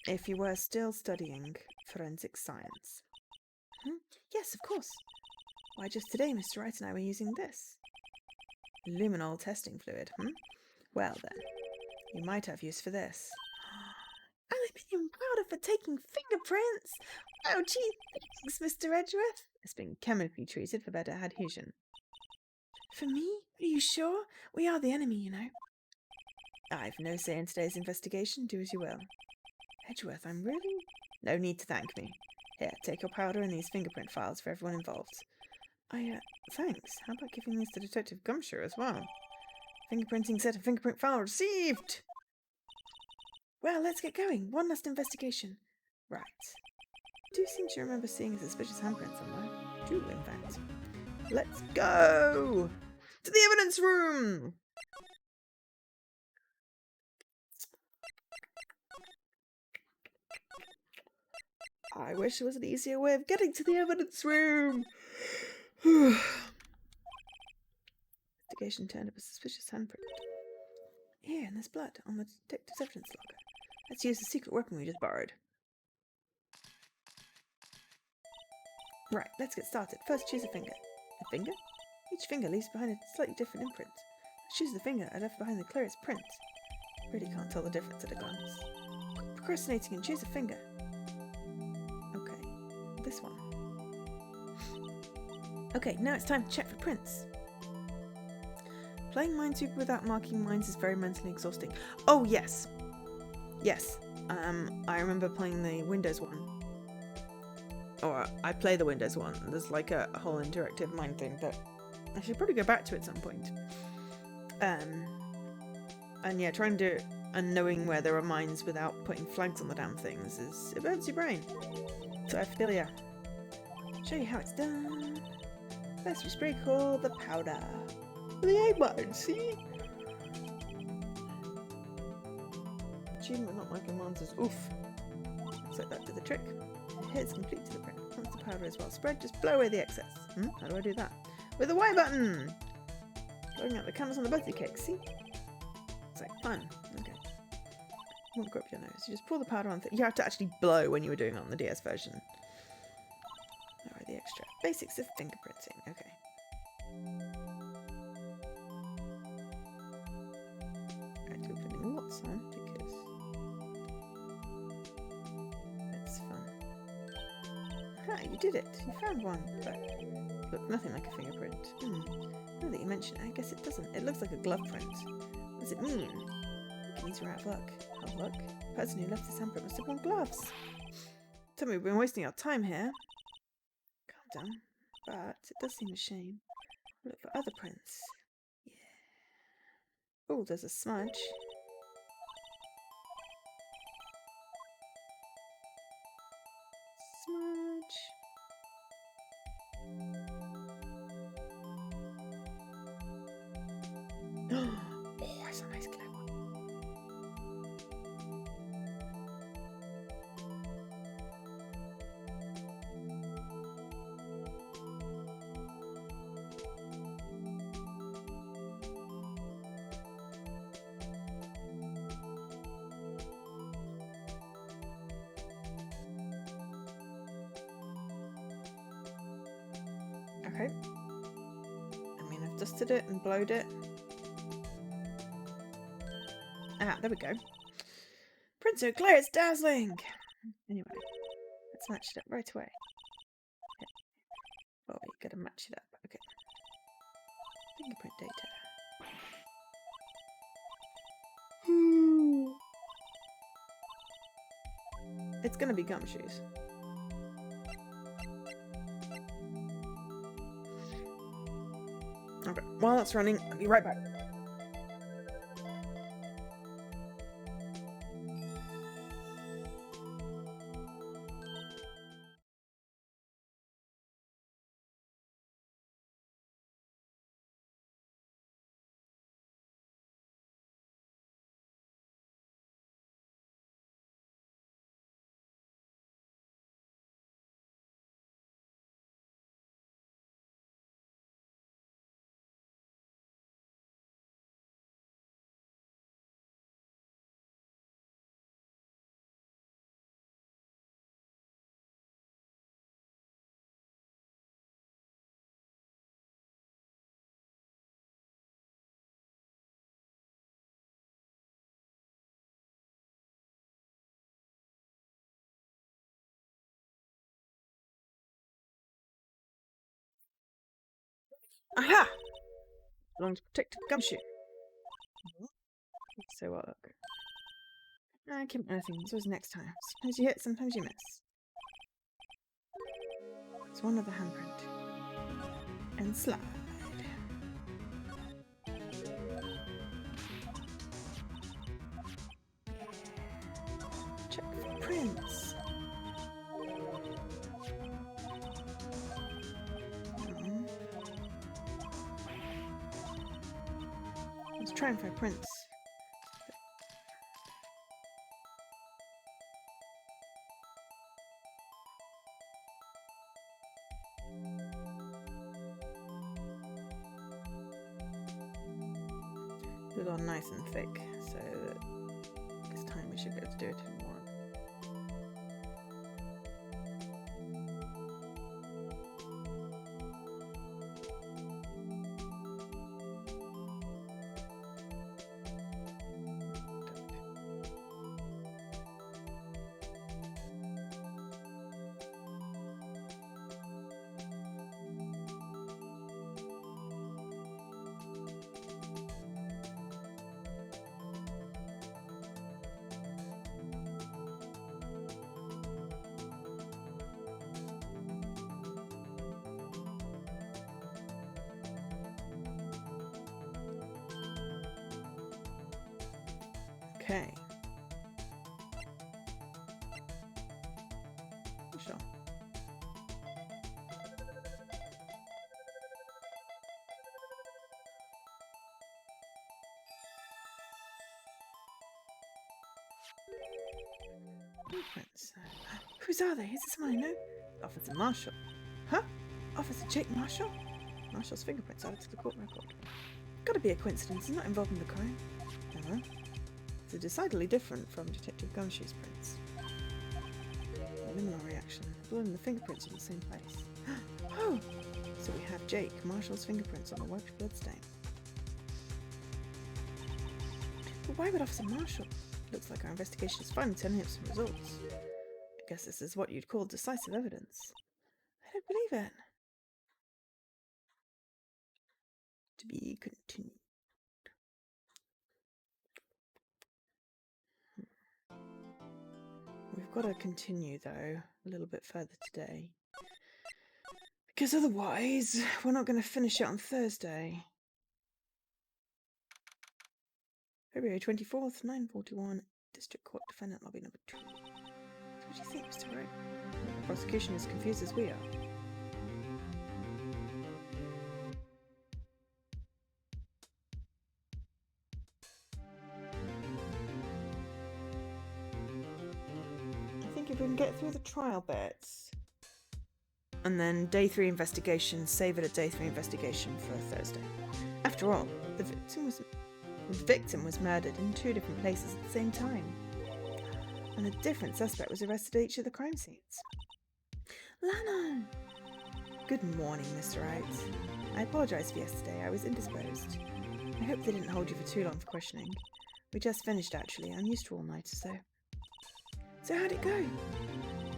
If you were still studying forensic science. Yes, of course. Why, just today Mr. Wright and I were using this. Luminol testing fluid, Well then, you might have use for this. Aluminium powder for taking fingerprints! Oh gee, thanks, Mr. Edgeworth. It's been chemically treated for better adhesion. For me? Are you sure? We are the enemy, you know. I've no say in today's investigation. Do as you will. Edgeworth, I'm really... No need to thank me. Here, take your powder and these fingerprint files for everyone involved. Thanks. How about giving these to Detective Gumshoe as well? Fingerprinting set and fingerprint file received! Well, let's get going. One last investigation. Right. I do seem to remember seeing a suspicious handprint somewhere. Do, in fact. Let's go! To the evidence room! I wish there was an easier way of getting to the evidence room. Investigation turned up a suspicious handprint. Here, and there's blood on the detective's evidence locker. Let's use the secret weapon we just borrowed. Right, let's get started. First, choose a finger. A finger? Each finger leaves behind a slightly different imprint. Let's choose the finger I left behind the clearest print. Really can't tell the difference at a glance. Quit procrastinating and choose a finger. Okay, this one. Okay, now it's time to check for prints. Playing Minesweeper without marking mines is very mentally exhausting. Oh, yes. Yes. I remember playing the Windows one. Or I play the Windows one. There's like a whole interactive mine thing that I should probably go back to at some point. And yeah, trying to do it and knowing where there are mines without putting flags on the damn things it burns your brain. So I feel, yeah. Show you how it's done. First we sprinkle the powder. The A button, see? Achievement not marking monsters. Oof. So that did the trick. Here's complete to the print. Once the powder is well spread, just blow away the excess. How do I do that? With the Y button! Blowing out the candles on the birthday cake, see? It's like fun. Okay. Won't grip your nose. You just pour the powder on. You have to actually blow when you were doing it on the DS version. Alright, the extra. Basics of fingerprinting. Okay. Alright, we're putting lots on because it's fun. Aha, you did it. You found one, but it looked nothing like a fingerprint. Now that you mention it, I guess it doesn't. It looks like a glove print. What does it mean? It means we're out of luck. Out of luck? The person who left this handprint must have worn gloves. Tell me we've been wasting our time here. Calm down. But it does seem a shame. Look for other prints. Yeah. Oh, there's a smudge. Smudge. Oh, that's a nice clear one. Okay. I mean, I've dusted it and blowed it. Ah, there we go. Print so clear, it's dazzling! Anyway, let's match it up right away. Okay. Oh, you gotta match it up. Okay. Fingerprint data. It's gonna be gumshoes. Okay, while that's running, I'll be right back. Aha! Belong to protect gumshoe. So what? Look. I can't do anything. It's always next time. Sometimes you hit, sometimes you miss. It's one other handprint. And slide. Check for prints. Let's try and find prints. Do it all nice and thick, so that this time we should be able to do it in one. Okay. Sure. Blueprints. Whose are they? Is this someone I know? Officer Marshall. Huh? Officer Jake Marshall? Marshall's fingerprints added to the court record. Gotta be a coincidence. He's not involved in the crime. It's decidedly different from Detective Gumshoe's prints. Minimal reaction. Blood and the fingerprints are in the same place. Oh! So we have Jake Marshall's fingerprints on the wiped bloodstain. But why would Officer Marshall? Looks like our investigation is finally turning up some results. I guess this is what you'd call decisive evidence. I don't believe it. To be continued. We've got to continue, though, a little bit further today. Because otherwise, we're not going to finish it on Thursday. February 24th, 9:41, District Court Defendant Lobby number 2. So what do you think, Mr. Wright? The prosecution is confused as we are. I think if we can get through the trial bits, and then day 3 investigation, save it at day 3 investigation for Thursday. After all, the victim was murdered in 2 different places at the same time, and a different suspect was arrested at each of the crime scenes. Lana! Good morning, Mr. Wright. I apologise for yesterday. I was indisposed. I hope they didn't hold you for too long for questioning. We just finished, actually. I'm used to all-nighters, though. So how'd it go?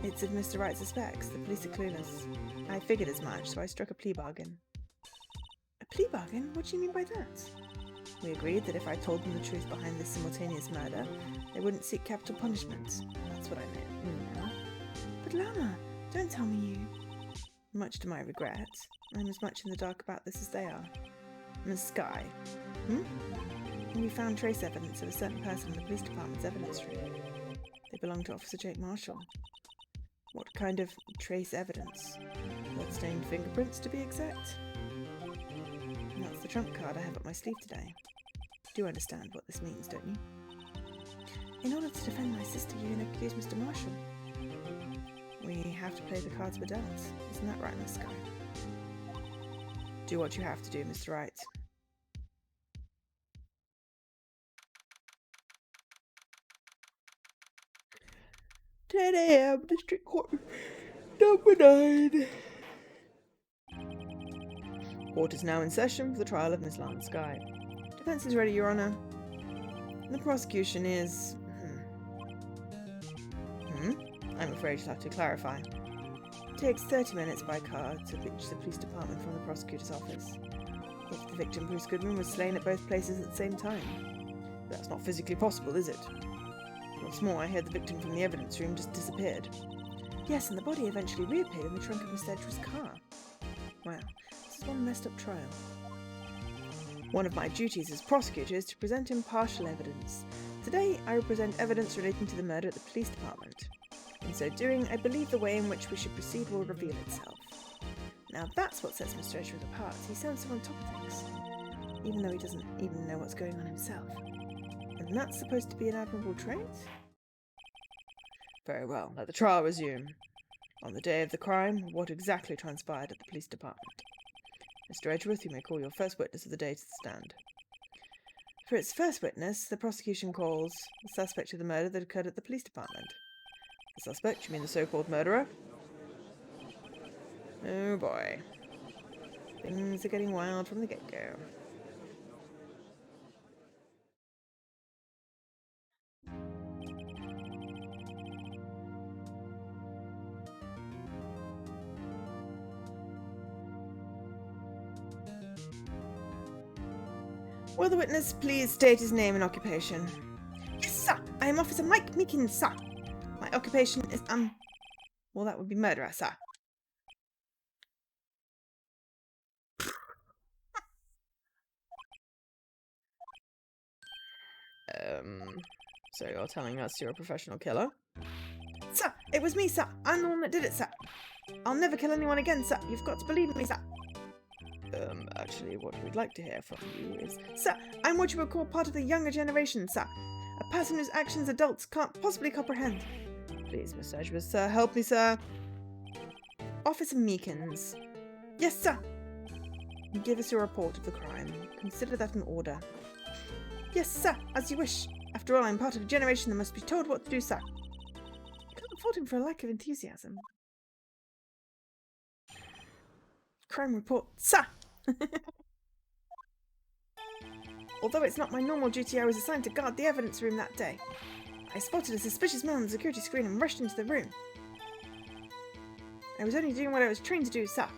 It's if Mr. Wright suspects. The police are clueless. I figured as much, so I struck a plea bargain. A plea bargain? What do you mean by that? We agreed that if I told them the truth behind this simultaneous murder, They wouldn't seek capital punishments. That's what I meant. No. But Lama, don't tell me you... Much to my regret, I'm as much in the dark about this as they are. Miss Skye. We found trace evidence of a certain person in the police department's evidence room. They belong to Officer Jake Marshall. What kind of trace evidence? Blood-stained fingerprints, to be exact. And that's the trump card I have up my sleeve today. Do understand what this means, don't you? In order to defend my sister, you can accuse Mr. Marshall. We have to play the cards we're dealt. Isn't that right, Miss Skye? Do what you have to do, Mr. Wright. 10 a.m. District Court number 9. Court is now in session for the trial of Miss Lance Skye. Defense is ready, Your Honour. The prosecution is... I'm afraid you'll have to clarify. It takes 30 minutes by car to reach the police department from the prosecutor's office. If the victim, Bruce Goodman, was slain at both places at the same time. That's not physically possible, is it? What's more, I heard the victim from the evidence room just disappeared. Yes, and the body eventually reappeared in the trunk of Miss Sedgwick's car. Wow, this is one messed up trial. One of my duties as prosecutor is to present impartial evidence. Today, I will present evidence relating to the murder at the police department. In so doing, I believe the way in which we should proceed will reveal itself. Now that's what sets Mr. Edgeworth apart. He sounds so on top of things, even though he doesn't even know what's going on himself. And that's supposed to be an admirable trait? Very well, let the trial resume. On the day of the crime, what exactly transpired at the police department? Mr. Edgeworth, you may call your first witness of the day to the stand. For its first witness, the prosecution calls the suspect to the murder that occurred at the police department. The suspect, you mean the so-called murderer? Oh boy. Things are getting wild from the get-go. Will the witness please state his name and occupation? Yes, sir. I am Officer Mike Meekins, sir. My occupation is, well, that would be murderer, sir. So you're telling us you're a professional killer? Sir, it was me, sir. I'm the one that did it, sir. I'll never kill anyone again, sir. You've got to believe me, sir. Actually, what we'd like to hear from you is... Sir, I'm what you would call part of the younger generation, sir. A person whose actions adults can't possibly comprehend. Please, Miss Edgeworth, sir, help me, sir. Officer Meekins. Yes, sir. Give us your report of the crime. Consider that an order. Yes, sir, as you wish. After all, I'm part of a generation that must be told what to do, sir. I can't fault him for a lack of enthusiasm. Crime report, sir. Although it's not my normal duty, I was assigned to guard the evidence room that day. I spotted a suspicious man on the security screen and rushed into the room. I was only doing what I was trained to do, sir.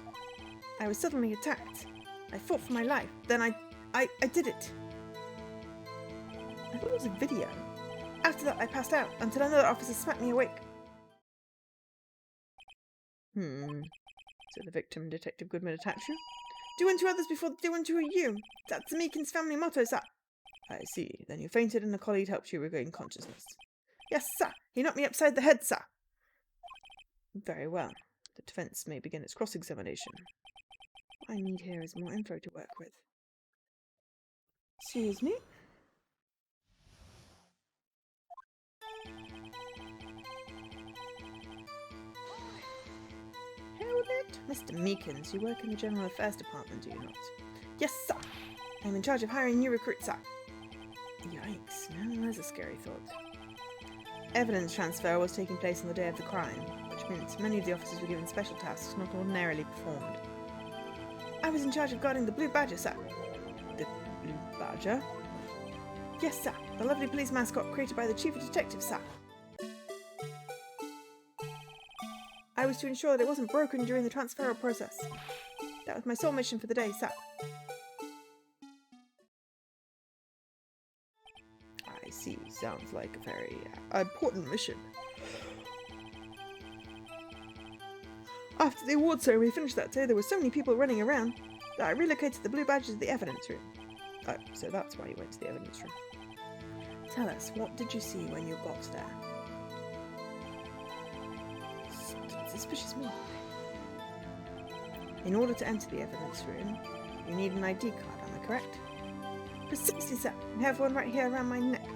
I was suddenly attacked. I fought for my life. Then I did it. I thought it was a video. After that, I passed out until another officer smacked me awake. So the victim, Detective Goodman, attacked you? Do unto others before they do unto you. That's the Meekins family motto, sir. I see. Then you fainted and a colleague helped you regain consciousness. Yes, sir. He knocked me upside the head, sir. Very well. The defence may begin its cross-examination. What I need here is more info to work with. Excuse me? Mr. Meekins, you work in the General Affairs Department, do you not? Yes, sir. I'm in charge of hiring new recruits, sir. Yikes, now there's a scary thought. Evidence transfer was taking place on the day of the crime, which meant many of the officers were given special tasks not ordinarily performed. I was in charge of guarding the Blue Badger, sir. The Blue Badger? Yes, sir. The lovely police mascot created by the Chief of Detectives, sir. I was to ensure that it wasn't broken during the transferal process. That was my sole mission for the day, sir. I see. sounds like a very important mission. After the award ceremony finished that day, there were so many people running around that I relocated the blue badges to the evidence room. Oh, so that's why you went to the evidence room. Tell us, what did you see when you got there? Suspicious more. In order to enter the evidence room, you need an ID card, am I correct? Precisely, sir. I have one right here around my neck.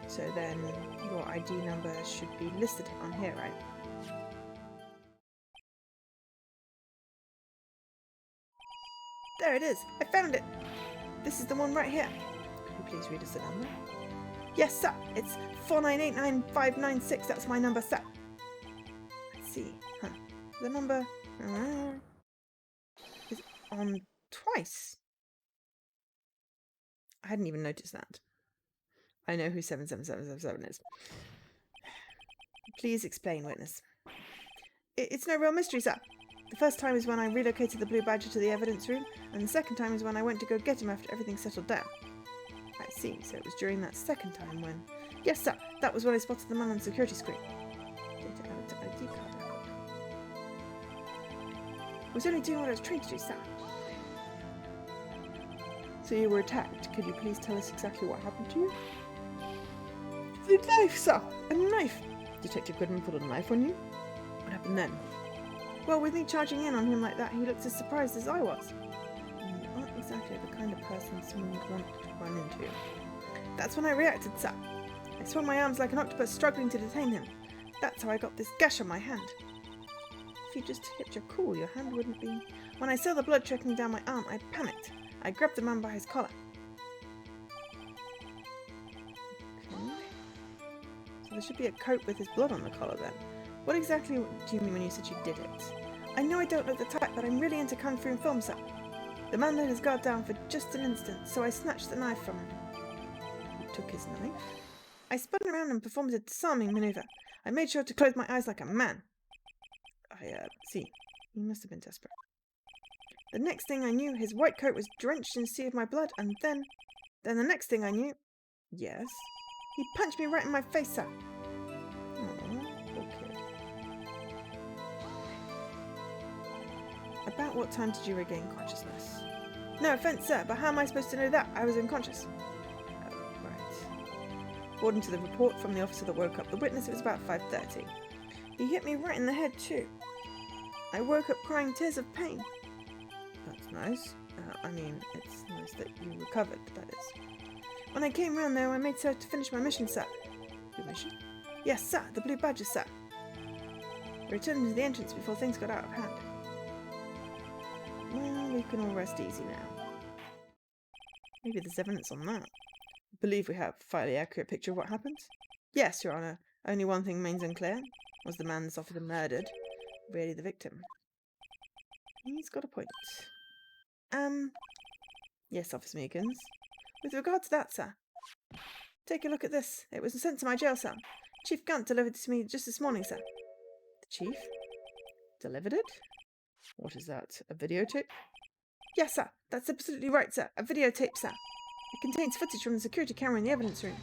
So then, your ID number should be listed on here, right? There it is! I found it! This is the one right here. Could you please read us the number? Yes, sir! It's 4989596. That's my number, sir. Let's see. Huh. The number is on twice. I hadn't even noticed that. I know who 77777 is. Please explain, witness. It's no real mystery, sir. The first time is when I relocated the blue badger to the evidence room, and the second time is when I went to go get him after everything settled down. I see, so it was during that second time when... Yes, sir, that was when I spotted the man on the security screen. Data added to ID card record. I was only doing what I was trained to do, sir. So you were attacked. Could you please tell us exactly what happened to you? The knife, sir! A knife! Detective Goodman pulled a knife on you? What happened then? Well, with me charging in on him like that, he looked as surprised as I was. You aren't exactly the kind of person someone would want to run into. That's when I reacted, sir. I swung my arms like an octopus struggling to detain him. That's how I got this gash on my hand. If you just kept your cool, your hand wouldn't be... When I saw the blood trickling down my arm, I panicked. I grabbed the man by his collar. Okay. So there should be a coat with his blood on the collar then. What exactly do you mean when you said you did it? I know I don't look the type, but I'm really into kung fu and film, sir. The man let his guard down for just an instant, so I snatched the knife from him. You took his knife? I spun around and performed a disarming maneuver. I made sure to close my eyes like a man. I see. He must have been desperate. The next thing I knew, his white coat was drenched in a sea of my blood, and then the next thing I knew... Yes? He punched me right in my face, sir. Okay. About what time did you regain consciousness? No offence, sir, but how am I supposed to know that? I was unconscious. Oh, right. According to the report from the officer that woke up the witness, it was about 5:30. He hit me right in the head, too. I woke up crying tears of pain. That's nice. I mean, it's nice that you recovered, that is. When I came round, though, I made sure to finish my mission, sir. Your mission? Yes, sir, the blue badger, sir. We returned to the entrance before things got out of hand. Well, we can all rest easy now. Maybe there's evidence on that. I believe we have a fairly accurate picture of what happened. Yes, Your Honour. Only one thing remains unclear. Was the man that's offered him murdered really the victim? He's got a point. Yes, Officer Meekins. With regard to that, sir. Take a look at this. It was sent to my jail cell. Chief Gunt delivered it to me just this morning, sir. The Chief? Delivered it? What is that? A videotape? Yes, sir. That's absolutely right, sir. A videotape, sir. It contains footage from the security camera in the evidence room.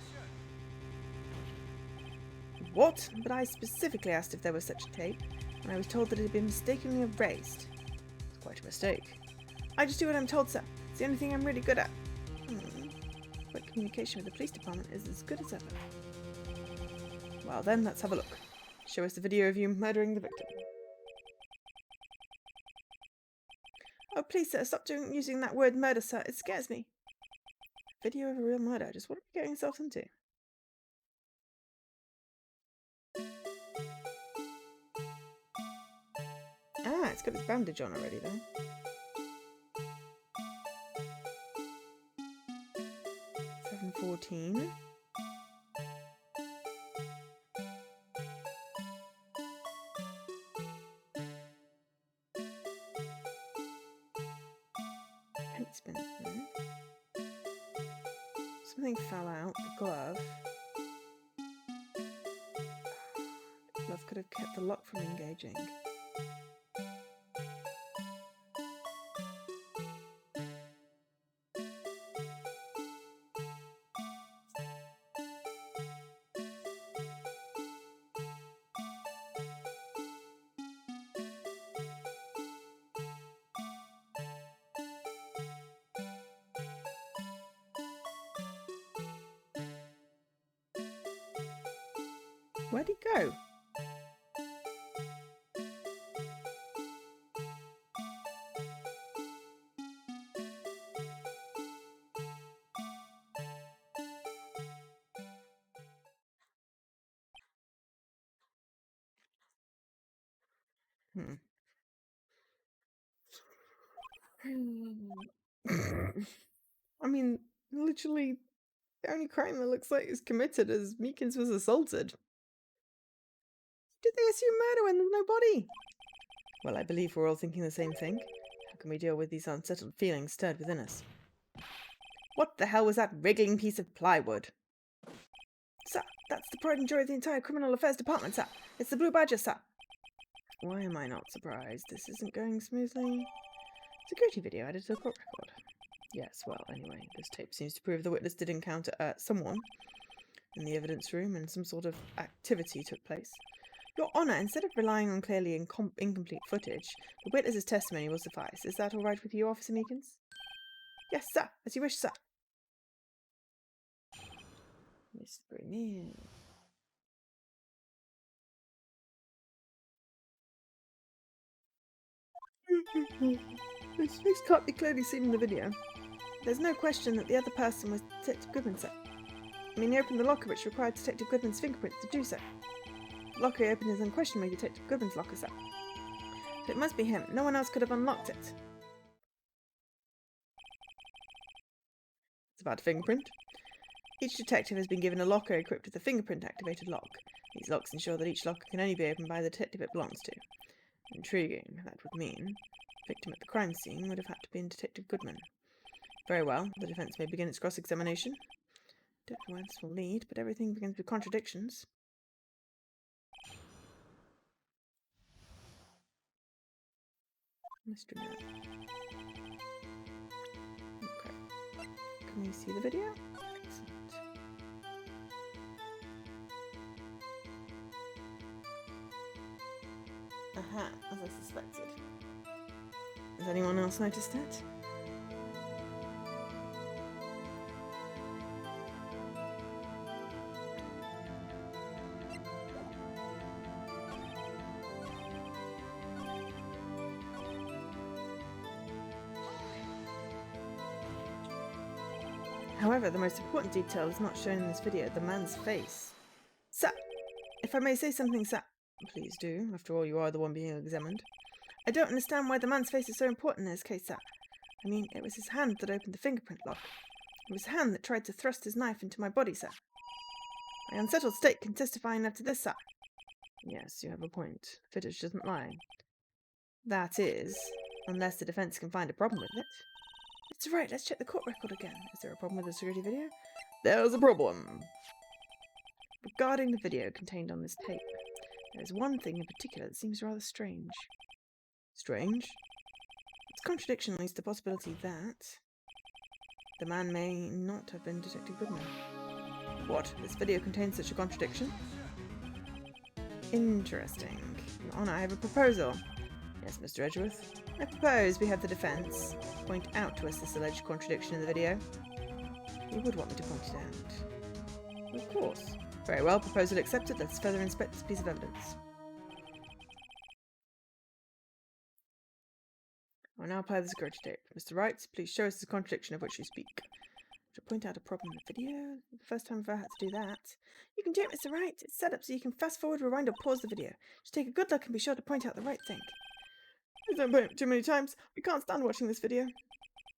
What? But I specifically asked if there was such a tape, and I was told that it had been mistakenly erased. It's quite a mistake. I just do what I'm told, sir. It's the only thing I'm really good at. But communication with the police department is as good as ever. Well then, let's have a look. Show us the video of you murdering the victim. Oh please sir, stop using that word murder, sir. It scares me. Video of a real murder. Just what are you getting yourself into? Ah, it's got its bandage on already then. $7.14. Paint spin. Something fell out. The glove. The glove could have kept the lock from engaging. Where'd he go? I mean, literally, the only crime that looks like is committed is Meekins was assaulted. Did they assume murder when there's no body? Well, I believe we're all thinking the same thing. How can we deal with these unsettled feelings stirred within us? What the hell was that wriggling piece of plywood? Sir, that's the pride and joy of the entire criminal affairs department, sir. It's the Blue Badger, sir. Why am I not surprised? This isn't going smoothly. Security video added to the court record. Yes, well, anyway, this tape seems to prove the witness did encounter someone in the evidence room and some sort of activity took place. Your Honour, instead of relying on clearly incomplete footage, the witness's testimony will suffice. Is that all right with you, Officer Meekins? Yes, sir. As you wish, sir. Mr. Premier. His face can't be clearly seen in the video. There's no question that the other person was Detective Goodman, sir. I mean, he opened the locker which required Detective Goodman's fingerprints to do so. The locker he opened is unquestionably Detective Goodman's locker, sir. So it must be him. No one else could have unlocked it. It's about a fingerprint. Each detective has been given a locker equipped with a fingerprint-activated lock. These locks ensure that each locker can only be opened by the detective it belongs to. Intriguing. That would mean the victim at the crime scene would have had to be Detective Goodman. Very well. The defence may begin its cross-examination. Don't know where this will lead, but everything begins with contradictions. Mystery man. Okay. Can we see the video? Excellent. Aha, as I suspected. Has anyone else noticed it? However, the most important detail is not shown in this video, the man's face. Sir! If I may say something, sir. Please do. After all, you are the one being examined. I don't understand why the man's face is so important in this case, sir. I mean, it was his hand that opened the fingerprint lock. It was his hand that tried to thrust his knife into my body, sir. My unsettled state can testify enough to this, sir. Yes, you have a point. Footage doesn't lie. That is, unless the defence can find a problem with it. It's right, let's check the court record again. Is there a problem with the security video? There's a problem. Regarding the video contained on this tape, there is one thing in particular that seems rather strange. Strange? Its contradiction leads to the possibility that the man may not have been Detective Goodman. What? This video contains such a contradiction? Interesting. Your Honour, I have a proposal. Yes, Mr. Edgeworth. I propose we have the defence point out to us this alleged contradiction in the video. You would want me to point it out? Of course. Very well, proposal accepted. Let's further inspect this piece of evidence. I will now apply the security tape. Mr. Wright, please show us the contradiction of which you speak. To point out a problem in the video? The first time I've ever had to do that. You can do it, Mr. Wright. It's set up so you can fast forward, rewind, or pause the video. Just take a good look and be sure to point out the right thing. Please don't point it too many times. We can't stand watching this video.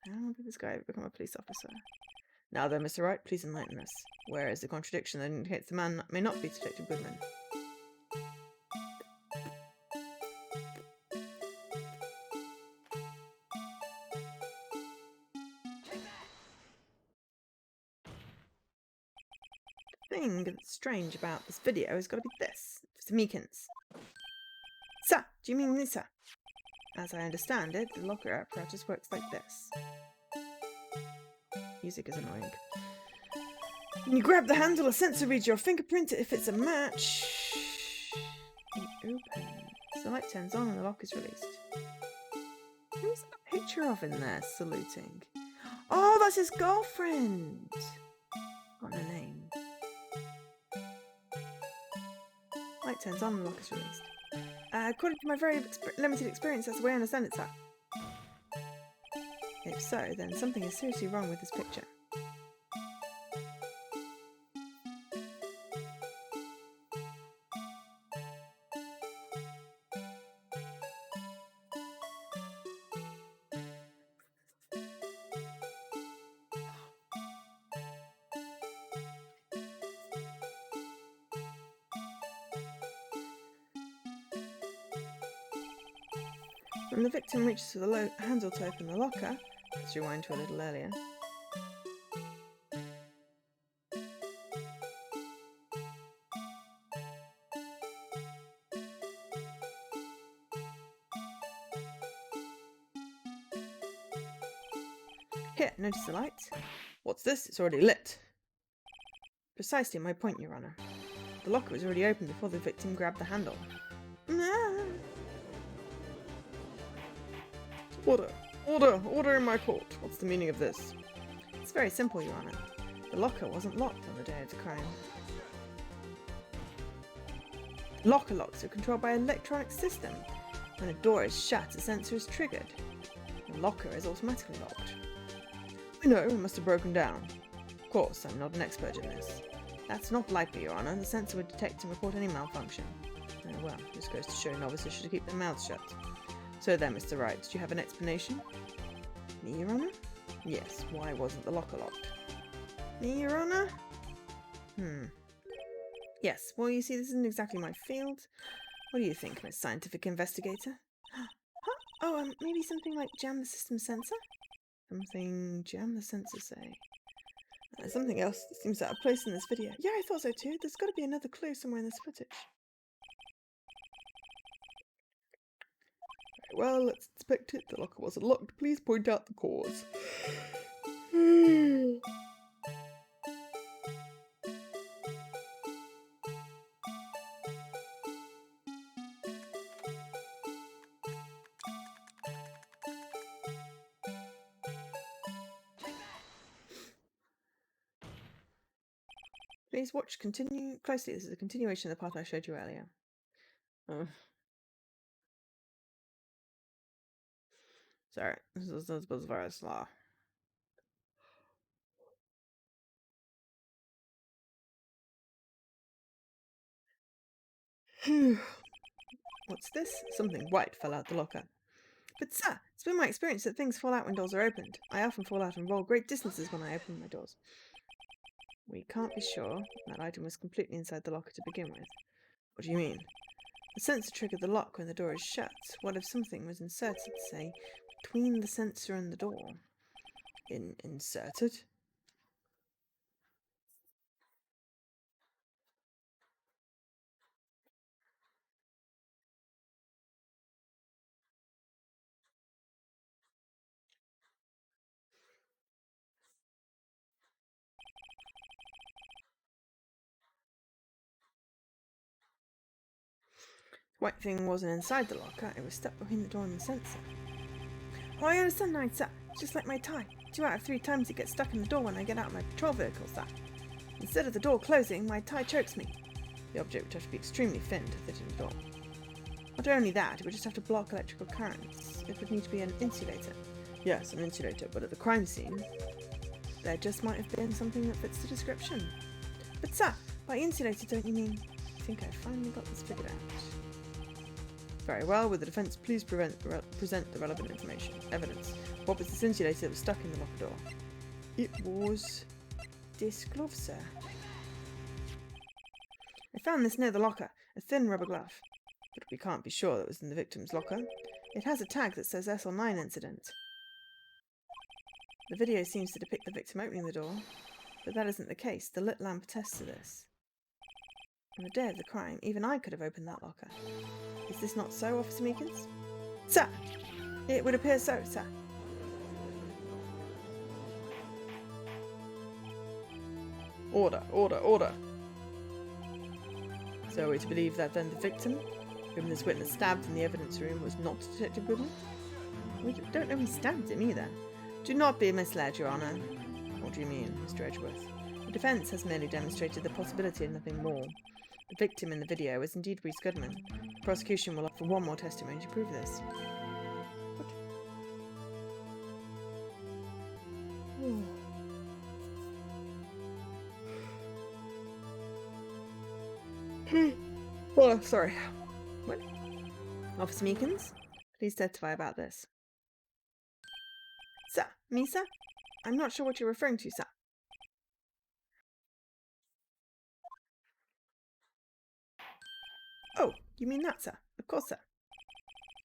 How did this guy ever become a police officer? Now then, Mr. Wright, please enlighten us. Where is the contradiction that indicates the man may not be Detective Goodman? The thing that's strange about this video has got to be this. Mr. Meekins. Sir, do you mean this, sir? As I understand it, the locker apparatus works like this. Music is annoying. When you grab the handle, a sensor reads your fingerprint. If it's a match, you open. So the light turns on and the lock is released. Who's that picture of in there saluting? Oh, that's his girlfriend. Got no name. light turns on and the lock is released. According to my very limited experience, that's the way I understand it, sir. If so, then something is seriously wrong with this picture. When the victim reaches for the handle to open the locker, let's rewind to a little earlier. Here, notice the light? What's this? It's already lit. Precisely my point, Your Honor. The locker was already open before the victim grabbed the handle. Order! Order! Order in my court! What's the meaning of this? It's very simple, Your Honor. The locker wasn't locked on the day of the crime. Locker locks are controlled by an electronic system. When a door is shut, a sensor is triggered. The locker is automatically locked. I know, it must have broken down. Of course, I'm not an expert in this. That's not likely, Your Honor. The sensor would detect and report any malfunction. Oh well, this goes to show novices should keep their mouths shut. So then, Mr. Wright, do you have an explanation? Me, Your Honor? Yes, why wasn't the locker locked? Me, Your Honor? Yes, well, you see, this isn't exactly my field. What do you think, Miss Scientific Investigator? Huh? Oh, maybe something like jam the system sensor? Something jam the sensor, say? Something else that seems out of place in this video. Yeah, I thought so too. There's got to be another clue somewhere in this footage. Well, let's inspect it. The locker wasn't locked. Please point out the cause. Please watch closely. This is a continuation of the part I showed you earlier. Sorry, this was very slow. What's this? Something white fell out the locker. But sir, it's been my experience that things fall out when doors are opened. I often fall out and roll great distances when I open my doors. We can't be sure. That item was completely inside the locker to begin with. What do you mean? The sensor triggered the lock when the door is shut. What if something was inserted, say, between the sensor and the door? Inserted? The white thing wasn't inside the locker, it was stuck between the door and the sensor. Oh, I understand now, sir. It's just like my tie. 2 out of 3 times it gets stuck in the door when I get out of my patrol vehicle, sir. Instead of the door closing, my tie chokes me. The object would have to be extremely thin to fit in the door. Not only that, it would just have to block electrical currents. It would need to be an insulator. Yes, an insulator, but at the crime scene, there just might have been something that fits the description. But sir, by insulator don't you mean... I think I finally got this figured out. Very well, will the defence please present the relevant evidence. What was this insulator that was stuck in the locker door? It was... this glove, sir. I found this near the locker, a thin rubber glove. But we can't be sure that it was in the victim's locker. It has a tag that says SL9 incident. The video seems to depict the victim opening the door, but that isn't the case. The lit lamp attests to this. On the day of the crime, even I could have opened that locker. Is this not so, Officer Meekins? Sir! It would appear so, sir. Order, order, order! So are we to believe that then the victim, whom this witness stabbed in the evidence room, was not Detective Goodman? We don't know he stabbed him either. Do not be misled, Your Honour. What do you mean, Mr. Edgeworth? The defence has merely demonstrated the possibility of nothing more. The victim in the video is indeed Reese Goodman. The prosecution will offer one more testimony to prove this. Oh, sorry. What? Officer Meekins, please testify about this. Sir, me, sir? I'm not sure what you're referring to, sir. Oh, you mean that, sir? Of course, sir.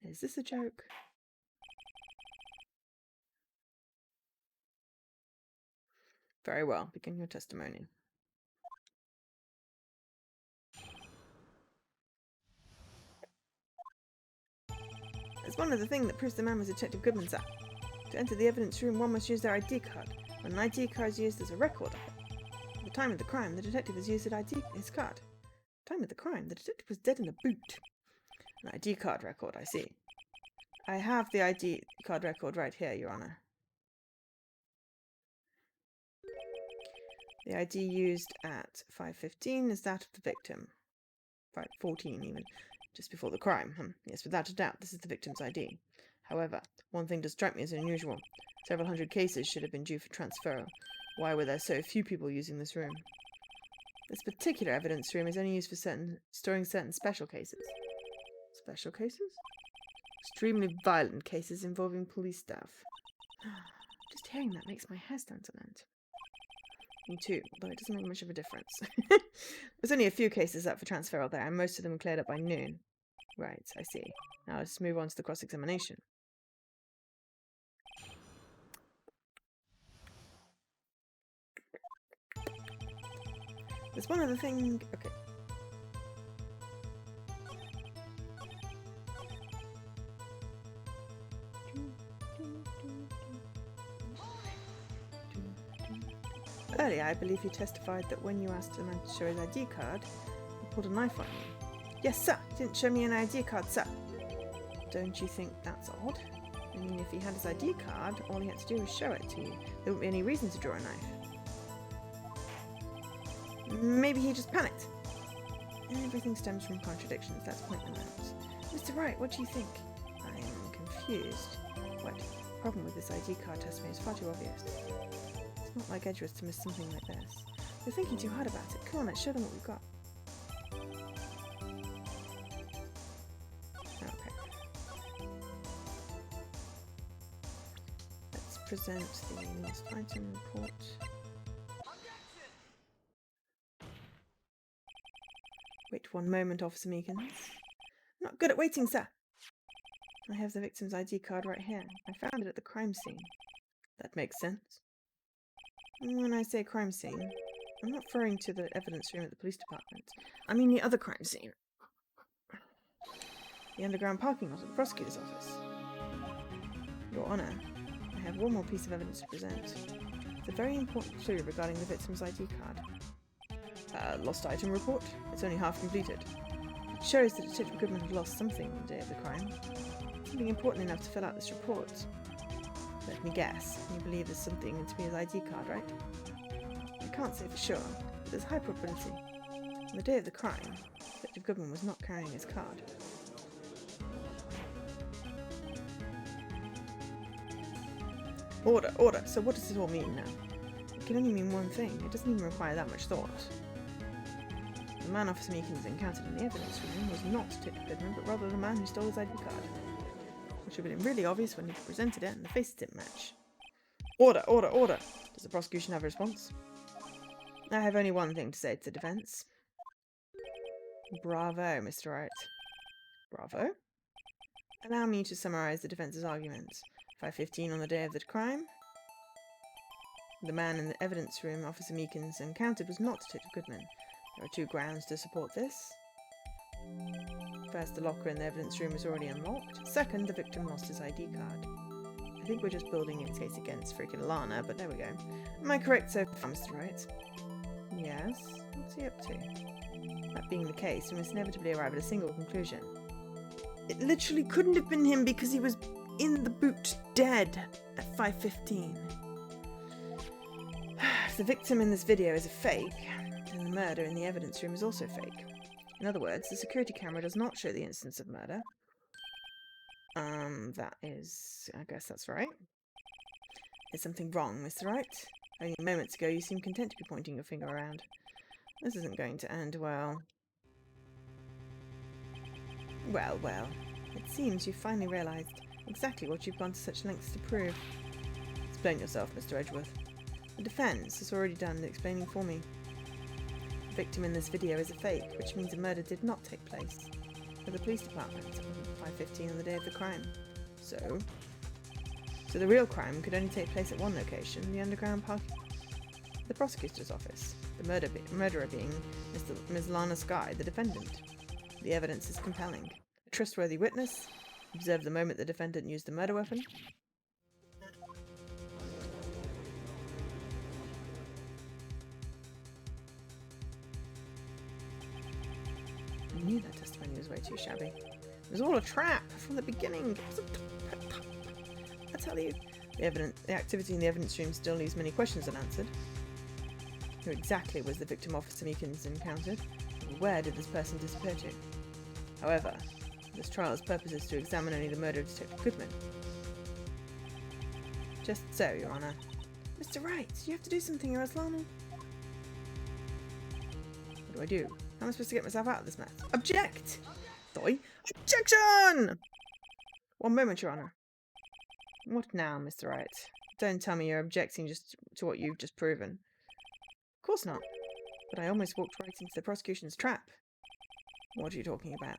Is this a joke? Very well. Begin your testimony. There's one other thing that proves the man was Detective Goodman, sir. To enter the evidence room, one must use their ID card. When an ID card is used as a record of it. At the time of the crime, the detective has used his card. At the time of the crime, the detective was dead in a boot. An ID card record, I see. I have the ID card record right here, Your Honor. The ID used at 5:15 is that of the victim. 5:14 even, just before the crime. Yes, without a doubt, this is the victim's ID. However, one thing does strike me as unusual. Several hundred cases should have been due for transfer. Why were there so few people using this room? This particular evidence room is only used for storing certain special cases. Special cases? Extremely violent cases involving police staff. Just hearing that makes my hair stand on end. Me too, although it doesn't make much of a difference. There's only a few cases up for transfer out there, and most of them cleared up by noon. Right, I see. Now let's move on to the cross-examination. There's one other thing... Okay. Earlier, I believe you testified that when you asked the man to show his ID card, he pulled a knife on you. Yes, sir. He didn't show me an ID card, sir. Don't you think that's odd? I mean, if he had his ID card, all he had to do was show it to you. There wouldn't be any reason to draw a knife. Maybe he just panicked. Everything stems from contradictions. Let's point them out. Mr. Wright, what do you think? I am confused. What? The problem with this ID card testimony is far too obvious. It's not like Edgeworth to miss something like this. You're thinking too hard about it. Come on, let's show them what we've got. Okay. Let's present the lost item report. Wait one moment, Officer Meekins. I'm not good at waiting, sir. I have the victim's ID card right here. I found it at the crime scene. That makes sense. When I say crime scene, I'm not referring to the evidence room at the police department. I mean the other crime scene. The underground parking lot at the prosecutor's office. Your Honour, I have one more piece of evidence to present. It's a very important clue regarding the victim's ID card. Lost item report? It's only half completed. It shows that Detective Goodman had lost something on the day of the crime. Something important enough to fill out this report. Let me guess. You believe there's something to be his ID card, right? I can't say for sure, but there's high probability. On the day of the crime, Detective Goodman was not carrying his card. Order, order. So what does this all mean now? It can only mean one thing. It doesn't even require that much thought. The man Officer Meekins encountered in the evidence room was not Detective Goodman, but rather the man who stole his ID card. Which would have been really obvious when he presented it and the faces didn't match. Order, order, order! Does the prosecution have a response? I have only one thing to say to the defence. Bravo, Mr. Wright. Bravo? Allow me to summarise the defence's arguments. 5:15 on the day of the crime. The man in the evidence room Officer Meekins encountered was not Detective Goodman. There are two grounds to support this. First, the locker in the evidence room was already unlocked. Second, the victim lost his ID card. I think we're just building its case against freaking Alana, but there we go. Am I correct so far, Mr. Wright? Yes. What's he up to? That being the case, we must inevitably arrive at a single conclusion. It literally couldn't have been him because he was in the boot dead at 5:15. If the victim in this video is a fake, then the murder in the evidence room is also fake. In other words, the security camera does not show the instance of murder. That is... I guess that's right. Is something wrong, Mr. Wright? Only moments ago you seemed content to be pointing your finger around. This isn't going to end well. Well, well. It seems you've finally realised exactly what you've gone to such lengths to prove. Explain yourself, Mr. Edgeworth. The defence has already done the explaining for me. The victim in this video is a fake, which means a murder did not take place at the police department at 5:15 on the day of the crime. So the real crime could only take place at one location, the underground parking, the prosecutor's office. The murderer being Ms. Lana Skye, the defendant. The evidence is compelling. A trustworthy witness observed the moment the defendant used the murder weapon. I knew that testimony was way too shabby. It was all a trap from the beginning. It was a I tell you, the activity in the evidence room still leaves many questions unanswered. Who exactly was the victim Officer Meekins encountered? And where did this person disappear to? However, this trial's purpose is to examine only the murder of Detective Goodman. Just so, Your Honour. Mr. Wright, you have to do something or else Lana... What do I do? How am I supposed to get myself out of this mess? Object! Doi. Objection! One moment, Your Honour. What now, Mr. Wright? Don't tell me you're objecting just to what you've just proven. Of course not. But I almost walked right into the prosecution's trap. What are you talking about?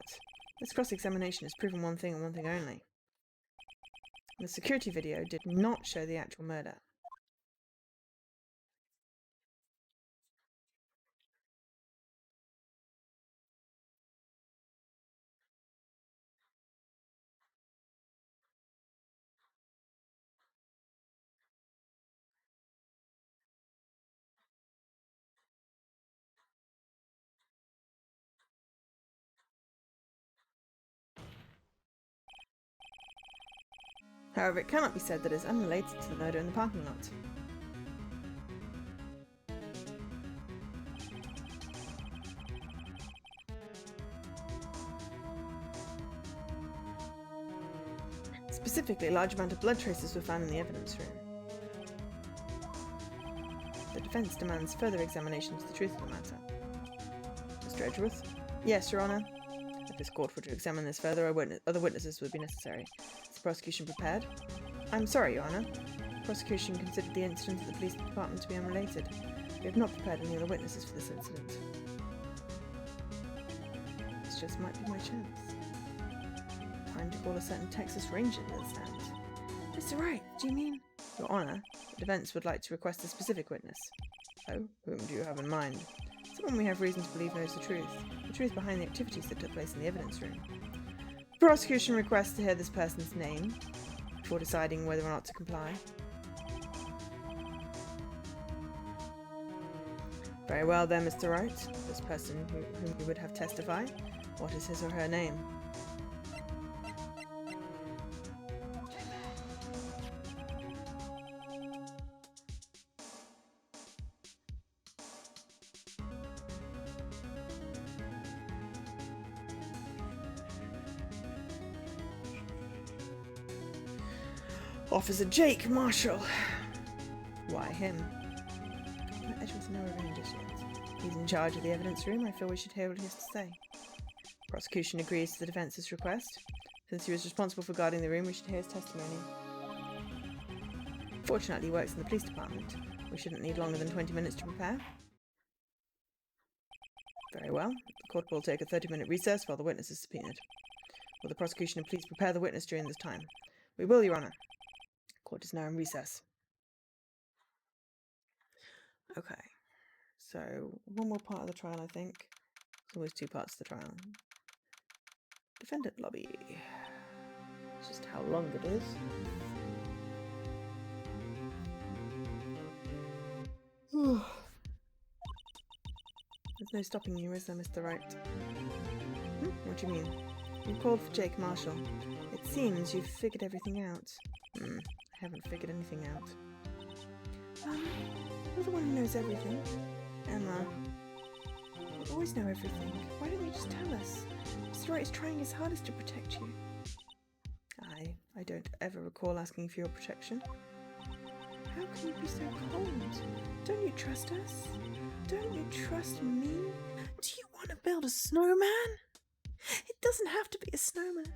This cross-examination has proven one thing and one thing only. The security video did not show the actual murder. However, it cannot be said that it is unrelated to the murder in the parking lot. Specifically, a large amount of blood traces were found in the evidence room. The defence demands further examination into the truth of the matter. Mr. Edgeworth? Yes, Your Honour. If this court were to examine this further, other witnesses would be necessary. Is the prosecution prepared? I'm sorry, Your Honour. The prosecution considered the incident at the police department to be unrelated. We have not prepared any other witnesses for this incident. This just might be my chance. Time to call a certain Texas Ranger to the stand. Mr. Wright, do you mean? Your Honour, the defence would like to request a specific witness. Oh, whom do you have in mind? Someone we have reason to believe knows the truth behind the activities that took place in the evidence room. The prosecution requests to hear this person's name before deciding whether or not to comply. Very well then, Mr. Wright. This person whom you would have testify, what is his or her name? Officer Jake Marshall. Why him? Edgeworth no revenge just yet. He's in charge of the evidence room. I feel we should hear what he has to say. Prosecution agrees to the defence's request. Since he was responsible for guarding the room, we should hear his testimony. Fortunately, he works in the police department. We shouldn't need longer than 20 minutes to prepare. Very well. The court will take a 30-minute recess while the witness is subpoenaed. Will the prosecution please prepare the witness during this time? We will, Your Honour. Court is now in recess. Okay, so one more part of the trial, I think. There's always two parts to the trial. Defendant lobby. It's just how long it is. There's no stopping you, is there, Mr. Wright? What do you mean? You called for Jake Marshall. It seems you've figured everything out. I haven't figured anything out. You're the one who knows everything. Emma. always know everything. Why don't you just tell us? Mr. Wright is trying his hardest to protect you. I don't ever recall asking for your protection. How can you be so cold? Don't you trust us? Don't you trust me? Do you want to build a snowman? It doesn't have to be a snowman.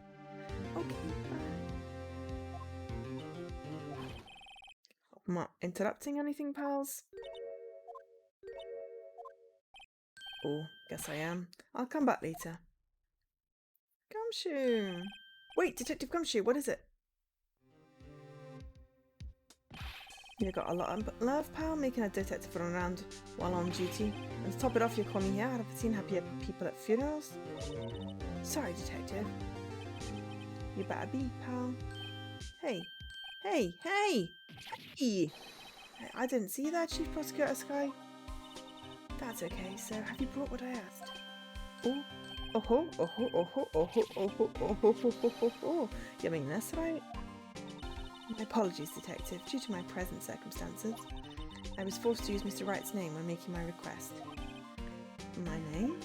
Okay, am I interrupting anything, pals? Oh, guess I am. I'll come back later. Gumshoe! Wait, Detective Gumshoe, what is it? You got a lot of love, pal, making a detective run around while on duty. And to top it off, you call me here. I've seen happier people at funerals. Sorry, detective. You better be, pal. Hey, hey, hey, hey! I didn't see that, Chief Prosecutor Sky. That's okay, so have you brought what I asked? Oh, oh, oh, oh, oh, oh, oh, oh, oh, oh, oh, oh, oh, oh. You mean this, right? My apologies, Detective. Due to my present circumstances, I was forced to use Mr. Wright's name when making my request. My name?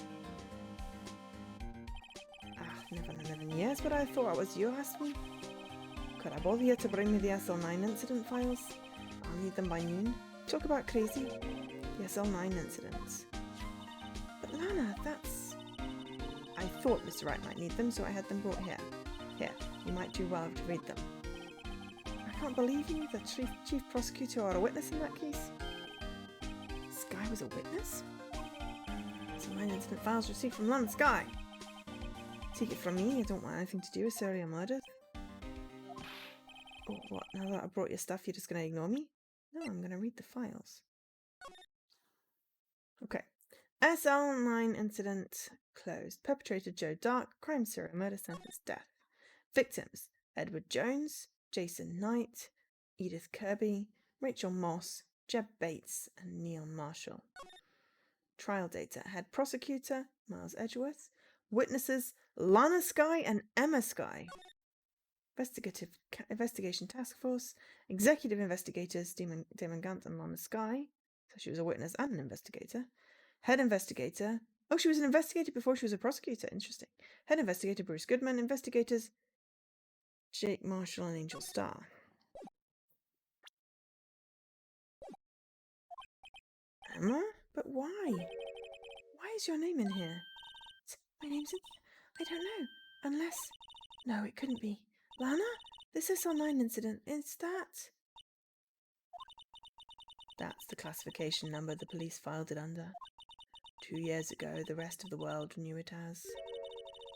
Never in 11 years, but I thought it was you asked me. Could I bother you to bring me the SL9 incident files? I'll need them by noon. Talk about crazy. The SL9 incidents. But Lana, that's... I thought Mr. Wright might need them, so I had them brought here. Here, you might do well to read them. I can't believe you, the chief prosecutor or a witness in that case. Sky was a witness? SL9 incident files received from Lana Sky. Take it from me, I don't want anything to do with serial murders. Oh, what, now that I brought your stuff, you're just going to ignore me? No, I'm going to read the files. Okay. SL9 incident closed. Perpetrator Joe Dark, crime serial murder sentence death. Victims Edward Jones, Jason Knight, Edith Kirby, Rachel Moss, Jeb Bates, and Neil Marshall. Trial data. Head prosecutor Miles Edgeworth. Witnesses Lana Sky and Emma Sky. Investigation Task Force. Executive investigators Damon Gant and Lana Sky. So she was a witness and an investigator. Head investigator. Oh, she was an investigator before she was a prosecutor. Interesting. Head investigator Bruce Goodman. Investigators Jake Marshall and Angel Starr. Emma? But why? Why is your name in here? My name's in here? I don't know. Unless... No, it couldn't be. Lana? This SL9 incident, is that... That's the classification number the police filed it under. 2 years ago, the rest of the world knew it as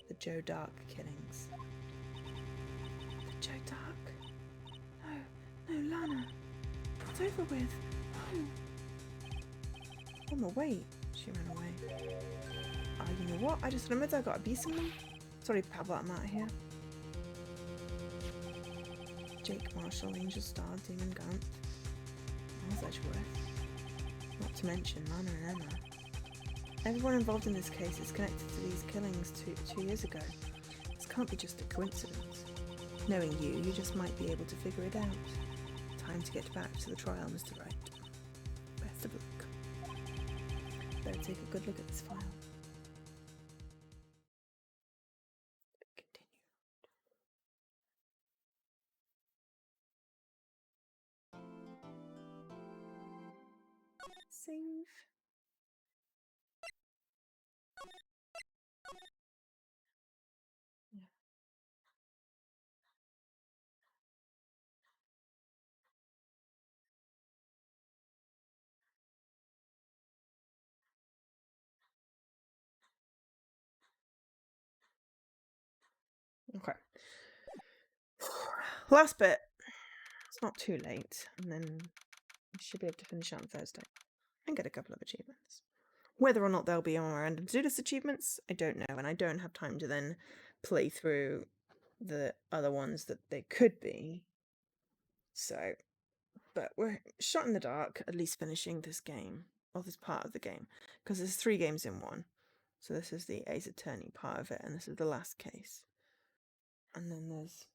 the Joe Dark killings. The Joe Dark? No, Lana. It's over with. No. Oh, no, wait. She ran away. You know what? I just remembered I gotta be somewhere. Sorry, pal, but I'm out of here. Jake Marshall, Angel Starr, Damon Gant, Miles Edgeworth. Not to mention Lana and Emma. Everyone involved in this case is connected to these killings two years ago. This can't be just a coincidence. Knowing you, you just might be able to figure it out. Time to get back to the trial, Mr. Wright. Best of luck. Better take a good look at this file. Continue. Save. Yeah. Okay. Last bit. It's not too late, and then we should be able to finish it on Thursday and get a couple of achievements. Whether or not they'll be on random students achievements, I don't know, and I don't have time to then play through the other ones that they could be. So, but we're shot in the dark, at least finishing this game, or this part of the game, because there's 3 games in one. So this is the Ace Attorney part of it, and this is the last case. And then there's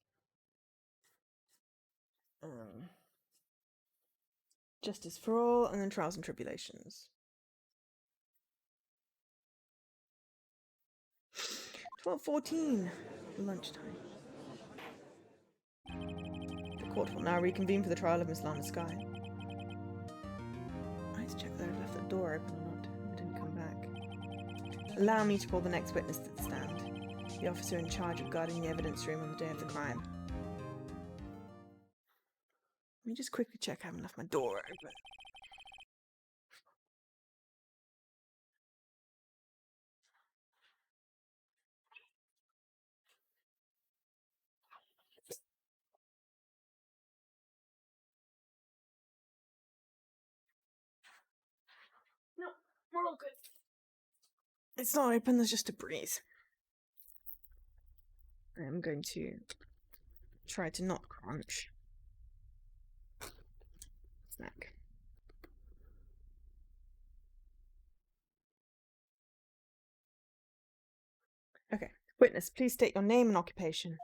Justice for All, and then Trials and Tribulations. 12:14. Lunchtime. The court will now reconvene for the trial of Miss Lana Skye. I just checked that I've left the door open or not. It didn't come back. Allow me to call the next witness to the stand. The officer in charge of guarding the evidence room on the day of the crime. Let me just quickly check I haven't left my door open. No, we're all good. It's not open, there's just a breeze. I'm going to try to not crunch. Snack. Okay. Witness, please state your name and occupation.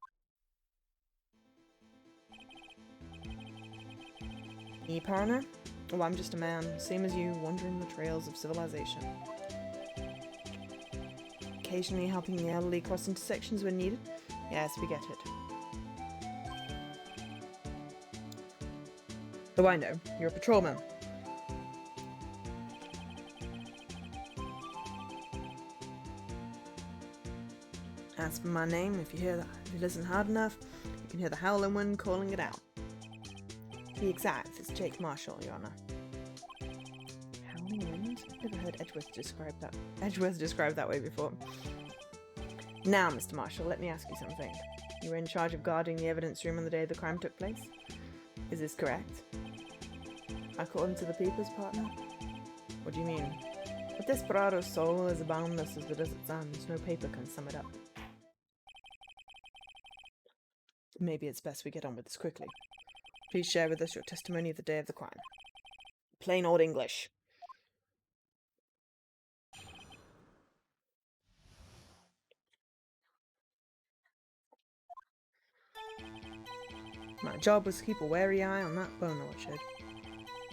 Me, partner? Oh, I'm just a man, same as you, wandering the trails of civilization. Occasionally helping the elderly cross intersections when needed. Yes, we get it. Oh, I know. You're a patrolman. As for my name, if you listen hard enough, you can hear the howling wind calling it out. To be exact, it's Jake Marshall, Your Honor. Howling wind? I've never heard Edgeworth described that way before. Now, Mr. Marshall, let me ask you something. You were in charge of guarding the evidence room on the day the crime took place? Is this correct? According to the papers, partner? What do you mean? A desperado's soul is as boundless as the desert sands. No paper can sum it up. Maybe it's best we get on with this quickly. Please share with us your testimony of the day of the crime. Plain old English. My job was to keep a wary eye on that bone orchard.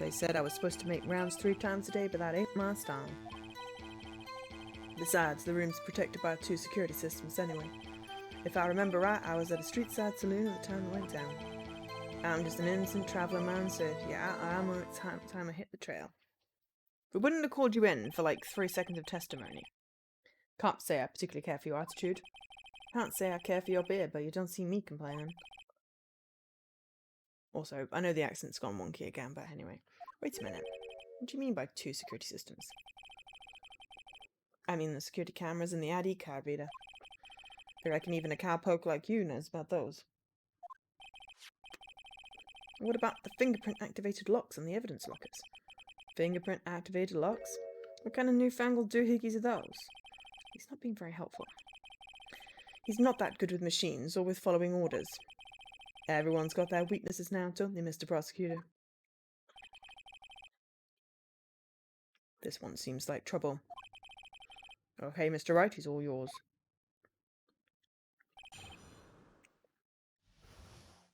They said I was supposed to make rounds 3 times a day, but that ain't my style. Besides, the room's protected by 2 security systems anyway. If I remember right, I was at a street-side saloon at the time it went down. I'm just an innocent traveling man, so if you're out, I'm on time I hit the trail. We wouldn't have called you in for like 3 seconds of testimony. Can't say I particularly care for your attitude. Can't say I care for your beard, but you don't see me complaining. Also, I know the accent's gone wonky again, but anyway. Wait a minute. What do you mean by 2 security systems? I mean the security cameras and the ID card reader. I reckon even a cowpoke like you knows about those. What about the fingerprint-activated locks on the evidence lockers? Fingerprint-activated locks? What kind of newfangled doohickeys are those? He's not being very helpful. He's not that good with machines or with following orders. Everyone's got their weaknesses now, don't they, Mr. Prosecutor? This one seems like trouble. Okay, Mr. Wright, he's all yours.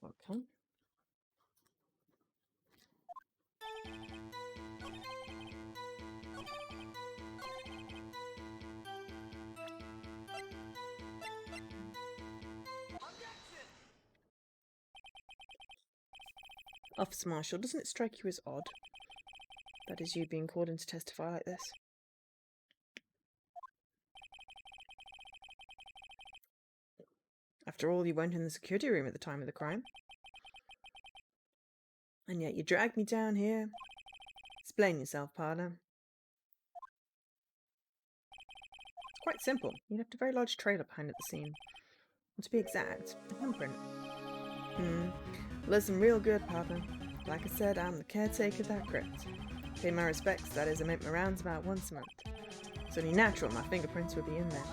Okay. Officer Marshall, doesn't it strike you as odd? That is you being called in to testify like this? After all, you weren't in the security room at the time of the crime. And yet you dragged me down here. Explain yourself, partner. It's quite simple. You left a very large trailer behind at the scene. And to be exact, a handprint. Listen real good, partner. Like I said, I'm the caretaker of that crypt. Pay my respects, that is, I make my rounds about once a month. It's only natural my fingerprints would be in there.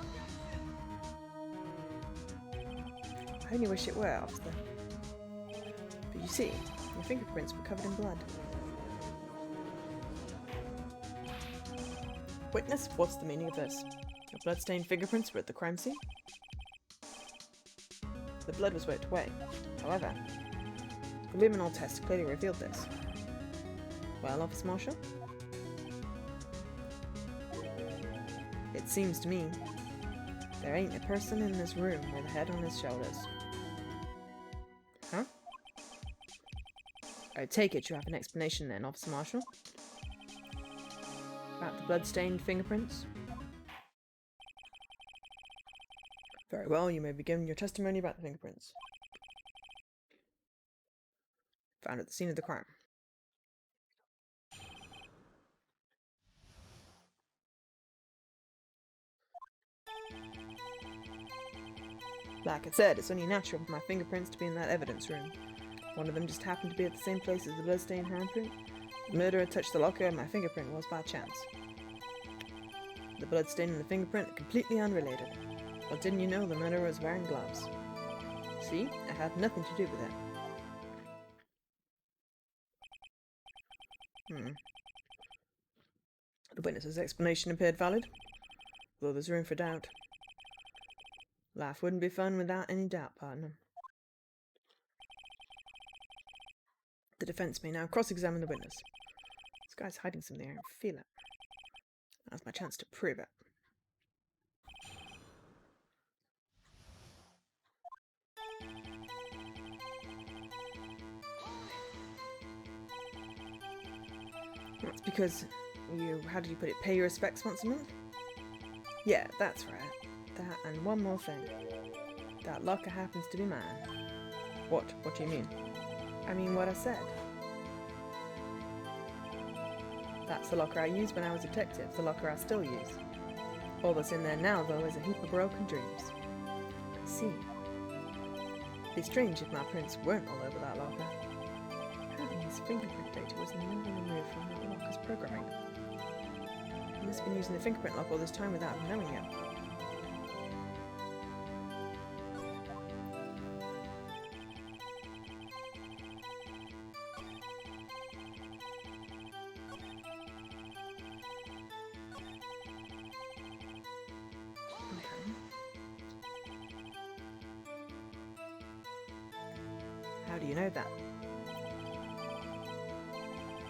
I only wish it were, officer. But you see, your fingerprints were covered in blood. Witness, what's the meaning of this? Your blood-stained fingerprints were at the crime scene? The blood was wiped away. However, the luminol test clearly revealed this. Well, Officer Marshall? It seems to me There ain't a person in this room with a head on his shoulders. Huh? I take it you have an explanation then, Officer Marshall? About the blood-stained fingerprints? Very well, you may begin your testimony about the fingerprints. Found at the scene of the crime. Like I said, it's only natural for my fingerprints to be in that evidence room. One of them just happened to be at the same place as the bloodstained handprint. The murderer touched the locker and my fingerprint was by chance. The bloodstain and the fingerprint are completely unrelated. Well, didn't you know the murderer was wearing gloves? See? I had nothing to do with it. The witness's explanation appeared valid, though there's room for doubt. Life wouldn't be fun without any doubt, partner. The defense may now cross-examine the witness. This guy's hiding something, I can feel it. Now's my chance to prove it. That's because you, how did you put it, pay your respects once a month? Yeah, that's right. That and one more thing. That locker happens to be mine. What? What do you mean? I mean what I said. That's the locker I used when I was a detective, the locker I still use. All that's in there now, though, is a heap of broken dreams. I see. It'd be strange if my prints weren't all over that locker. Apparently his fingerprint data was never removed from that locker's programming. He must have been using the fingerprint lock all this time without knowing it. How do you know that?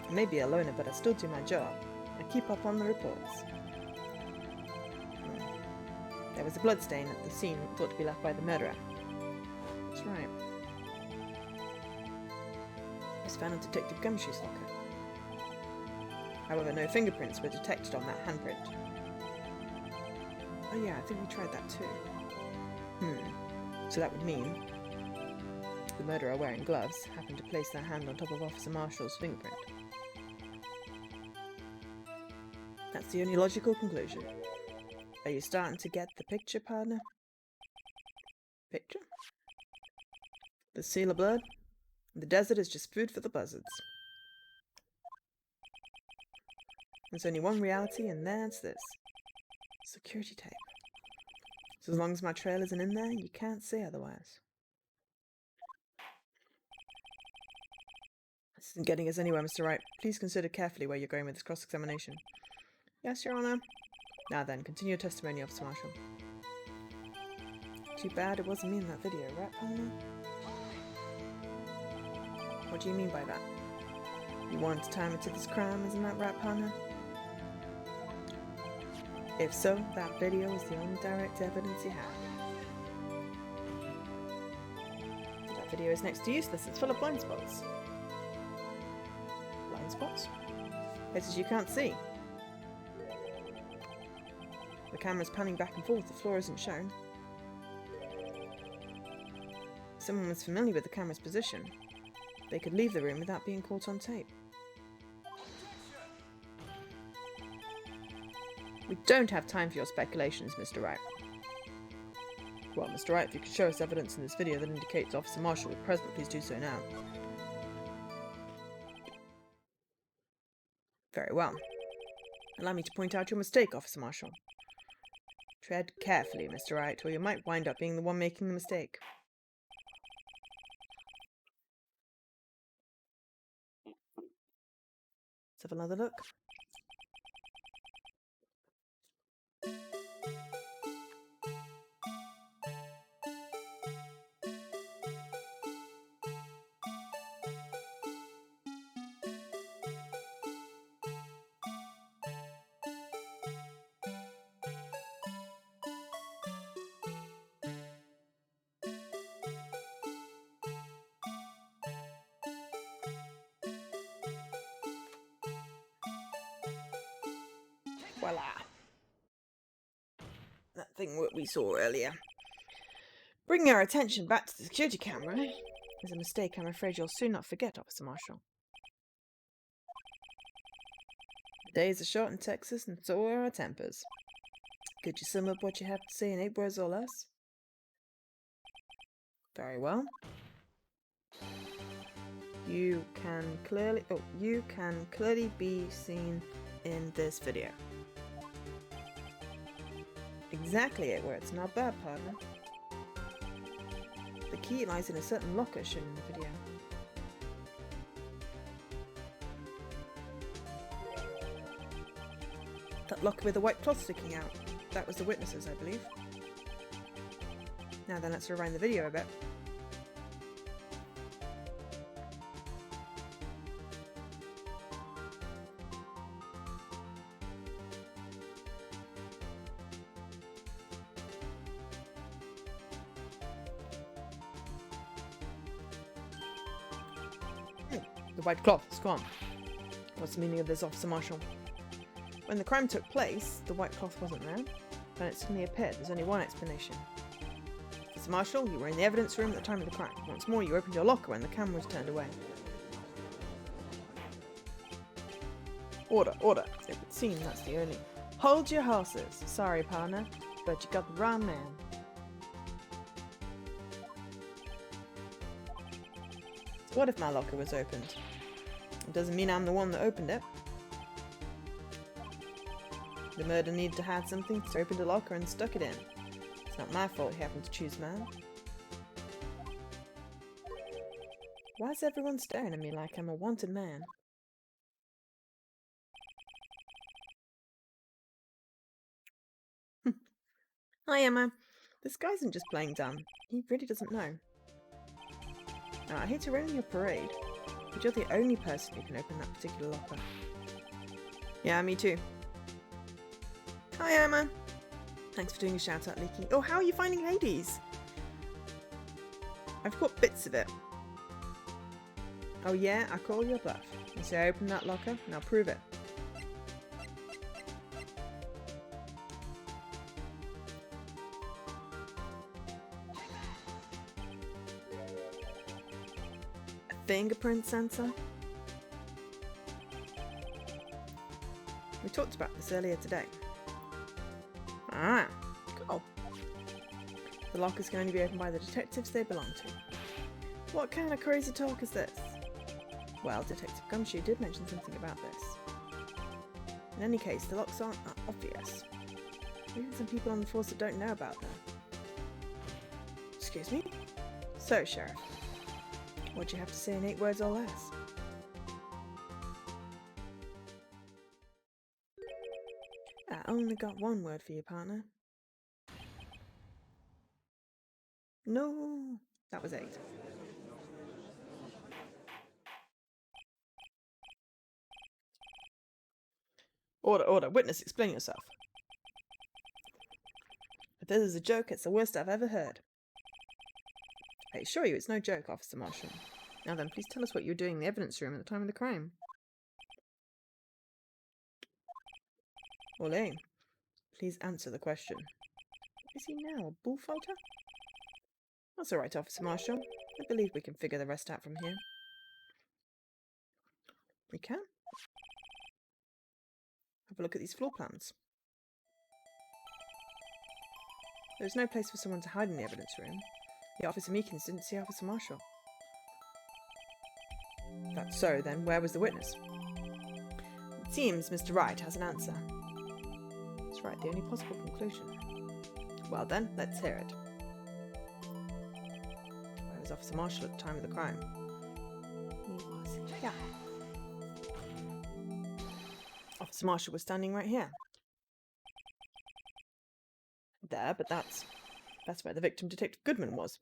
I may be a loner, but I still do my job. I keep up on the reports. There was a bloodstain at the scene thought to be left by the murderer. That's right. It was found in Detective Gumshoe's locker. However, no fingerprints were detected on that handprint. Oh yeah, I think we tried that too. So that would mean the murderer wearing gloves happened to place their hand on top of Officer Marshall's fingerprint. That's the only logical conclusion. Are you starting to get the picture, partner? Picture? The seal of blood? The desert is just food for the buzzards. There's only one reality, and that's this. Security tape. So as long as my trail isn't in there, you can't say otherwise. This isn't getting us anywhere, Mr. Wright. Please consider carefully where you're going with this cross-examination. Yes, Your Honor. Now then, continue your testimony, Officer Marshall. Too bad it wasn't me in that video, right, partner? What do you mean by that? You wanted to tie me to this crime, isn't that right, partner? If so, that video is the only direct evidence you have. That video is next to useless. It's full of blind spots. Blind spots? Places you can't see. The camera's panning back and forth, the floor isn't shown. If someone was familiar with the camera's position, they could leave the room without being caught on tape. We don't have time for your speculations, Mr. Wright. Well, Mr. Wright, if you could show us evidence in this video that indicates Officer Marshall was present, please do so now. Very well. Allow me to point out your mistake, Officer Marshall. Tread carefully, Mr. Wright, or you might wind up being the one making the mistake. Let's have another look. Voila. That thing we saw earlier. Bringing our attention back to the security camera is a mistake I'm afraid you'll soon not forget, Officer Marshall. The days are short in Texas, and so are our tempers. Could you sum up what you have to say in 8 words or less? Very well. You can clearly be seen in this video. Exactly 8 words, not bad, partner. The key lies in a certain locker shown in the video. That locker with the white cloth sticking out. That was the witnesses, I believe. Now then, let's rewind the video a bit. The white cloth is gone. What's the meaning of this, Officer Marshall? When the crime took place, the white cloth wasn't there. Then it suddenly appeared. There's only one explanation. Officer Marshall, you were in the evidence room at the time of the crime. Once more, you opened your locker when the camera was turned away. Order, order. It would seem that's the only... Hold your horses. Sorry, partner, but you got the wrong man. So what if my locker was opened? It doesn't mean I'm the one that opened it. The murderer needed to hide something, so opened a locker and stuck it in. It's not my fault he happened to choose mine. Why is everyone staring at me like I'm a wanted man? Hi, Emma. This guy isn't just playing dumb. He really doesn't know. Now, I hate to ruin your parade, but you're the only person who can open that particular locker. Yeah, me too. Hi, Emma. Thanks for doing a shout-out, Leaky. Oh, how are you finding Hades? I've got bits of it. Oh yeah, I call your bluff. You say I opened that locker, and I'll prove it. A fingerprint sensor? We talked about this earlier today. Ah, cool. The lockers can only be opened by the detectives they belong to. What kind of crazy talk is this? Well, Detective Gumshoe did mention something about this. In any case, the locks aren't obvious. Even some people on the force that don't know about them. Excuse me? So, Sheriff, what do you have to say in 8 words or less? I only got 1 word for you, partner. No, that was 8. Order, order. Witness, explain yourself. If this is a joke, it's the worst I've ever heard. I assure you it's no joke, Officer Marshall. Now then, please tell us what you were doing in the evidence room at the time of the crime. Ole, please answer the question. What is he now, a bullfighter? That's all right, Officer Marshall. I believe we can figure the rest out from here. We can? Have a look at these floor plans. There's no place for someone to hide in the evidence room. The Officer Meekins didn't see Officer Marshall. That's so, then where was the witness? It seems Mr. Wright has an answer. That's right, the only possible conclusion. Well then, let's hear it. Where was Officer Marshall at the time of the crime? He was here. Officer Marshall was standing right here. There, but that's where the victim, Detective Goodman, was.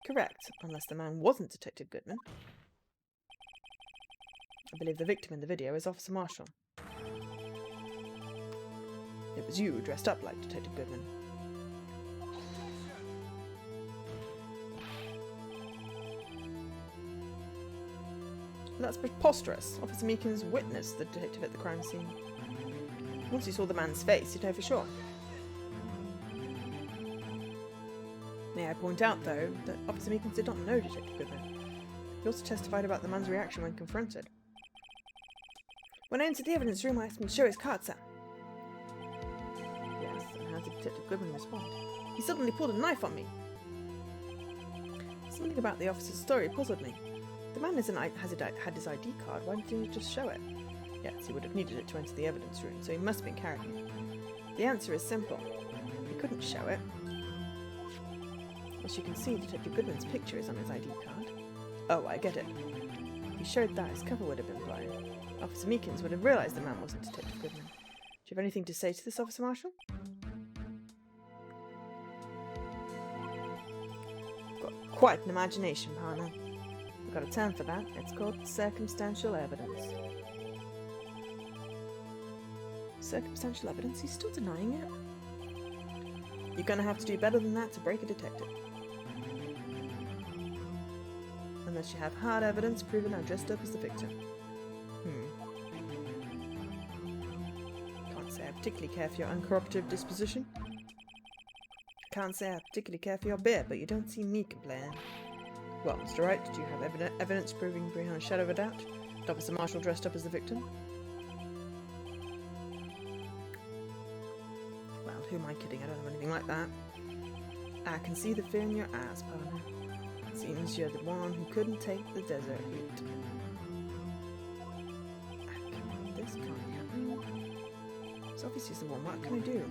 Correct, unless the man wasn't Detective Goodman. I believe the victim in the video is Officer Marshall. It was you dressed up like Detective Goodman. That's preposterous. Officer Meekins witnessed the detective at the crime scene. Once you saw the man's face, you'd know for sure. May I point out, though, that Officer Meekins did not know Detective Goodman. He also testified about the man's reaction when confronted. When I entered the evidence room, I asked him to show his card, sir. Yes, and how did Detective Goodman respond? He suddenly pulled a knife on me. Something about the officer's story puzzled me. The man had his ID card, why didn't he just show it? Yes, he would have needed it to enter the evidence room, so he must have been carrying it. The answer is simple. He couldn't show it. As you can see, Detective Goodman's picture is on his ID card. Oh, I get it. If he showed that, his cover would have been blown. Officer Meekins would have realised the man wasn't Detective Goodman. Do you have anything to say to this, Officer Marshall? Got quite an imagination, partner. I've got a term for that. It's called circumstantial evidence. Circumstantial evidence? He's still denying it? You're going to have to do better than that to break a detective. Unless you have hard evidence proving I dressed up as the victim. Can't say I particularly care for your uncooperative disposition. Can't say I particularly care for your beer, but you don't see me complaining. Well, Mr. Wright, do you have evidence proving beyond a shadow of a doubt that Officer Marshall dressed up as the victim? Well, who am I kidding? I don't have anything like that. I can see the fear in your eyes, partner. Seems you're the one who couldn't take the desert heat. This can't happen. It's obviously the one. What can I do?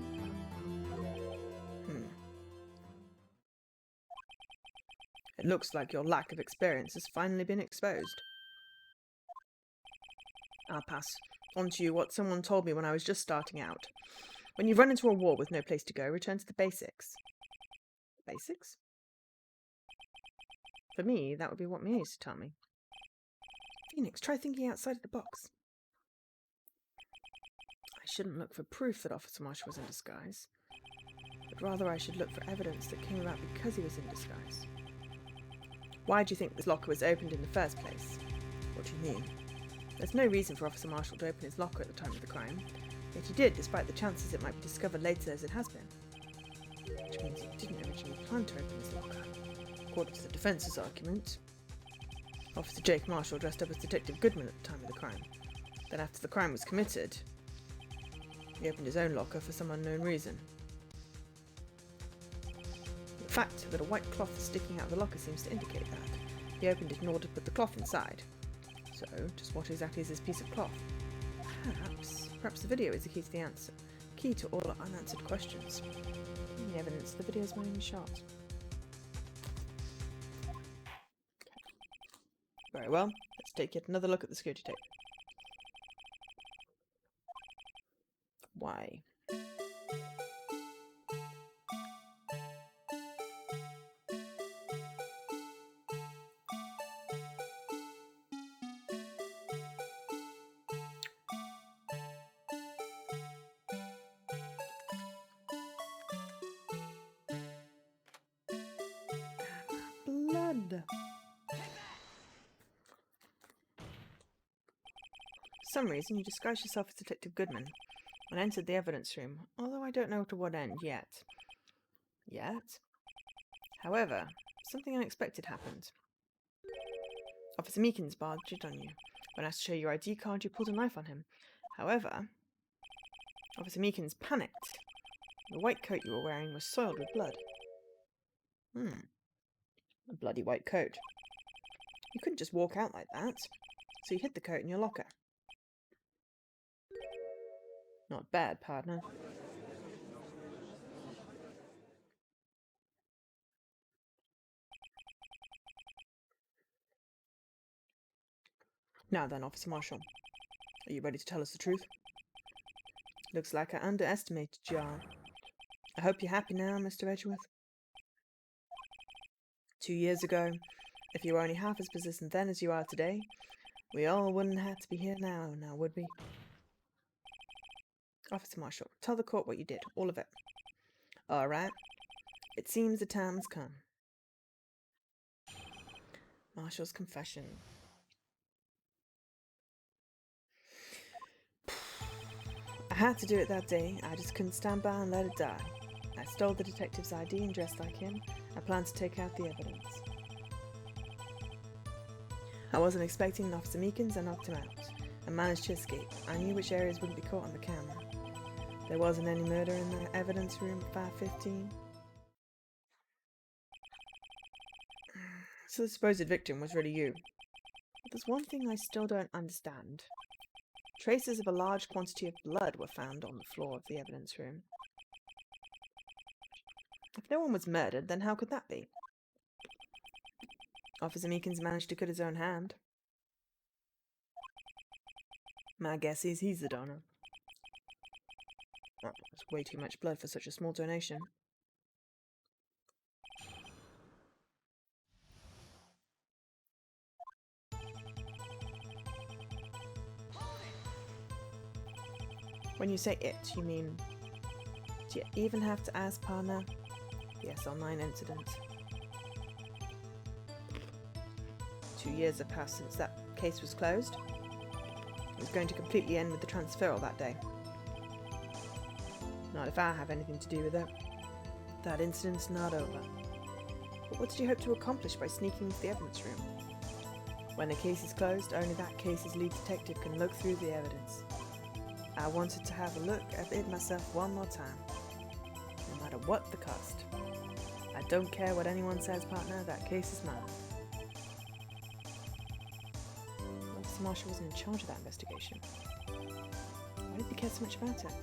It looks like your lack of experience has finally been exposed. I'll pass on to you what someone told me when I was just starting out. When you run into a wall with no place to go, return to the basics. Basics? For me, that would be what Mia used to tell me. Phoenix, try thinking outside of the box. I shouldn't look for proof that Officer Marshall was in disguise, but rather I should look for evidence that came about because he was in disguise. Why do you think this locker was opened in the first place? What do you mean? There's no reason for Officer Marshall to open his locker at the time of the crime, yet he did, despite the chances it might be discovered later as it has been. Which means he didn't originally plan to open his locker. According to the defence's argument, Officer Jake Marshall dressed up as Detective Goodman at the time of the crime. Then after the crime was committed, he opened his own locker for some unknown reason. The fact that a white cloth is sticking out of the locker seems to indicate that. He opened it in order to put the cloth inside. So, just what exactly is this piece of cloth? Perhaps the video is the key to the answer. Key to all unanswered questions. In the evidence, the video is my only shot. Very well, let's take yet another look at the security tape. Why? Blood. For some reason, you disguised yourself as Detective Goodman and entered the evidence room, although I don't know to what end yet. However, something unexpected happened. Officer Meekins barged on you. When asked to show your ID card, you pulled a knife on him. However, Officer Meekins panicked. The white coat you were wearing was soiled with blood. A bloody white coat. You couldn't just walk out like that, so you hid the coat in your locker. Not bad, partner. Now then, Officer Marshall, are you ready to tell us the truth? Looks like I underestimated you. I hope you're happy now, Mr. Edgeworth. 2 years ago, if you were only half as persistent then as you are today, we all wouldn't have to be here now, would we? Officer Marshall, tell the court what you did, all of it. All right. It seems the time has come. Marshall's confession. I had to do it that day. I just couldn't stand by and let it die. I stole the detective's ID and dressed like him. I planned to take out the evidence. I wasn't expecting Officer Meekins and knocked him out. I managed to escape. I knew which areas wouldn't be caught on the camera. There wasn't any murder in the evidence room at 5:15. So the supposed victim was really you. But there's one thing I still don't understand. Traces of a large quantity of blood were found on the floor of the evidence room. If no one was murdered, then how could that be? Officer Meekins managed to cut his own hand. My guess is he's the donor. Oh, that's way too much blood for such a small donation. When you say it, you mean... Do you even have to ask, partner? Yes, on 9 incidents. 2 years have passed since that case was closed. It was going to completely end with the transferal that day. Not if I have anything to do with it. That incident's not over. But what did you hope to accomplish by sneaking into the evidence room? When a case is closed, only that case's lead detective can look through the evidence. I wanted to have a look at it myself one more time, no matter what the cost. I don't care what anyone says, partner, that case is mine. Officer Marshall wasn't in charge of that investigation. Why did he care so much about it?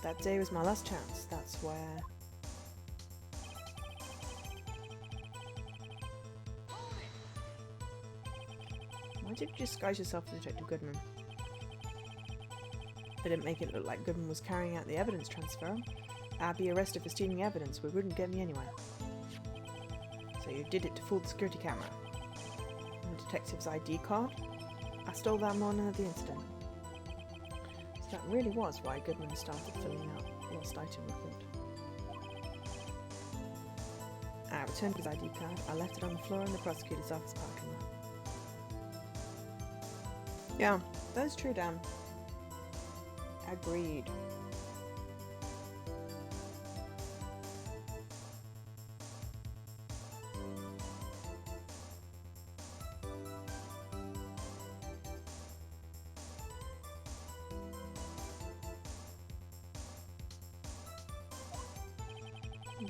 That day was my last chance, that's where... Why did you disguise yourself as Detective Goodman? They didn't make it look like Goodman was carrying out the evidence transfer. I'd be arrested for stealing evidence, which wouldn't get me anywhere. So you did it to fool the security camera. And the detective's ID card? I stole that morning of the incident. So that really was why Goodman started filling out lost item report. I returned his ID card. I left it on the floor in the prosecutor's office parking lot. Yeah, that's true, Dan. Agreed.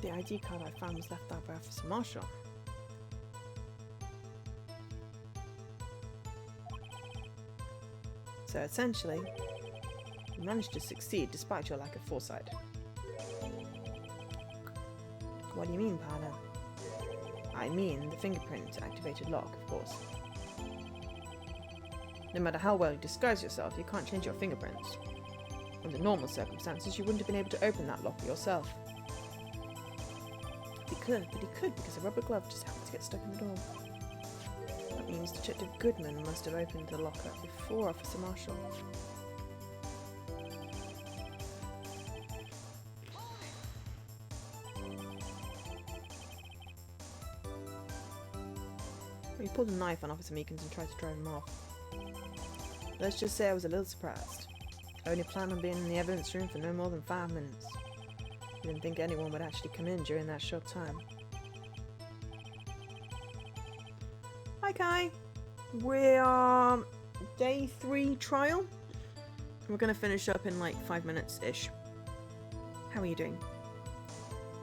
The ID card I found was left out by Officer Marshall. So essentially, you managed to succeed despite your lack of foresight. What do you mean, partner? I mean the fingerprint-activated lock, of course. No matter how well you disguise yourself, you can't change your fingerprints. Under normal circumstances, you wouldn't have been able to open that lock yourself. He could, but he could because a rubber glove just happened to get stuck in the door. That means Detective Goodman must have opened the locker before Officer Marshall. He pulled a knife on Officer Meekins and tried to drive him off. Let's just say I was a little surprised. I only planned on being in the evidence room for no more than 5 minutes. I didn't think anyone would actually come in during that short time. Hi Kai! We are day 3 trial. We're going to finish up in like 5 minutes-ish. How are you doing?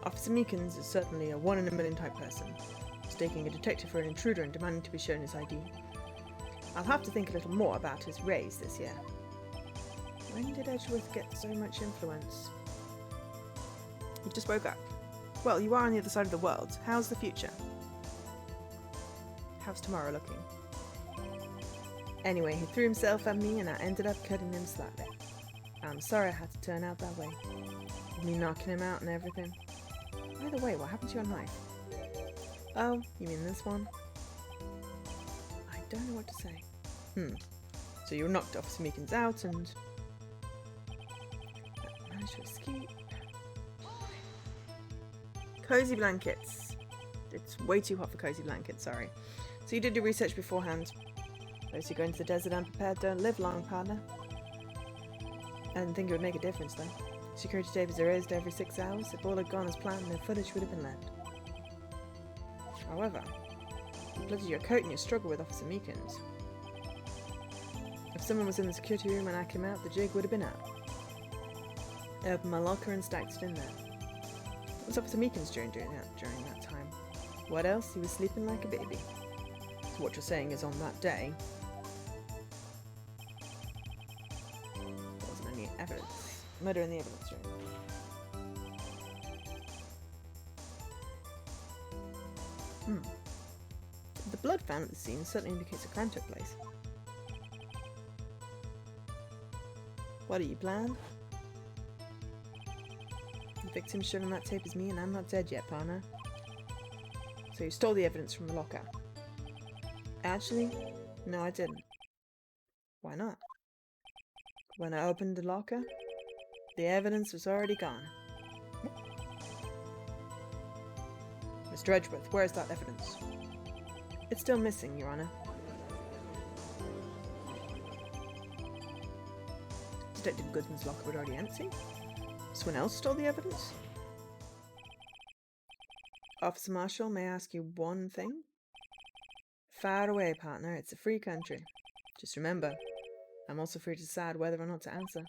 Officer Meekins is certainly a 1 in a million type person. Mistaking a detective for an intruder and demanding to be shown his ID. I'll have to think a little more about his raise this year. When did Edgeworth get so much influence? You just woke up. Well, you are on the other side of the world. How's the future? How's tomorrow looking? Anyway, he threw himself at me and I ended up cutting him slightly. I'm sorry I had to turn out that way. Me knocking him out and everything. By the way, what happened to your knife? Oh, you mean this one? I don't know what to say. So you knocked Officer Meekins out and... managed to escape. Cozy blankets. It's way too hot for cozy blankets, sorry. So you did your research beforehand. Those who go into the desert unprepared don't live long, partner. I didn't think it would make a difference, though. Security tape is erased every 6 hours. If all had gone as planned, no footage would have been left. However, you blooded your coat in your struggle with Officer Meekins. If someone was in the security room when I came out, the jig would have been up. I opened my locker and stacked it in there. What was Officer Meekins during that time? What else? He was sleeping like a baby. So what you're saying is on that day, there wasn't any evidence. Murder in the evidence room. The blood found at the scene certainly indicates a crime took place. What do you plan? The victim shown on that tape is me, and I'm not dead yet, partner. So you stole the evidence from the locker? Actually, no, I didn't. Why not? When I opened the locker, the evidence was already gone. Mr. Edgeworth, where's that evidence? It's still missing, Your Honor. Detective Goodman's locker was already empty? Someone else stole the evidence? Officer Marshall, may I ask you one thing? Fire away, partner. It's a free country. Just remember, I'm also free to decide whether or not to answer.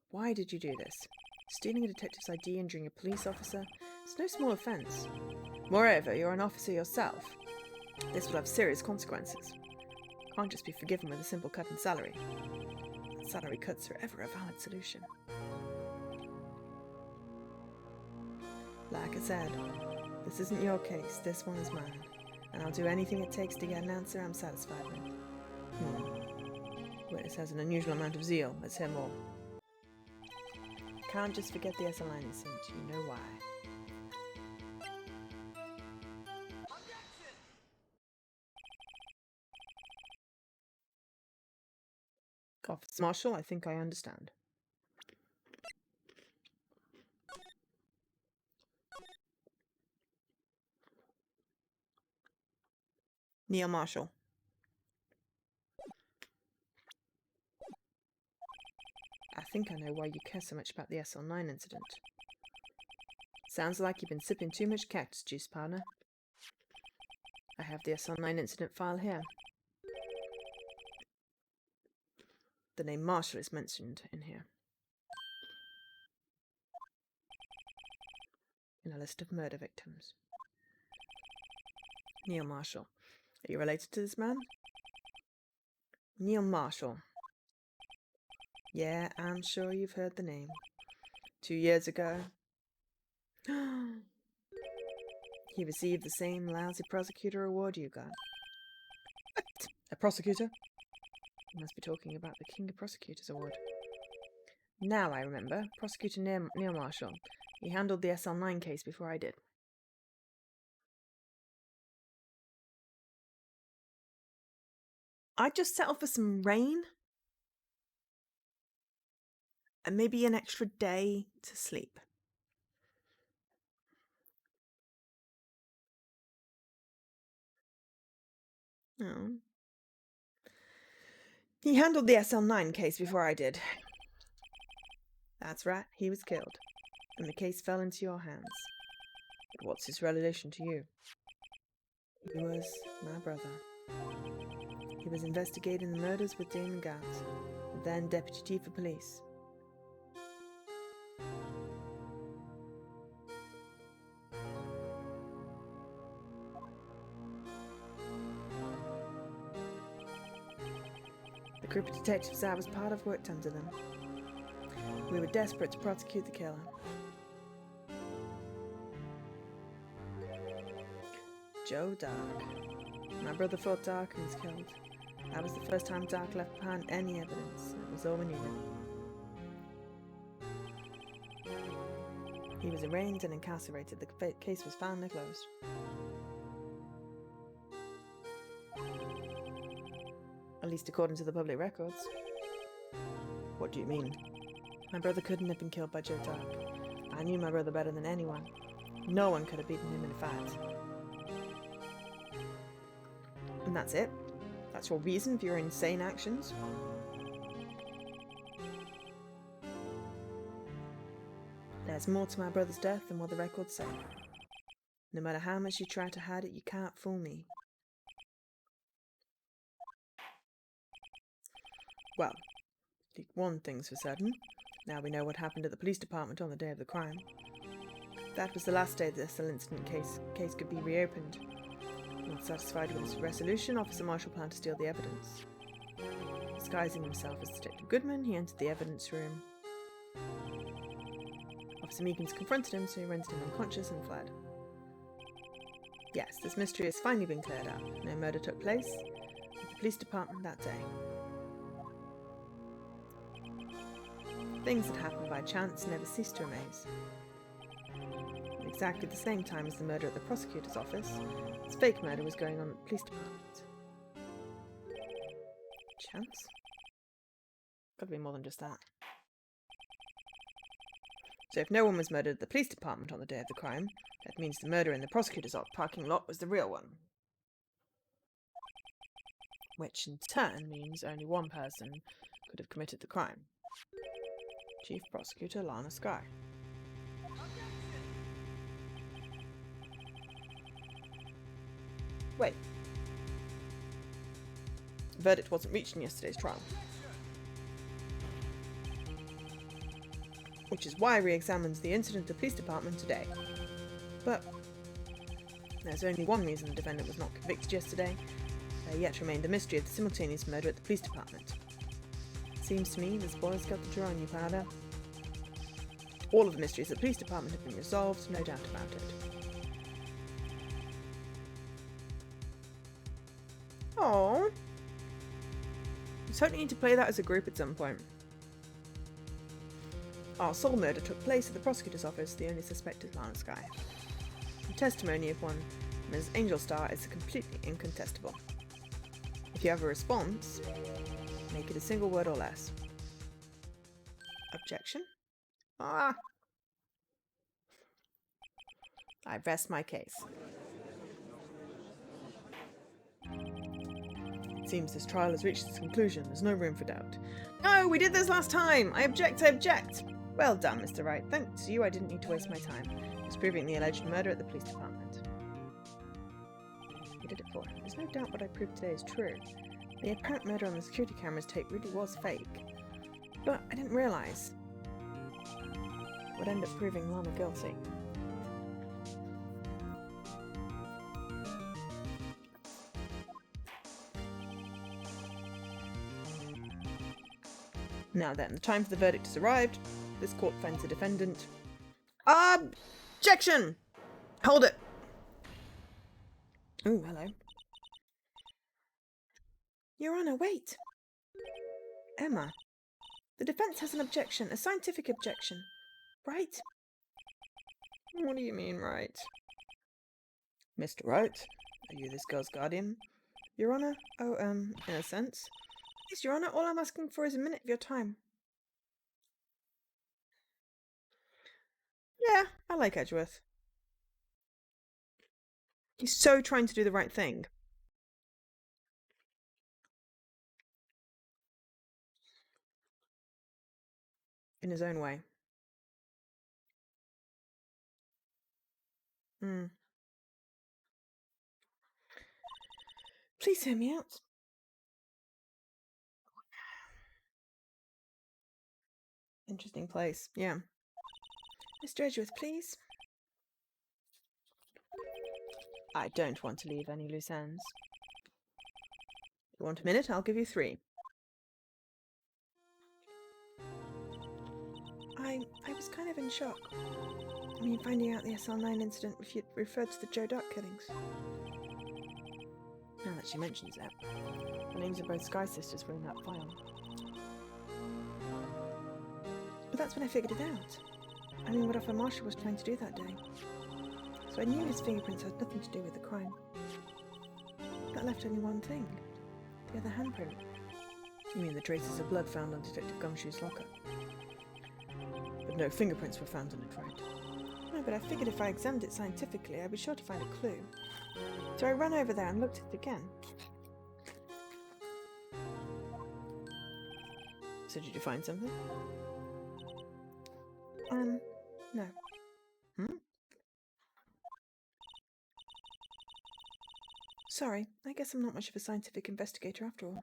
Why did you do this? Stealing a detective's ID, injuring a police officer? It's no small offence. Moreover, you're an officer yourself. This will have serious consequences. Can't just be forgiven with a simple cut in salary. Salary cuts are ever a valid solution. Like I said, this isn't your case, this one is mine. And I'll do anything it takes to get an answer I'm satisfied with. Witness has an unusual amount of zeal. Let's hear more. Can't just forget the SLI incident. You know why. Officer Marshall, I think I understand. Neil Marshall. I think I know why you care so much about the SL9 incident. Sounds like you've been sipping too much cactus juice, partner. I have the SL9 incident file here. The name Marshall is mentioned in here. In a list of murder victims. Neil Marshall. Are you related to this man? Neil Marshall. Yeah, I'm sure you've heard the name. 2 years ago, he received the same lousy prosecutor award you got. What? A prosecutor? You must be talking about the King of Prosecutors Award. Now I remember. Prosecutor Neil Marshall. He handled the SL9 case before I did. I'd just settle for some rain. And maybe an extra day to sleep. Oh. He handled the SL9 case before I did. That's right, he was killed. And the case fell into your hands. But what's his relation to you? He was my brother. He was investigating the murders with Damon Gant, then Deputy Chief of Police. The group of detectives I was part of worked under them. We were desperate to prosecute the killer. Joe Dark. My brother fought Dark and was killed. That was the first time Dark left behind any evidence. It was all we needed. He was arraigned and incarcerated. The case was finally closed. At least according to the public records. What do you mean? My brother couldn't have been killed by Joe Dark. I knew my brother better than anyone. No one could have beaten him in a fight. And that's it? That's your reason for your insane actions? There's more to my brother's death than what the records say. No matter how much you try to hide it, you can't fool me. Well, one thing's for certain. Now we know what happened at the police department on the day of the crime. That was the last day the cell incident case could be reopened. Not satisfied with his resolution, Officer Marshall planned to steal the evidence. Disguising himself as Detective Goodman, he entered the evidence room. Officer Meekins confronted him, so he rendered him unconscious and fled. Yes, this mystery has finally been cleared up. No murder took place at the police department that day. Things that happen by chance never cease to amaze. At exactly the same time as the murder at the prosecutor's office, this fake murder was going on at the police department. Chance? Gotta be more than just that. So if no one was murdered at the police department on the day of the crime, that means the murder in the prosecutor's parking lot was the real one. Which in turn means only one person could have committed the crime. Chief Prosecutor Lana Skye. Wait. The verdict wasn't reached in yesterday's trial. Which is why re-examines the incident at the police department today. But there's only one reason the defendant was not convicted yesterday. There yet remained the mystery of the simultaneous murder at the police department. Seems to me this boy's got the draw on you, Powder. All of the mysteries at the police department have been resolved, no doubt about it. Oh, we totally need to play that as a group at some point. Our sole murder took place at the prosecutor's office. The only suspect is Lana Skye. The testimony of one Ms. Angel Star is completely incontestable. If you have a response, make it a single word or less. Objection? Ah! I rest my case. It seems this trial has reached its conclusion. There's no room for doubt. No, we did this last time! I object, I object! Well done, Mr. Wright. Thanks to you, I didn't need to waste my time. Disproving the alleged murder at the police department. We did it for him. There's no doubt what I proved today is true. The apparent murder on the security camera's tape really was fake. But I didn't realise it would end up proving Lana guilty. Now then, the time for the verdict has arrived. This court finds the defendant. Objection! Hold it! Oh, hello. Your Honour, wait! Emma, the defence has an objection, a scientific objection. Right? What do you mean, right? Mr. Wright, are you this girl's guardian? Your Honour? Oh, in a sense. Yes, Your Honour, all I'm asking for is a minute of your time. Yeah, I like Edgeworth. He's so trying to do the right thing. In his own way. Please hear me out. Interesting place, yeah. Mr. Edgeworth, please. I don't want to leave any loose ends. You want a minute? I'll give you 3. I was kind of in shock. I mean, finding out the SL9 incident referred to the Joe Duck killings. Now that she mentions it, the names of both Sky sisters were in that file. But that's when I figured it out. I mean, what Officer Marshall was trying to do that day. So I knew his fingerprints had nothing to do with the crime. That left only one thing. The other handprint. You mean the traces of blood found on Detective Gumshoe's locker? But no fingerprints were found on it, right? No, but I figured if I examined it scientifically, I'd be sure to find a clue. So I ran over there and looked at it again. So did you find something? No. Hmm? Sorry, I guess I'm not much of a scientific investigator after all.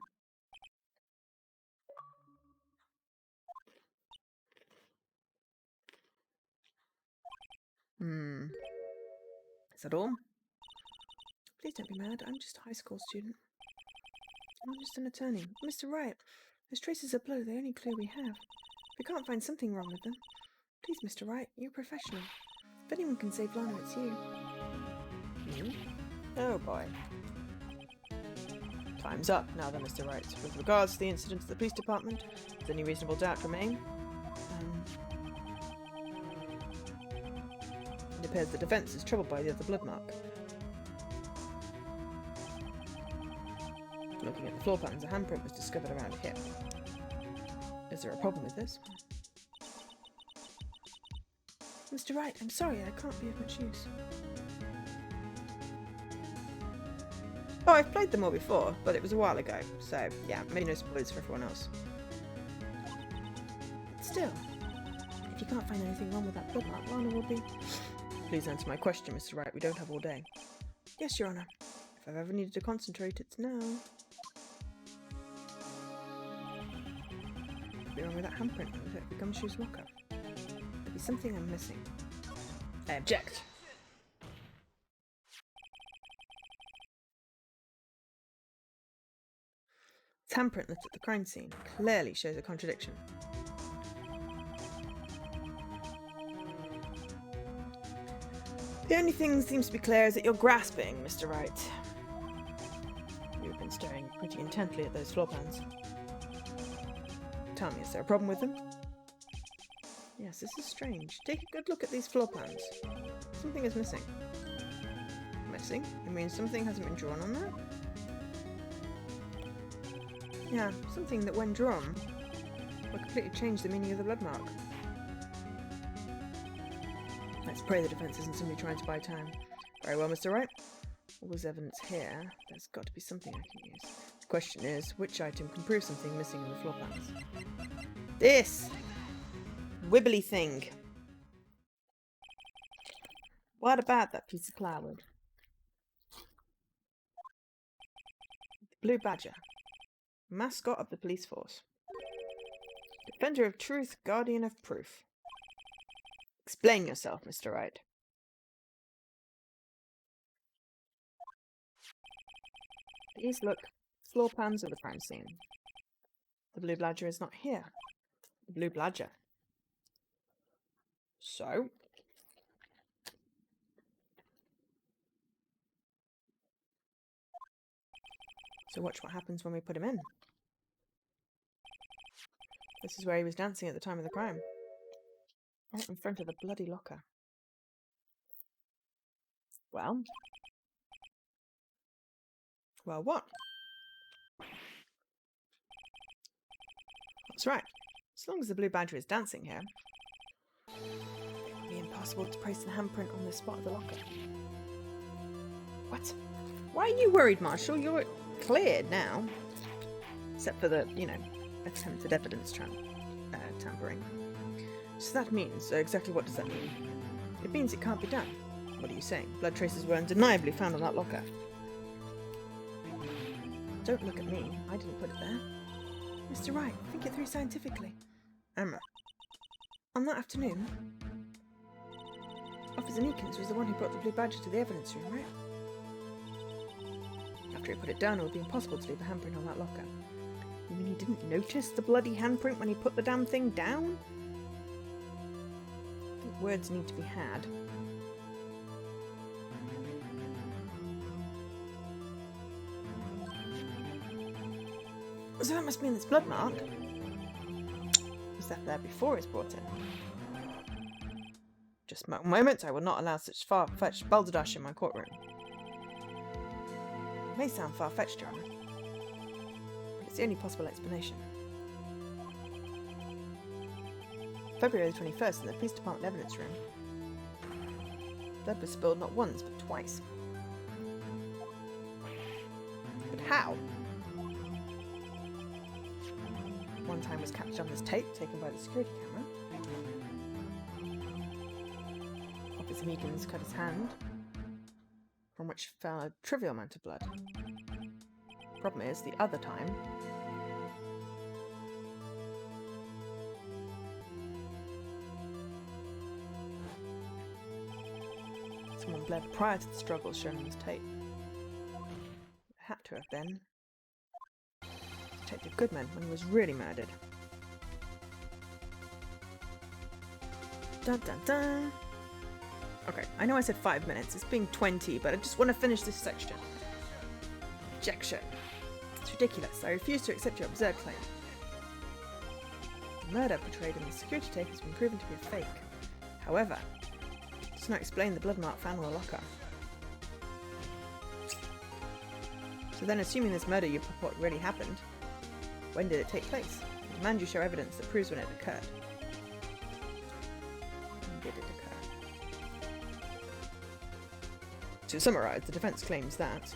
Is that all? Please don't be mad. I'm just a high school student. I'm just an attorney. Mr. Wright, those traces of blood are the only clue we have. We can't find something wrong with them. Please, Mr. Wright, you're a professional. If anyone can save Lana, it's you. You? Oh boy. Time's up now then, Mr. Wright. With regards to the incident at the police department, does any reasonable doubt remain? It appears the defense is troubled by the other blood mark. Looking at the floor patterns, a handprint was discovered around here. Is there a problem with this? Mr. Wright, I'm sorry, I can't be of much use. Oh, I've played them all before, but it was a while ago, so yeah, maybe no spoilers for everyone else. But still, if you can't find anything wrong with that blood mark, Lana will be... Please answer my question, Mr. Wright, we don't have all day. Yes, Your Honour. If I've ever needed to concentrate, it's now. What's wrong with that handprint? Was it the gumshoe's locker? There'll be something I'm missing. I object. This handprint left at the crime scene clearly shows a contradiction. The only thing that seems to be clear is that you're grasping, Mr. Wright. You've been staring pretty intently at those floor plans. Tell me, is there a problem with them? Yes, this is strange. Take a good look at these floor plans. Something is missing. Missing? You mean something hasn't been drawn on there? Yeah, something that when drawn will completely change the meaning of the blood mark. Let's pray the defense isn't simply trying to buy time. Very well, Mr. Wright. All this evidence here, there's got to be something I can use. The question is, which item can prove something missing in the floor plans? This! Wibbly thing. What about that piece of plywood? The blue badger. Mascot of the police force. Defender of truth, guardian of proof. Explain yourself, Mr. Wright. These look floor plans of the crime scene. The blue badger is not here. The blue badger. So? So watch what happens when we put him in. This is where he was dancing at the time of the crime. Right in front of the bloody locker. Well? Well, what? That's right. As long as the blue badger is dancing here, it will be impossible to place the handprint on this spot of the locker. What? Why are you worried, Marshall? You're cleared now. Except for the, attempted evidence tampering. So that means, exactly what does that mean? It means it can't be done. What are you saying? Blood traces were undeniably found on that locker. Don't look at me. I didn't put it there. Mr. Wright, think it through scientifically. Amra. On that afternoon, Officer Meekins was the one who brought the blue badger to the evidence room, right? After he put it down, it would be impossible to leave a handprint on that locker. You mean he didn't notice the bloody handprint when he put the damn thing down? I think words need to be had. So that must mean this blood mark was left there before it's brought in. Just a moment, I will not allow such far-fetched balderdash in my courtroom. It may sound far-fetched, Your Honour, but it's the only possible explanation. February the 21st in the police department evidence room, blood was spilled not once but twice. But how? One time was captured on this tape taken by the security camera. Officer Meekins cut his hand, from which fell a trivial amount of blood. Problem is, the other time, someone bled prior to the struggle shown on this tape. It had to have been Detective Goodman when he was really murdered. Dun dun dun! Okay, I know I said 5 minutes, it's been 20, but I just want to finish this section. Objection. It's ridiculous. I refuse to accept your absurd claim. The murder portrayed in the security tape has been proven to be a fake. However, it does not explain the blood mark found on the locker. So then, assuming this murder you purport really happened, when did it take place? I demand you show evidence that proves when it occurred. When did it occur? To summarise, the defence claims that,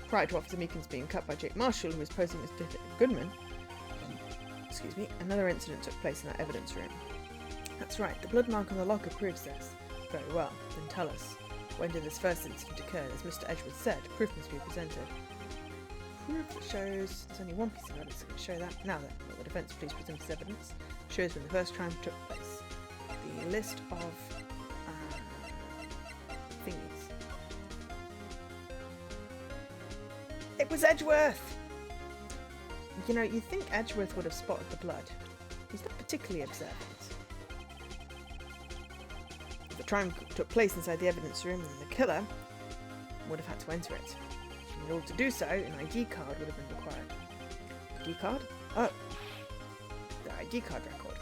prior to Officer Meekins being cut by Jake Marshall, who was posing as Detective Goodman, another incident took place in that evidence room. That's right, the blood mark on the locker proves this. Very well, then tell us, when did this first incident occur? As Mr. Edgeworth said, proof must be presented. Proof that shows there's only one piece of evidence that can show that. Now then, will the defence please present its evidence? Shows when the first crime took place. The list of thingies. It was Edgeworth! You know, you'd think Edgeworth would have spotted the blood. He's not particularly observant. The crime took place inside the evidence room, and the killer would have had to enter it. In order to do so, an ID card would have been required. ID card? Oh, the ID card record.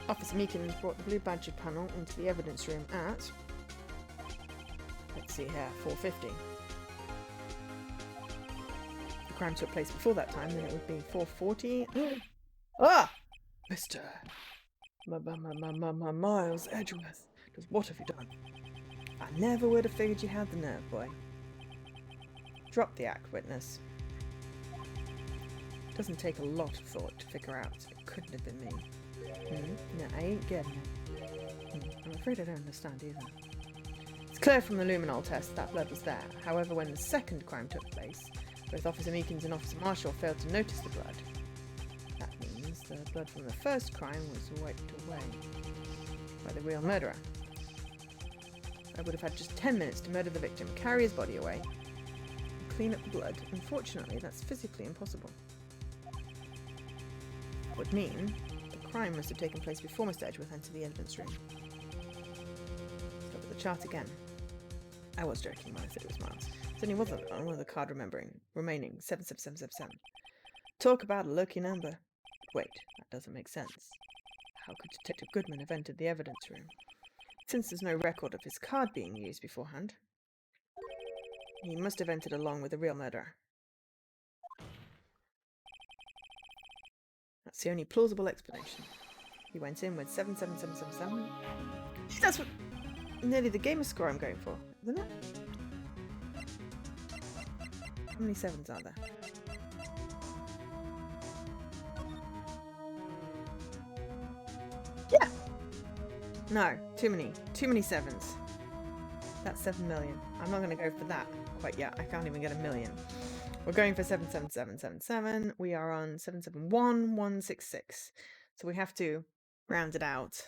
Officer Meekins brought the blue badge panel into the evidence room at, let's see here, 4:50. The crime took place before that time, then it would be 4:40. Ah! Mr. Miles Edgeworth, just what have you done? I never would have figured you had the nerve, boy. Drop the act, witness. Doesn't take a lot of thought to figure out it couldn't have been me. No, I ain't getting it. I'm afraid I don't understand either. It's clear from the luminol test that blood was there. However, when the second crime took place, both Officer Meekins and Officer Marshall failed to notice the blood. That means the blood from the first crime was wiped away by the real murderer. I would have had just 10 minutes to murder the victim, carry his body away, and clean up the blood. Unfortunately, that's physically impossible. That would mean the crime must have taken place before Mr. Edgeworth entered the evidence room. Let's look at the chart again. I was joking when I said it was Miles. It only wasn't on one of the card remaining 77777. Talk about a lucky number. Wait, that doesn't make sense. How could Detective Goodman have entered the evidence room? Since there's no record of his card being used beforehand, he must have entered along with the real murderer. That's the only plausible explanation. He went in with 77777. That's what nearly the gamer score I'm going for, isn't it? How many sevens are there? Yeah! No, too many sevens. That's 7 million. I'm not going to go for that quite yet. I can't even get a million. We're going for 77777. We are on 771166. So we have to round it out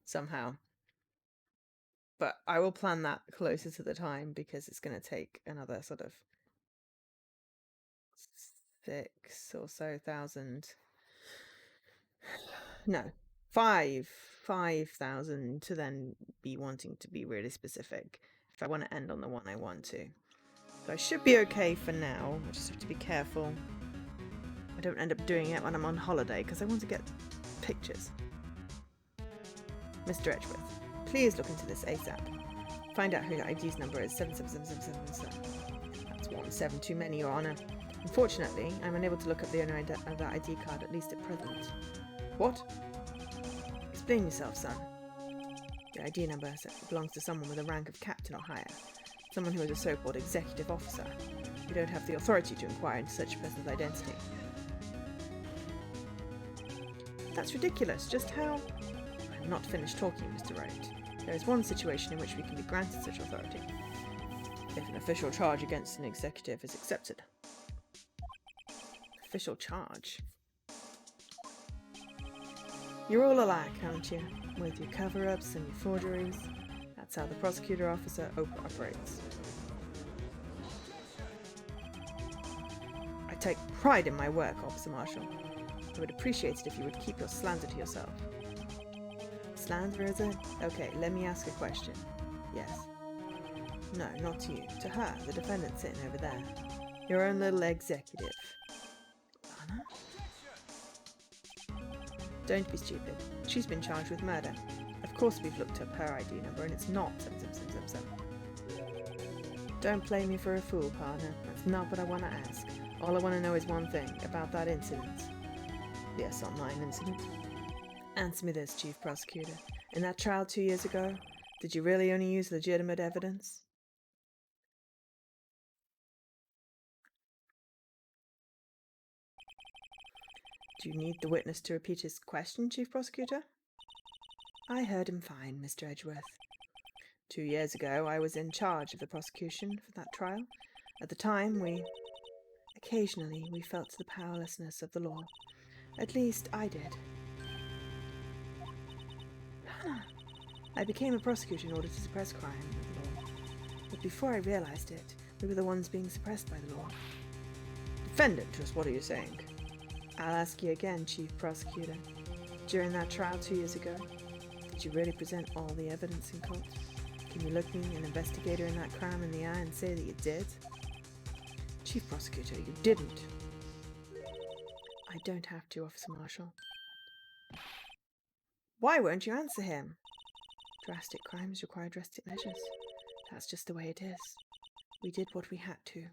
somehow. But I will plan that closer to the time because it's going to take another sort of 6 or so thousand. No, 5,000 to then be wanting to be really specific if I want to end on the one I want to. So I should be okay for now. I just have to be careful I don't end up doing it when I'm on holiday because I want to get pictures. Mr. Edgeworth, please look into this ASAP. Find out who the ID's number is. 77777. That's 17 too many, Your Honour. Unfortunately, I'm unable to look up the owner of that ID card, at least at present. What? Explain yourself, son. The ID number belongs to someone with a rank of captain or higher. Someone who is a so-called executive officer. You don't have the authority to inquire into such a person's identity. That's ridiculous. Just how... I'm not finished talking, Mr. Wright. There is one situation in which we can be granted such authority. If an official charge against an executive is accepted. Official charge? You're all alike, aren't you? With your cover-ups and your forgeries. That's how the prosecutor officer operates. I take pride in my work, Officer Marshall. I would appreciate it if you would keep your slander to yourself. Slander, is it? Okay, let me ask a question. Yes. No, not to you. To her, the defendant sitting over there. Your own little executive. Lana? Don't be stupid. She's been charged with murder. Of course we've looked up her ID number and it's not 7777. Don't play me for a fool, partner. That's not what I want to ask. All I want to know is one thing, about that incident. The S Online incident. Answer me this, Chief Prosecutor. In that trial 2 years ago, did you really only use legitimate evidence? Do you need the witness to repeat his question, Chief Prosecutor? I heard him fine, Mr. Edgeworth. 2 years ago, I was in charge of the prosecution for that trial. At the time, occasionally, we felt the powerlessness of the law. At least, I did. Lana! I became a prosecutor in order to suppress crime with the law. But before I realized it, we were the ones being suppressed by the law. Defendant, just what are you saying? I'll ask you again, Chief Prosecutor. During that trial 2 years ago, did you really present all the evidence in court? Can you look me, an investigator in that crime, in the eye and say that you did? Chief Prosecutor, you didn't. I don't have to, Officer Marshall. Why won't you answer him? Drastic crimes require drastic measures. That's just the way it is. We did what we had to,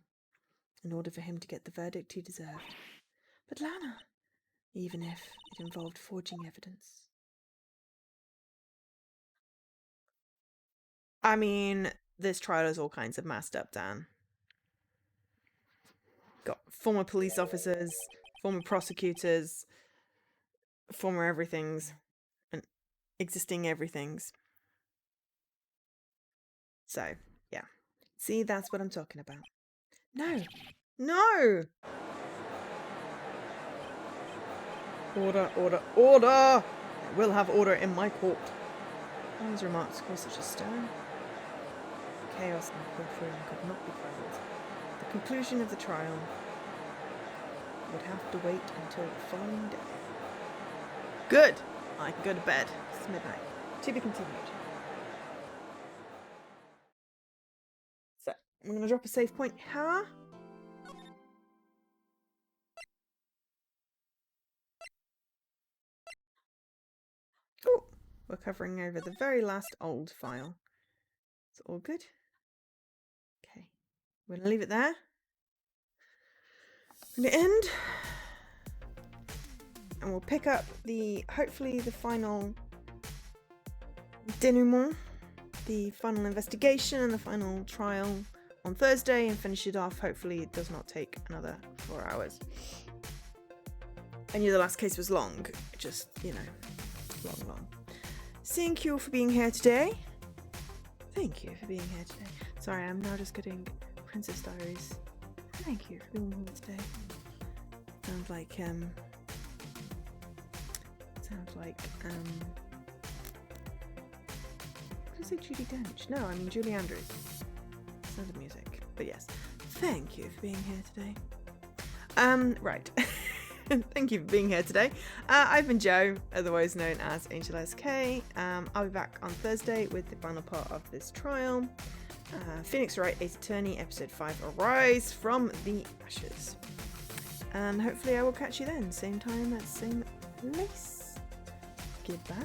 in order for him to get the verdict he deserved. But Lana, even if it involved forging evidence. I mean, this trial is all kinds of messed up, Dan. Got former police officers, former prosecutors, former everythings, and existing everythings. So, yeah. See, that's what I'm talking about. No! No! Order, order, order! I will have order in my court. Those remarks caused such a stir. Chaos in the courtroom could not be quelled. The conclusion of the trial would have to wait until the following day. Good! I can go to bed. It's midnight. To be continued. So, I'm going to drop a save point here. Oh, we're covering over the very last old file. It's all good. Okay, we're going to leave it there. I'm going to end. And we'll pick up hopefully the final denouement, the final investigation and the final trial on Thursday and finish it off. Hopefully it does not take another 4 hours. I knew the last case was long, just, long. Thank you for being here today. Thank you for being here today. Sorry, I'm now just getting Princess Diaries. Thank you for being here today. Sounds like, what did I say, Judi Dench? No, I mean Julie Andrews. Sound of music. But yes, thank you for being here today. Right. Thank you for being here today. I've been Joe, otherwise known as Angel SK. I'll be back on Thursday with the final part of this trial. Phoenix Wright, Ace Attorney, Episode 5, Arise from the Ashes. And hopefully I will catch you then, same time at same place. Goodbye.